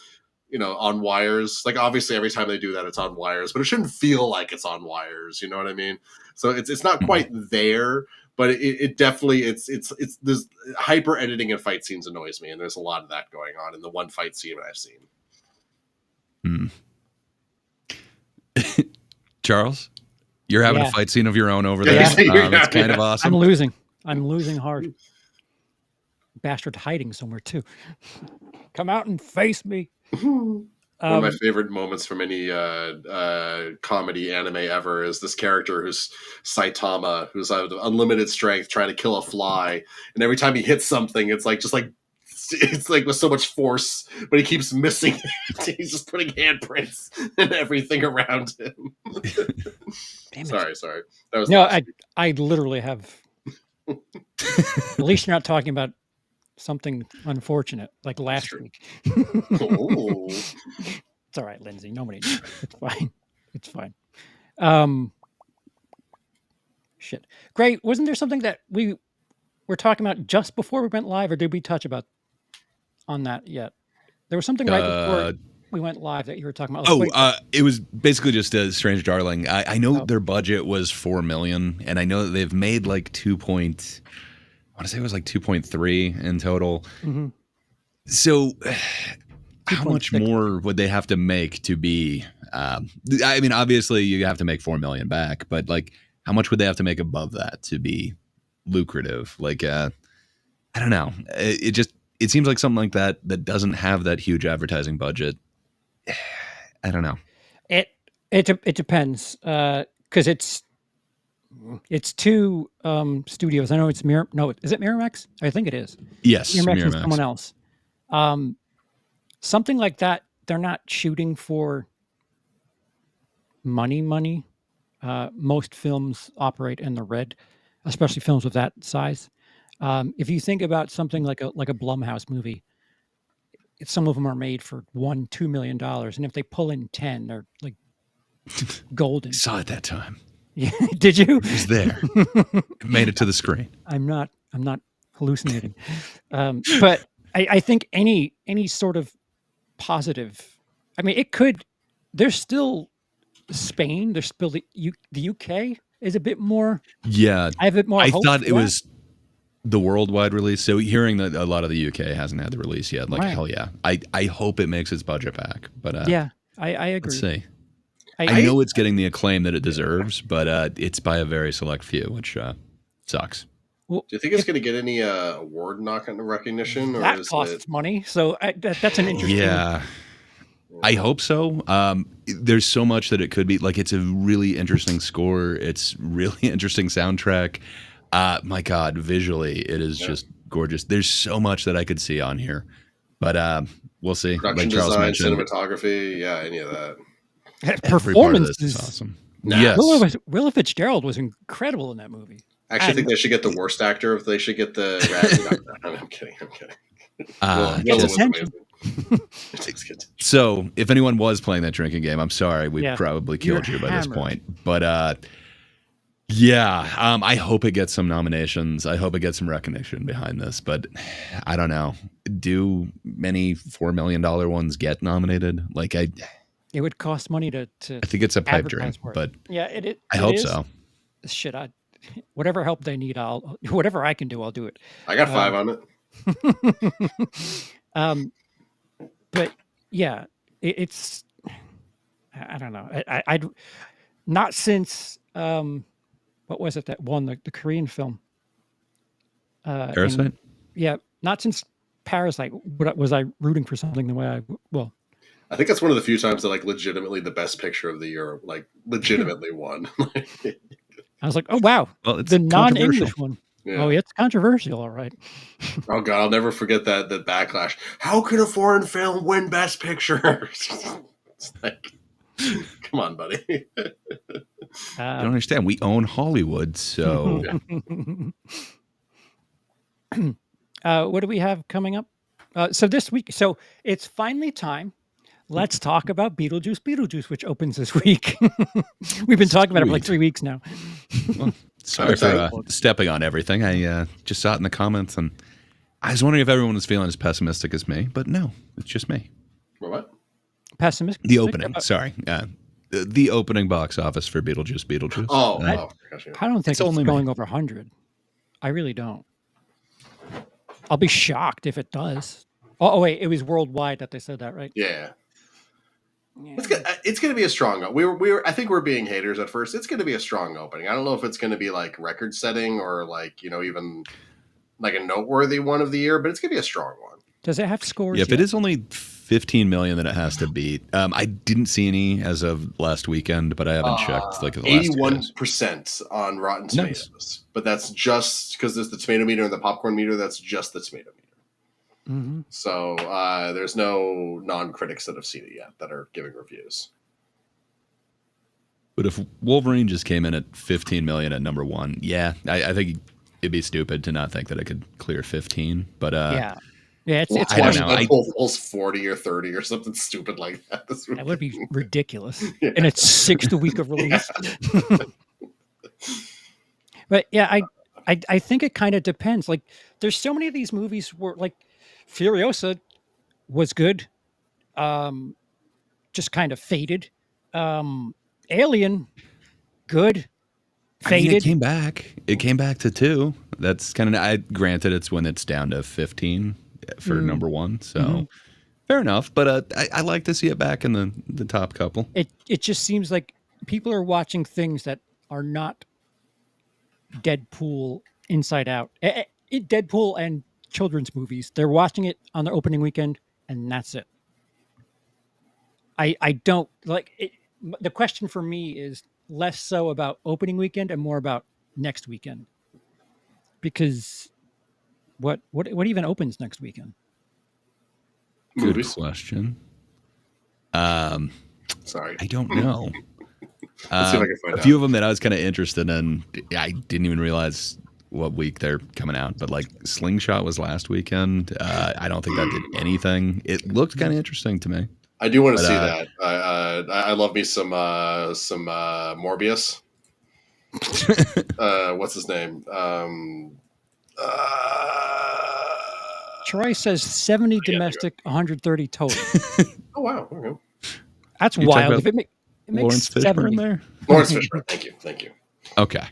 [SPEAKER 3] on wires. Like obviously every time they do that, it's on wires, but it shouldn't feel like it's on wires. You know what I mean? So it's not quite there, but it definitely it's there's hyper editing in fight scenes annoys me, and there's a lot of that going on in the one fight scene that I've seen.
[SPEAKER 4] Charles? You're having a fight scene of your own over there. That's kind of awesome.
[SPEAKER 2] I'm losing hard. Bastard hiding somewhere too. Come out and face me.
[SPEAKER 3] One of my favorite moments from any comedy anime ever is this character who's Saitama, who's of unlimited strength, trying to kill a fly, and every time he hits something, it's like with so much force, but he keeps missing it. He's just putting handprints and everything around him. Sorry. That was
[SPEAKER 2] I literally have. At least you're not talking about something unfortunate like last week. It's all right, Lindsay. Nobody knows. It's fine. Shit. Great. Wasn't there something that we were talking about just before we went live, or did we touch on that yet? There was something right before we went live that you were talking about.
[SPEAKER 4] It was basically just a Strange Darling. I know their budget was $4 million, and I know that they've made like 2.3 in total.
[SPEAKER 2] Mm-hmm.
[SPEAKER 4] So how much more would they have to make to be I mean, obviously you have to make $4 million back, but like how much would they have to make above that to be lucrative? Like I don't know. It seems like something like that doesn't have that huge advertising budget. I don't know.
[SPEAKER 2] It depends, because it's It's two studios. I know it's No, is it Miramax? I think it is.
[SPEAKER 4] Yes,
[SPEAKER 2] Miramax and
[SPEAKER 4] Miramax.
[SPEAKER 2] someone else. Something like that. They're not shooting for money. Most films operate in the red, especially films of that size. If you think about something like a Blumhouse movie, if some of them are made for $1-2 million, and if they pull in 10, they're like golden.
[SPEAKER 4] Saw it that time.
[SPEAKER 2] Yeah, did you?
[SPEAKER 4] It was there. It made it to the screen.
[SPEAKER 2] I'm not hallucinating, but I think any sort of positive. I mean, it could. There's still Spain. There's still the UK is a bit more.
[SPEAKER 4] Yeah,
[SPEAKER 2] I have a bit more.
[SPEAKER 4] I
[SPEAKER 2] hope
[SPEAKER 4] thought
[SPEAKER 2] for
[SPEAKER 4] it
[SPEAKER 2] that.
[SPEAKER 4] was the worldwide release. So hearing that a lot of the UK hasn't had the release yet, like
[SPEAKER 2] Right.
[SPEAKER 4] hell yeah. I hope it makes its budget back. But
[SPEAKER 2] Yeah, I agree.
[SPEAKER 4] let's see.
[SPEAKER 2] I
[SPEAKER 4] I know it's getting the acclaim that it deserves, but it's by a very select few, which sucks.
[SPEAKER 2] well,
[SPEAKER 3] Do you think it's going to get any award recognition, or
[SPEAKER 2] that
[SPEAKER 3] is
[SPEAKER 2] costs
[SPEAKER 3] it?
[SPEAKER 2] money. So that's an interesting.
[SPEAKER 4] Yeah. I hope so. There's so much that it could be. Like, it's a really interesting score. It's really interesting soundtrack. My God, visually, it is just gorgeous. There's so much that I could see on here, but we'll see.
[SPEAKER 3] Production
[SPEAKER 4] Like Charles
[SPEAKER 3] design,
[SPEAKER 4] mentioned,
[SPEAKER 3] cinematography, yeah, any of that.
[SPEAKER 4] every part of this
[SPEAKER 2] Performances.
[SPEAKER 4] is awesome.
[SPEAKER 3] Nah.
[SPEAKER 4] Yes.
[SPEAKER 2] Willa Fitzgerald was incredible in that movie.
[SPEAKER 3] Actually, I think they should get the worst actor. If they should get the. I'm kidding. Willa
[SPEAKER 2] Gets
[SPEAKER 3] was
[SPEAKER 2] attention.
[SPEAKER 3] amazing. It's good.
[SPEAKER 4] So, if anyone was playing that drinking game, I'm sorry, we
[SPEAKER 2] Yeah.
[SPEAKER 4] probably killed
[SPEAKER 2] You're
[SPEAKER 4] you by this
[SPEAKER 2] hammered.
[SPEAKER 4] point. But yeah, I hope it gets some nominations. I hope it gets some recognition behind this. But I don't know. Do many $4 million ones get nominated? Like I
[SPEAKER 2] It would cost money to.
[SPEAKER 4] think it's a pipe dream,
[SPEAKER 2] advertise for it.
[SPEAKER 4] but
[SPEAKER 2] Yeah, it
[SPEAKER 4] I hope
[SPEAKER 2] is.
[SPEAKER 4] so.
[SPEAKER 2] Shit, whatever help they need, whatever I can do, I'll do it.
[SPEAKER 3] I got 5 on it.
[SPEAKER 2] But yeah, it's. I don't know. I'd not since what was it that won the Korean film?
[SPEAKER 4] Parasite?
[SPEAKER 2] Yeah, not since Parasite was I rooting for something the way
[SPEAKER 3] I think that's one of the few times that like legitimately the best picture of the year like legitimately won.
[SPEAKER 2] I was like, oh wow,
[SPEAKER 4] Well, it's
[SPEAKER 2] the
[SPEAKER 4] controversial.
[SPEAKER 2] non-English one.
[SPEAKER 3] Yeah.
[SPEAKER 2] Oh, it's controversial, all right.
[SPEAKER 3] Oh god, I'll never forget that backlash. How could a foreign film win Best Picture? It's like, come on, buddy.
[SPEAKER 4] You don't understand. We own Hollywood, so
[SPEAKER 2] What do we have coming up? So this week, so it's finally time. Let's talk about Beetlejuice, which opens this week. We've been talking about it for like
[SPEAKER 4] Sweet.
[SPEAKER 2] 3 weeks now.
[SPEAKER 4] sorry for
[SPEAKER 3] excited.
[SPEAKER 4] stepping on everything. I just saw it in the comments, and I was wondering if everyone was feeling as pessimistic as me, but no, it's just me.
[SPEAKER 3] What?
[SPEAKER 2] Pessimistic.
[SPEAKER 4] The opening, sorry. The opening box office for Beetlejuice.
[SPEAKER 3] Oh, gosh, yeah.
[SPEAKER 2] I don't think
[SPEAKER 4] It's
[SPEAKER 2] it's
[SPEAKER 4] only
[SPEAKER 2] going
[SPEAKER 4] me.
[SPEAKER 2] over 100. I really don't. I'll be shocked if it does. Oh wait, it was worldwide that they said that, right?
[SPEAKER 3] Yeah. It's gonna be a strong. I think we're being haters at first. It's gonna be a strong opening. I don't know if it's gonna be like record setting or like even like a noteworthy one of the year, but it's gonna be a strong one.
[SPEAKER 2] Does it have scores?
[SPEAKER 4] Yeah, if
[SPEAKER 2] yet?
[SPEAKER 4] it is only 15 million that it has to beat. I didn't see any as of last weekend, but I haven't checked like the last
[SPEAKER 3] 81% on Rotten
[SPEAKER 4] Nice.
[SPEAKER 3] Tomatoes, but that's just because there's the tomato meter and the popcorn meter. That's just the tomato meter.
[SPEAKER 2] Mhm.
[SPEAKER 3] So there's no non-critics that have seen it yet that are giving reviews.
[SPEAKER 4] But if Wolverine just came in at 15 million at number one, yeah, I think it'd be stupid to not think that it could clear 15. But
[SPEAKER 2] yeah, it's
[SPEAKER 4] I don't
[SPEAKER 3] Watch
[SPEAKER 4] know.
[SPEAKER 3] Deadpool's 40 or 30 or something stupid like that.
[SPEAKER 2] that would be ridiculous.
[SPEAKER 3] Yeah.
[SPEAKER 2] And it's 6th week of release. But yeah, I think it kind of depends. Like, there's so many of these movies where like Furiosa was good, just kind of faded. Alien, good,
[SPEAKER 4] I mean,
[SPEAKER 2] faded.
[SPEAKER 4] it came back. It came back to 2. That's kind of. Granted, it's when it's down to 15 for number 1. So fair enough. But I like to see it back in the top couple.
[SPEAKER 2] It just seems like people are watching things that are not Deadpool Inside Out. Deadpool and children's movies. They're watching it on the opening weekend, and that's it. I don't like it. The question for me is, less so about opening weekend and more about next weekend. Because what even opens next weekend?
[SPEAKER 4] Good
[SPEAKER 3] Movies.
[SPEAKER 4] question.
[SPEAKER 3] Sorry.
[SPEAKER 4] I don't know.
[SPEAKER 3] Let's see if I can find
[SPEAKER 4] a few
[SPEAKER 3] out.
[SPEAKER 4] of them that I was kind of interested in. I didn't even realize what week they're coming out, but like Slingshot was last weekend. I don't think that did anything. It looked kind of interesting to me.
[SPEAKER 3] I do want to see that. I love me some Morbius. What's his name?
[SPEAKER 2] Troy says 70
[SPEAKER 3] yeah,
[SPEAKER 2] domestic, 130 total.
[SPEAKER 3] Oh wow! Okay.
[SPEAKER 2] That's
[SPEAKER 4] You're talking
[SPEAKER 2] wild.
[SPEAKER 4] about
[SPEAKER 2] If it makes
[SPEAKER 4] Lawrence
[SPEAKER 2] 70.
[SPEAKER 4] Fishburne there?
[SPEAKER 3] Lawrence Fishburne. Thank you.
[SPEAKER 4] Okay.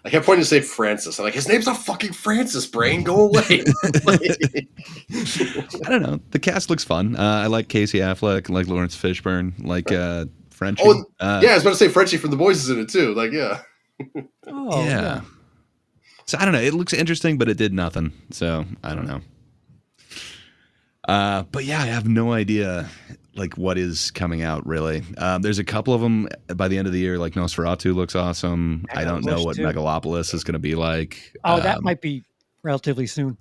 [SPEAKER 3] I kept pointing to say Francis. I'm like, his name's not fucking Francis, brain. Go away.
[SPEAKER 4] I don't know. The cast looks fun. I like Casey Affleck, like Lawrence Fishburne, like Frenchie.
[SPEAKER 3] Oh, yeah, I was about to say Frenchie from The Boys is in it too. Like, yeah.
[SPEAKER 2] Oh,
[SPEAKER 4] yeah. So I don't know. It looks interesting, but it did nothing. So I don't know. But yeah, I have no idea like what is coming out really. There's a couple of them by the end of the year. Like Nosferatu looks awesome. I don't know what
[SPEAKER 2] too.
[SPEAKER 4] Megalopolis is going to be like.
[SPEAKER 2] Oh, that might be relatively soon.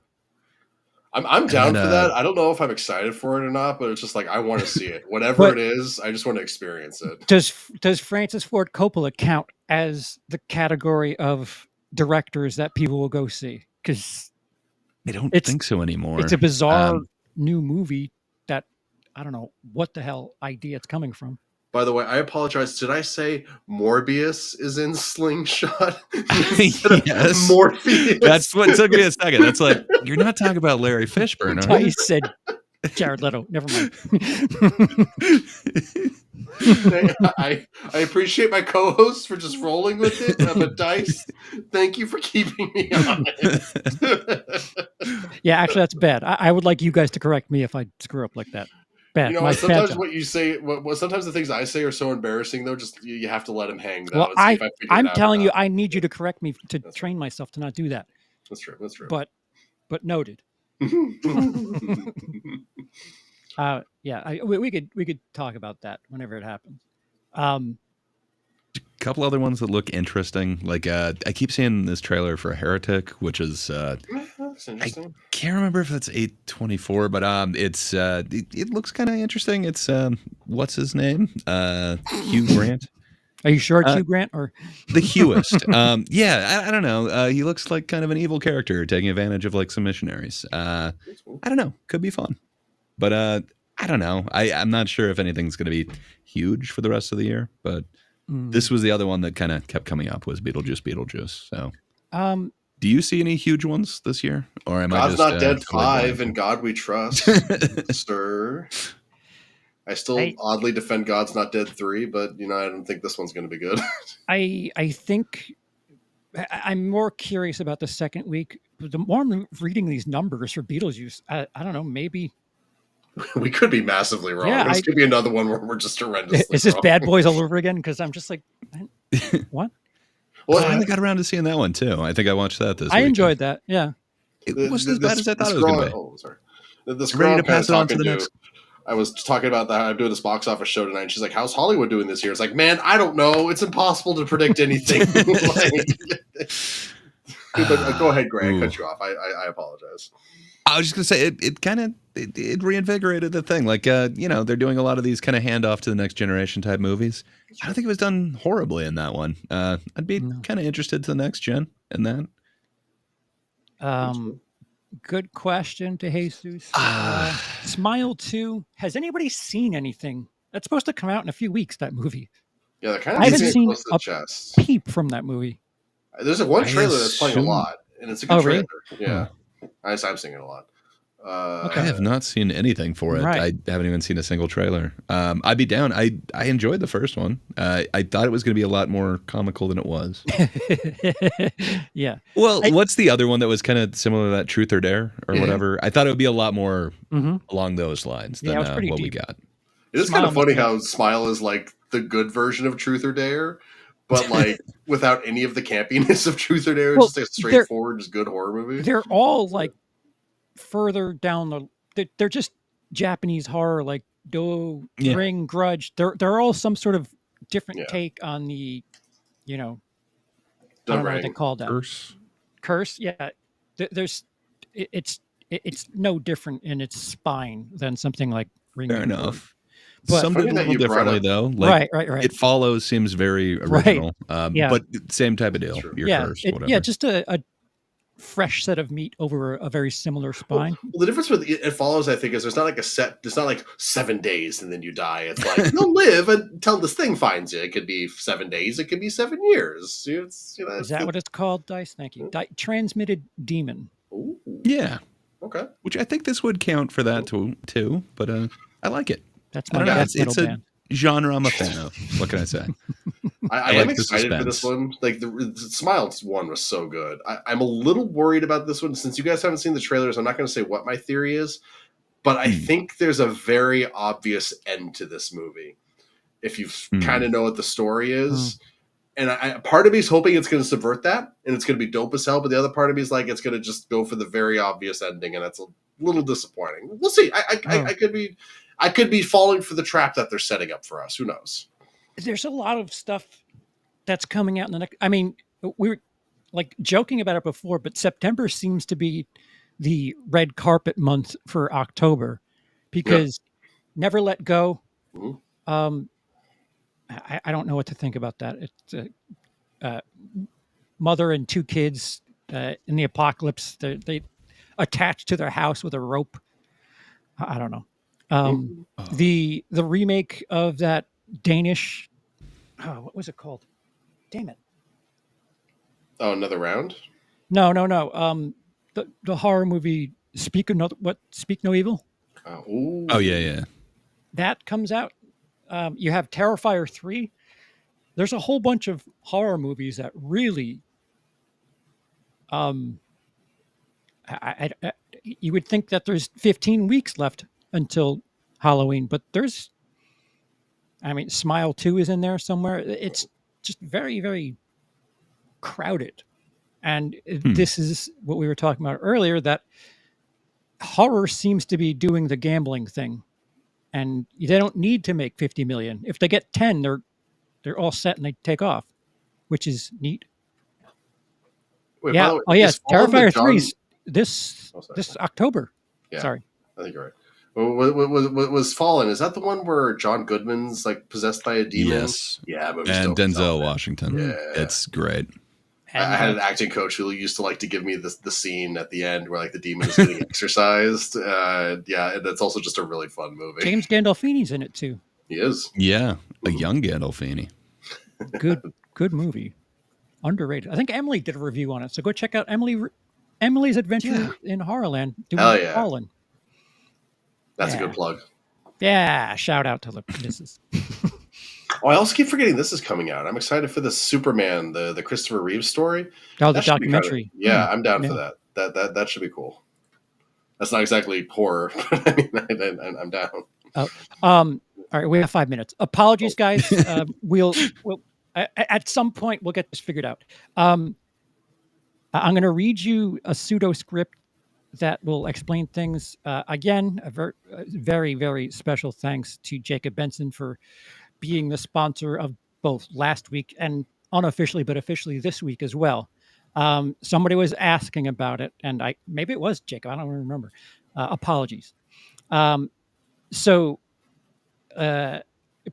[SPEAKER 3] I'm down for that. I don't know if I'm excited for it or not, but it's just like I want to see it. Whatever it is, I just want to experience it.
[SPEAKER 2] Does Francis Ford Coppola count as the category of directors that people will go see? Because
[SPEAKER 4] I don't think so anymore.
[SPEAKER 2] It's a bizarre new movie that I don't know what the hell idea it's coming from.
[SPEAKER 3] By the way, I apologize. Did I say Morbius is in Slingshot?
[SPEAKER 4] Yes.
[SPEAKER 3] Morpheus.
[SPEAKER 4] That's what took me a second. That's like, you're not talking about Larry Fishburne, are you?
[SPEAKER 2] I said Jared Leto. Never mind.
[SPEAKER 3] I appreciate my co-host for just rolling with it. I'm a dice. Thank you for keeping me honest.
[SPEAKER 2] Yeah, actually, that's bad. I would like you guys to correct me if I screw up like that. Bad.
[SPEAKER 3] You know, sometimes what you say, sometimes the things I say are so embarrassing, though. Just you have to let them hang.
[SPEAKER 2] Well, I'm telling you, I need you to correct me to train myself to not do that.
[SPEAKER 3] That's true. That's true.
[SPEAKER 2] But noted. Yeah, we could talk about that whenever it happens.
[SPEAKER 4] A couple other ones that look interesting. Like I keep seeing this trailer for Heretic, which is
[SPEAKER 3] that's interesting.
[SPEAKER 4] I can't remember if it's A24, but it's it looks kind of interesting. It's what's his name? Hugh Grant.
[SPEAKER 2] Are you sure it's Hugh Grant or
[SPEAKER 4] the Hughest? Yeah, I don't know. He looks like kind of an evil character taking advantage of like some missionaries. I don't know. Could be fun, but I don't know. I'm not sure if anything's going to be huge for the rest of the year, but this was the other one that kind of kept coming up was Beetlejuice. So, do you see any huge ones this year, or am
[SPEAKER 3] God's
[SPEAKER 4] I just
[SPEAKER 3] Not Dead 5 and God We Trust, sir? I still oddly defend God's Not Dead 3, but I don't think this one's going to be good.
[SPEAKER 2] I think I'm more curious about the second week. The more I'm reading these numbers for Beetlejuice, I don't know, maybe
[SPEAKER 3] we could be massively wrong.
[SPEAKER 2] Yeah,
[SPEAKER 3] this could be another one where we're just horrendously
[SPEAKER 2] Is this
[SPEAKER 3] wrong.
[SPEAKER 2] Bad Boys all over again? Because I'm just like, what?
[SPEAKER 3] Well,
[SPEAKER 4] I finally got around to seeing that one too. I think I watched that this week.
[SPEAKER 2] I enjoyed that. Yeah,
[SPEAKER 4] it wasn't as bad as I thought it was going to be.
[SPEAKER 3] Oh, sorry. This
[SPEAKER 4] I'm ready
[SPEAKER 3] girl
[SPEAKER 4] to pass it on to the
[SPEAKER 3] talking
[SPEAKER 4] next.
[SPEAKER 3] I was talking about that. I'm doing this box office show tonight. And she's like, "How's Hollywood doing this year?" It's like, man, I don't know. It's impossible to predict anything. But go ahead, Greg. I cut you off. I apologize.
[SPEAKER 4] I was just gonna say it kind of it reinvigorated the thing. Like they're doing a lot of these kind of handoff to the next generation type movies. I don't think it was done horribly in that one. I'd be kind of interested to the next gen in that.
[SPEAKER 2] Good question to Jesus. Smile 2. Has anybody seen anything? That's supposed to come out in a few weeks, that movie.
[SPEAKER 3] Yeah, they're kind of
[SPEAKER 2] I haven't seen
[SPEAKER 3] close to the
[SPEAKER 2] a
[SPEAKER 3] chest.
[SPEAKER 2] peep from that movie.
[SPEAKER 3] There's one trailer that's playing a lot, and it's a good trailer.
[SPEAKER 2] Really?
[SPEAKER 3] Yeah, I'm seeing it a lot.
[SPEAKER 4] I have not seen anything for it.
[SPEAKER 2] Right.
[SPEAKER 4] I haven't even seen a single trailer. I'd be down. I enjoyed the first one. I thought it was going to be a lot more comical than it was.
[SPEAKER 2] Yeah.
[SPEAKER 4] Well, what's the other one that was kind of similar to that, Truth or Dare or whatever? I thought it would be a lot more along those lines than what
[SPEAKER 2] deep.
[SPEAKER 4] we got.
[SPEAKER 3] It is kind of funny how Smile is like the good version of Truth or Dare, but like without any of the campiness of Truth or Dare. It's just a straightforward, just good horror movie.
[SPEAKER 2] They're all like further down they're just Japanese horror, like Do, Ring, Grudge. They're all some sort of different
[SPEAKER 3] Yeah.
[SPEAKER 2] take on the, I
[SPEAKER 3] The
[SPEAKER 2] don't know what they
[SPEAKER 3] ring.
[SPEAKER 2] call that. Curse. Yeah. There's, it's no different in its spine than something like Ring
[SPEAKER 4] Fair
[SPEAKER 2] of Enchantment.
[SPEAKER 4] enough.
[SPEAKER 2] But
[SPEAKER 4] Some
[SPEAKER 3] Funny
[SPEAKER 4] did a
[SPEAKER 3] that
[SPEAKER 4] little
[SPEAKER 3] you brought
[SPEAKER 4] differently
[SPEAKER 3] up-
[SPEAKER 4] though. Like
[SPEAKER 2] right.
[SPEAKER 4] It Follows seems very
[SPEAKER 2] Right.
[SPEAKER 4] original.
[SPEAKER 2] Yeah.
[SPEAKER 4] But same type of deal.
[SPEAKER 3] True.
[SPEAKER 4] You're
[SPEAKER 2] Yeah.
[SPEAKER 4] cursed, whatever.
[SPEAKER 2] Yeah. Just a fresh set of meat over a very similar spine.
[SPEAKER 3] Well, the difference with It Follows, I think, is there's not like it's not like 7 days and then you die. It's like you'll live until this thing finds you. It could be 7 days. It could be 7 years.
[SPEAKER 2] Is that what it's called, Dice? Thank you. Transmitted demon.
[SPEAKER 3] Ooh,
[SPEAKER 4] Yeah.
[SPEAKER 3] okay.
[SPEAKER 4] Which I think this would count for that too. But I like it.
[SPEAKER 2] That's
[SPEAKER 4] I
[SPEAKER 2] my
[SPEAKER 4] don't know.
[SPEAKER 2] death metal
[SPEAKER 4] It's a
[SPEAKER 2] band.
[SPEAKER 4] genre I'm a fan of. What can I say?
[SPEAKER 3] I
[SPEAKER 4] like
[SPEAKER 3] am
[SPEAKER 4] the
[SPEAKER 3] excited for this
[SPEAKER 4] suspense.
[SPEAKER 3] one. Like the Smiles one was so good. I'm a little worried about this one since you guys haven't seen the trailers. I'm not going to say what my theory is, but I think there's a very obvious end to this movie. If you kind of know what the story is, and part of me is hoping it's going to subvert that and it's going to be dope as hell. But the other part of me is like it's going to just go for the very obvious ending, and that's a little disappointing. We'll see. I could be falling for the trap that they're setting up for us. Who knows?
[SPEAKER 2] There's a lot of stuff that's coming out in the next. I mean, we were like joking about it before, but September seems to be the red carpet month for October because Never Let Go.
[SPEAKER 3] Mhm.
[SPEAKER 2] I don't know what to think about that. It's a mother and 2 kids in the apocalypse. They attached to their house with a rope. I don't know. The remake of that Danish. Oh, what was it called? Damn it!
[SPEAKER 3] Oh, another round.
[SPEAKER 2] No. The horror movie Speak No Evil.
[SPEAKER 3] Oh,
[SPEAKER 4] Yeah.
[SPEAKER 2] That comes out. You have Terrifier 3. There's a whole bunch of horror movies that really, you would think that there's 15 weeks left until Halloween, but Smile 2 is in there somewhere. It's just very, very crowded. And this is what we were talking about earlier, that horror seems to be doing the gambling thing. And they don't need to make 50 million. If they get 10, they're all set and they take off, which is neat.
[SPEAKER 3] Wait,
[SPEAKER 2] Yeah.
[SPEAKER 3] by the way,
[SPEAKER 2] Oh, yes.
[SPEAKER 3] is Fallen the
[SPEAKER 2] Terrifier
[SPEAKER 3] John-
[SPEAKER 2] 3 this
[SPEAKER 3] sorry.
[SPEAKER 2] this October.
[SPEAKER 3] Yeah.
[SPEAKER 2] Sorry.
[SPEAKER 3] I think you're right. Was Fallen? Is that the one where John Goodman's like possessed by a demon?
[SPEAKER 4] Yes.
[SPEAKER 3] Yeah, movie's
[SPEAKER 4] And
[SPEAKER 3] dope as hell,
[SPEAKER 4] Denzel
[SPEAKER 3] man.
[SPEAKER 4] Washington.
[SPEAKER 3] Yeah.
[SPEAKER 4] It's great.
[SPEAKER 3] I had an acting coach who used to like to give me the scene at the end where like the demon is getting exercised. Yeah, and it's also just a really fun movie.
[SPEAKER 2] James Gandolfini's in it too.
[SPEAKER 3] He is.
[SPEAKER 4] Yeah. A young Gandolfini.
[SPEAKER 2] Good movie. Underrated. I think Emily did a review on it, so go check out Emily's Adventure in Horrorland.
[SPEAKER 3] Hell yeah.
[SPEAKER 2] Fallen.
[SPEAKER 3] That's a good plug.
[SPEAKER 2] Yeah, shout out to the missus.
[SPEAKER 3] Oh, I also keep forgetting this is coming out. I'm excited for the Superman, the Christopher Reeve story.
[SPEAKER 2] Oh, the
[SPEAKER 3] That should be
[SPEAKER 2] documentary.
[SPEAKER 3] Yeah, I'm down for that. That should be cool. That's not exactly horror, but I'm down.
[SPEAKER 2] All right, we have 5 minutes. Apologies, guys. We'll at some point we'll get this figured out. I'm going to read you a pseudo script that will explain things. Again, a very, very special thanks to Jacob Benson for being the sponsor of both last week and unofficially, but officially this week as well. Somebody was asking about it, and maybe it was Jacob. I don't remember. Apologies. So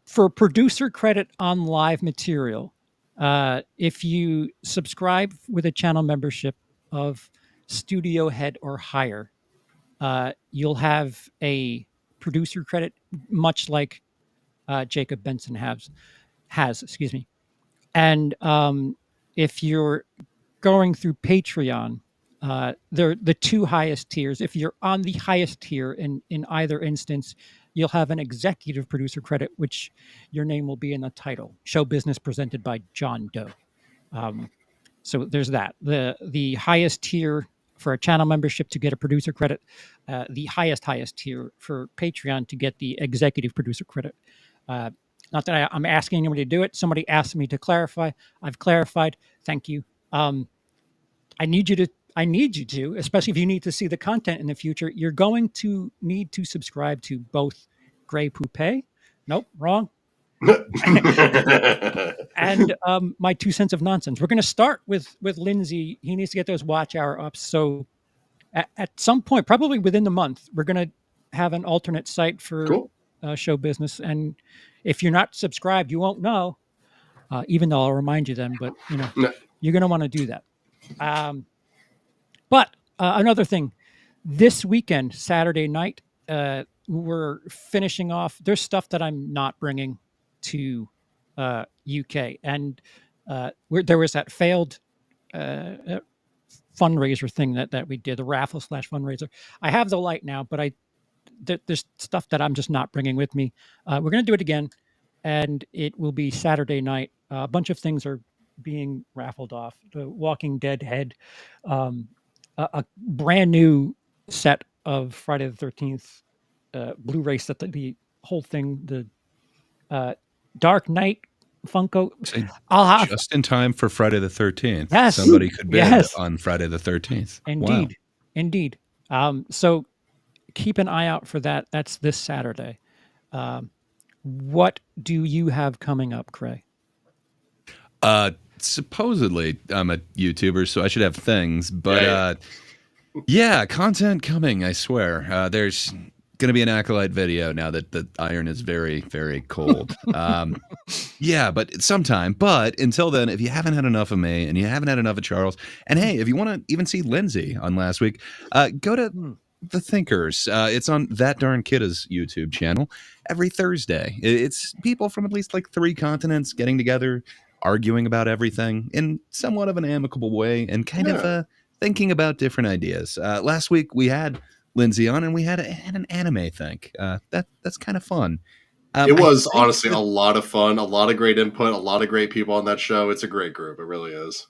[SPEAKER 2] for producer credit on live material, if you subscribe with a channel membership of Studio Head or higher, you'll have a producer credit, much like Jacob Benson has. Excuse me. And if you're going through Patreon, they're the 2 highest tiers. If you're on the highest tier in either instance, you'll have an executive producer credit, which your name will be in the title. Show business presented by John Doe. So there's that. The highest tier for a channel membership to get a producer credit, the highest tier for Patreon to get the executive producer credit. Not that I'm asking anybody to do it. Somebody asked me to clarify. I've clarified. Thank you. I need you to, especially if you need to see the content in the future, you're going to need to subscribe to both Grey Poupée. Nope, wrong. And my 2 cents of nonsense. We're going to start with Lindsay. He needs to get those watch hour up. So at some point, probably within the month, we're going to have an alternate site for
[SPEAKER 3] Cool.
[SPEAKER 2] show business. And if you're not subscribed, you won't know. Even though I'll remind you then, but
[SPEAKER 3] No.
[SPEAKER 2] you're going to want to do that. But another thing, this weekend, Saturday night, we're finishing off. There's stuff that I'm not bringing to UK, and there was that failed fundraiser thing that we did, the raffle / fundraiser. I have the light now, but there's stuff that I'm just not bringing with me. We're going to do it again, and it will be Saturday night. A bunch of things are being raffled off. The Walking Dead head, a brand new set of Friday the 13th Blu-ray set, the whole thing, the Dark Knight Funko.
[SPEAKER 4] Say,
[SPEAKER 2] I'll have
[SPEAKER 4] just in time for Friday the 13th.
[SPEAKER 2] Yes.
[SPEAKER 4] Somebody could bid
[SPEAKER 2] Yes.
[SPEAKER 4] on Friday the 13th.
[SPEAKER 2] Indeed. Indeed. So keep an eye out for that. That's this Saturday. What do you have coming up, Cray?
[SPEAKER 4] Supposedly, I'm a YouTuber, so I should have things. But yeah, content coming, I swear. There's going to be an Acolyte video now that the iron is very, very cold. Yeah, but sometime. But until then, if you haven't had enough of me and you haven't had enough of Charles, and hey, if you want to even see Lindsay on last week, go to The Thinkers. It's on That Darn Kidda's YouTube channel every Thursday. It's people from at least like 3 continents getting together, arguing about everything in somewhat of an amicable way and kind of thinking about different ideas. Last week we had Lindsay on and we had an anime think. That's kind of fun.
[SPEAKER 3] It was honestly a lot of fun, a lot of great input, a lot of great people on that show. It's a great group. It really is.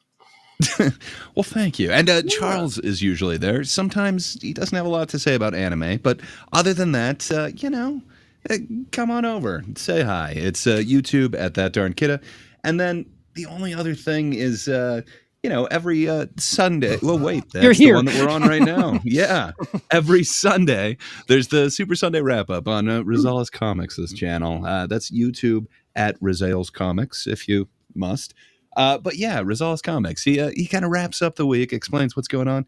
[SPEAKER 4] Well, thank you. And Charles is usually there. Sometimes he doesn't have a lot to say about anime, but other than that, come on over, say hi. It's YouTube at That Darn Kidda. And then the only other thing is, every Sunday. Well, wait, that's the one that we're on right now. Yeah. Every Sunday, there's the Super Sunday wrap up on Rosales Comics' channel. That's YouTube at Rosales Comics, if you must. But yeah, Rosales Comics. He kind of wraps up the week, explains what's going on.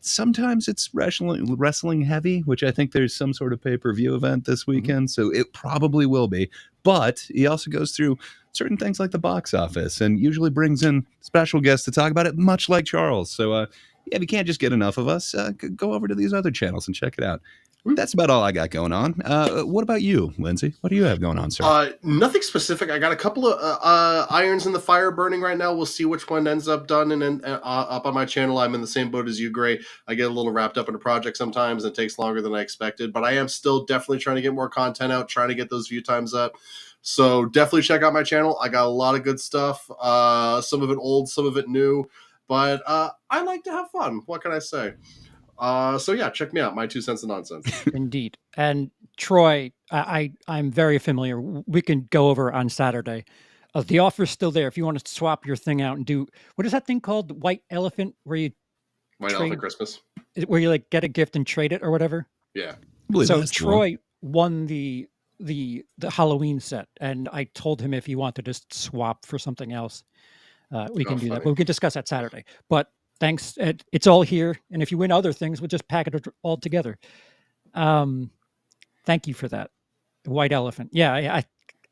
[SPEAKER 4] Sometimes it's wrestling heavy, which I think there's some sort of pay-per-view event this weekend, so it probably will be. But he also goes through certain things like the box office and usually brings in special guests to talk about it, much like Charles. So if you can't just get enough of us, go over to these other channels and check it out. That's about all I got going on. What about you, Lindsay? What do you have going on, sir?
[SPEAKER 3] Nothing specific. I got a couple of irons in the fire burning right now. We'll see which one ends up done and up on my channel. I'm in the same boat as you, Gray. I get a little wrapped up in a project sometimes. And it takes longer than I expected. But I am still definitely trying to get more content out, trying to get those view times up. So definitely check out my channel. I got a lot of good stuff. Some of it old, some of it new. But I like to have fun. What can I say? So yeah, check me out. My 2 cents of nonsense.
[SPEAKER 2] Indeed. And Troy, I'm very familiar. We can go over on Saturday. The offer's still there. If you want to swap your thing out and do, what is that thing called? The White Elephant, where you
[SPEAKER 3] White Elephant Christmas.
[SPEAKER 2] Where you like get a gift and trade it or whatever.
[SPEAKER 3] Yeah.
[SPEAKER 2] So Troy won the Halloween set, and I told him if he wanted to just swap for something else, we can do that. But we can discuss that Saturday. But thanks. It's all here. And if you win other things, we'll just pack it all together. Thank you for that. White Elephant. Yeah,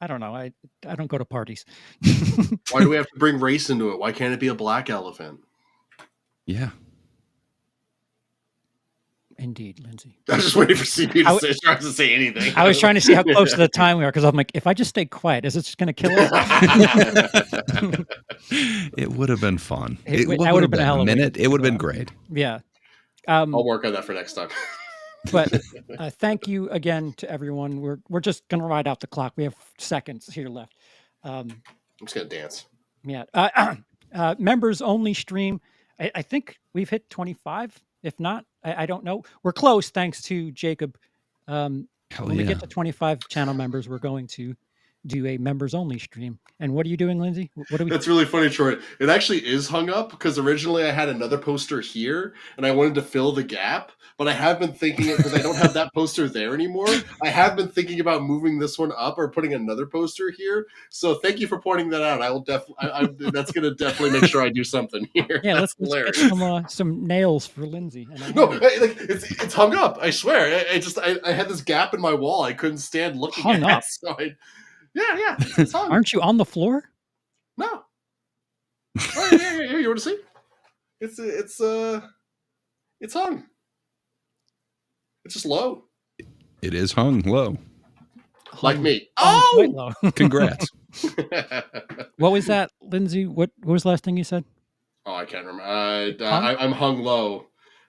[SPEAKER 2] I don't know. I don't go to parties.
[SPEAKER 3] Why do we have to bring race into it? Why can't it be a black elephant?
[SPEAKER 4] Yeah.
[SPEAKER 2] Indeed, Lindsay.
[SPEAKER 3] I was just waiting for CP to say anything.
[SPEAKER 2] I was trying to see how close to the time we are, because I'm like, if I just stay quiet, is it just going to kill us?
[SPEAKER 4] It would have been fun.
[SPEAKER 2] That would have been a hell of a
[SPEAKER 4] minute. It would have been great.
[SPEAKER 2] Yeah.
[SPEAKER 3] I'll work on that for next time.
[SPEAKER 2] But thank you again to everyone. We're just going to ride out the clock. We have seconds here left.
[SPEAKER 3] I'm just going to dance.
[SPEAKER 2] Yeah. Members only stream. I think we've hit 25. If not, I don't know. We're close, thanks to Jacob. When we get to 25 channel members, we're going to do a members only stream. And what are you doing, Lindsay? What are we?
[SPEAKER 3] That's really funny, Troy. It actually is hung up because originally I had another poster here and I wanted to fill the gap, but I have been thinking it because I don't have that poster there anymore. I have been thinking about moving this one up or putting another poster here. So thank you for pointing that out. I will definitely. That's going to definitely make sure I do something here.
[SPEAKER 2] Yeah,
[SPEAKER 3] That's
[SPEAKER 2] let's get some nails for Lindsay.
[SPEAKER 3] No, it's hung up. I swear. I had this gap in my wall. I couldn't stand looking
[SPEAKER 2] Hung
[SPEAKER 3] at
[SPEAKER 2] up?
[SPEAKER 3] it. So yeah, it's hung.
[SPEAKER 2] Aren't you on the floor?
[SPEAKER 3] No. Oh, yeah. You want to see? It's hung. It's just low.
[SPEAKER 4] It is hung low.
[SPEAKER 3] Like me.
[SPEAKER 2] Quite
[SPEAKER 3] Oh!
[SPEAKER 2] low.
[SPEAKER 4] Congrats.
[SPEAKER 2] What was that, Lindsay? What was the last thing you said?
[SPEAKER 3] Oh, I can't remember.
[SPEAKER 2] Hung?
[SPEAKER 3] I'm hung low.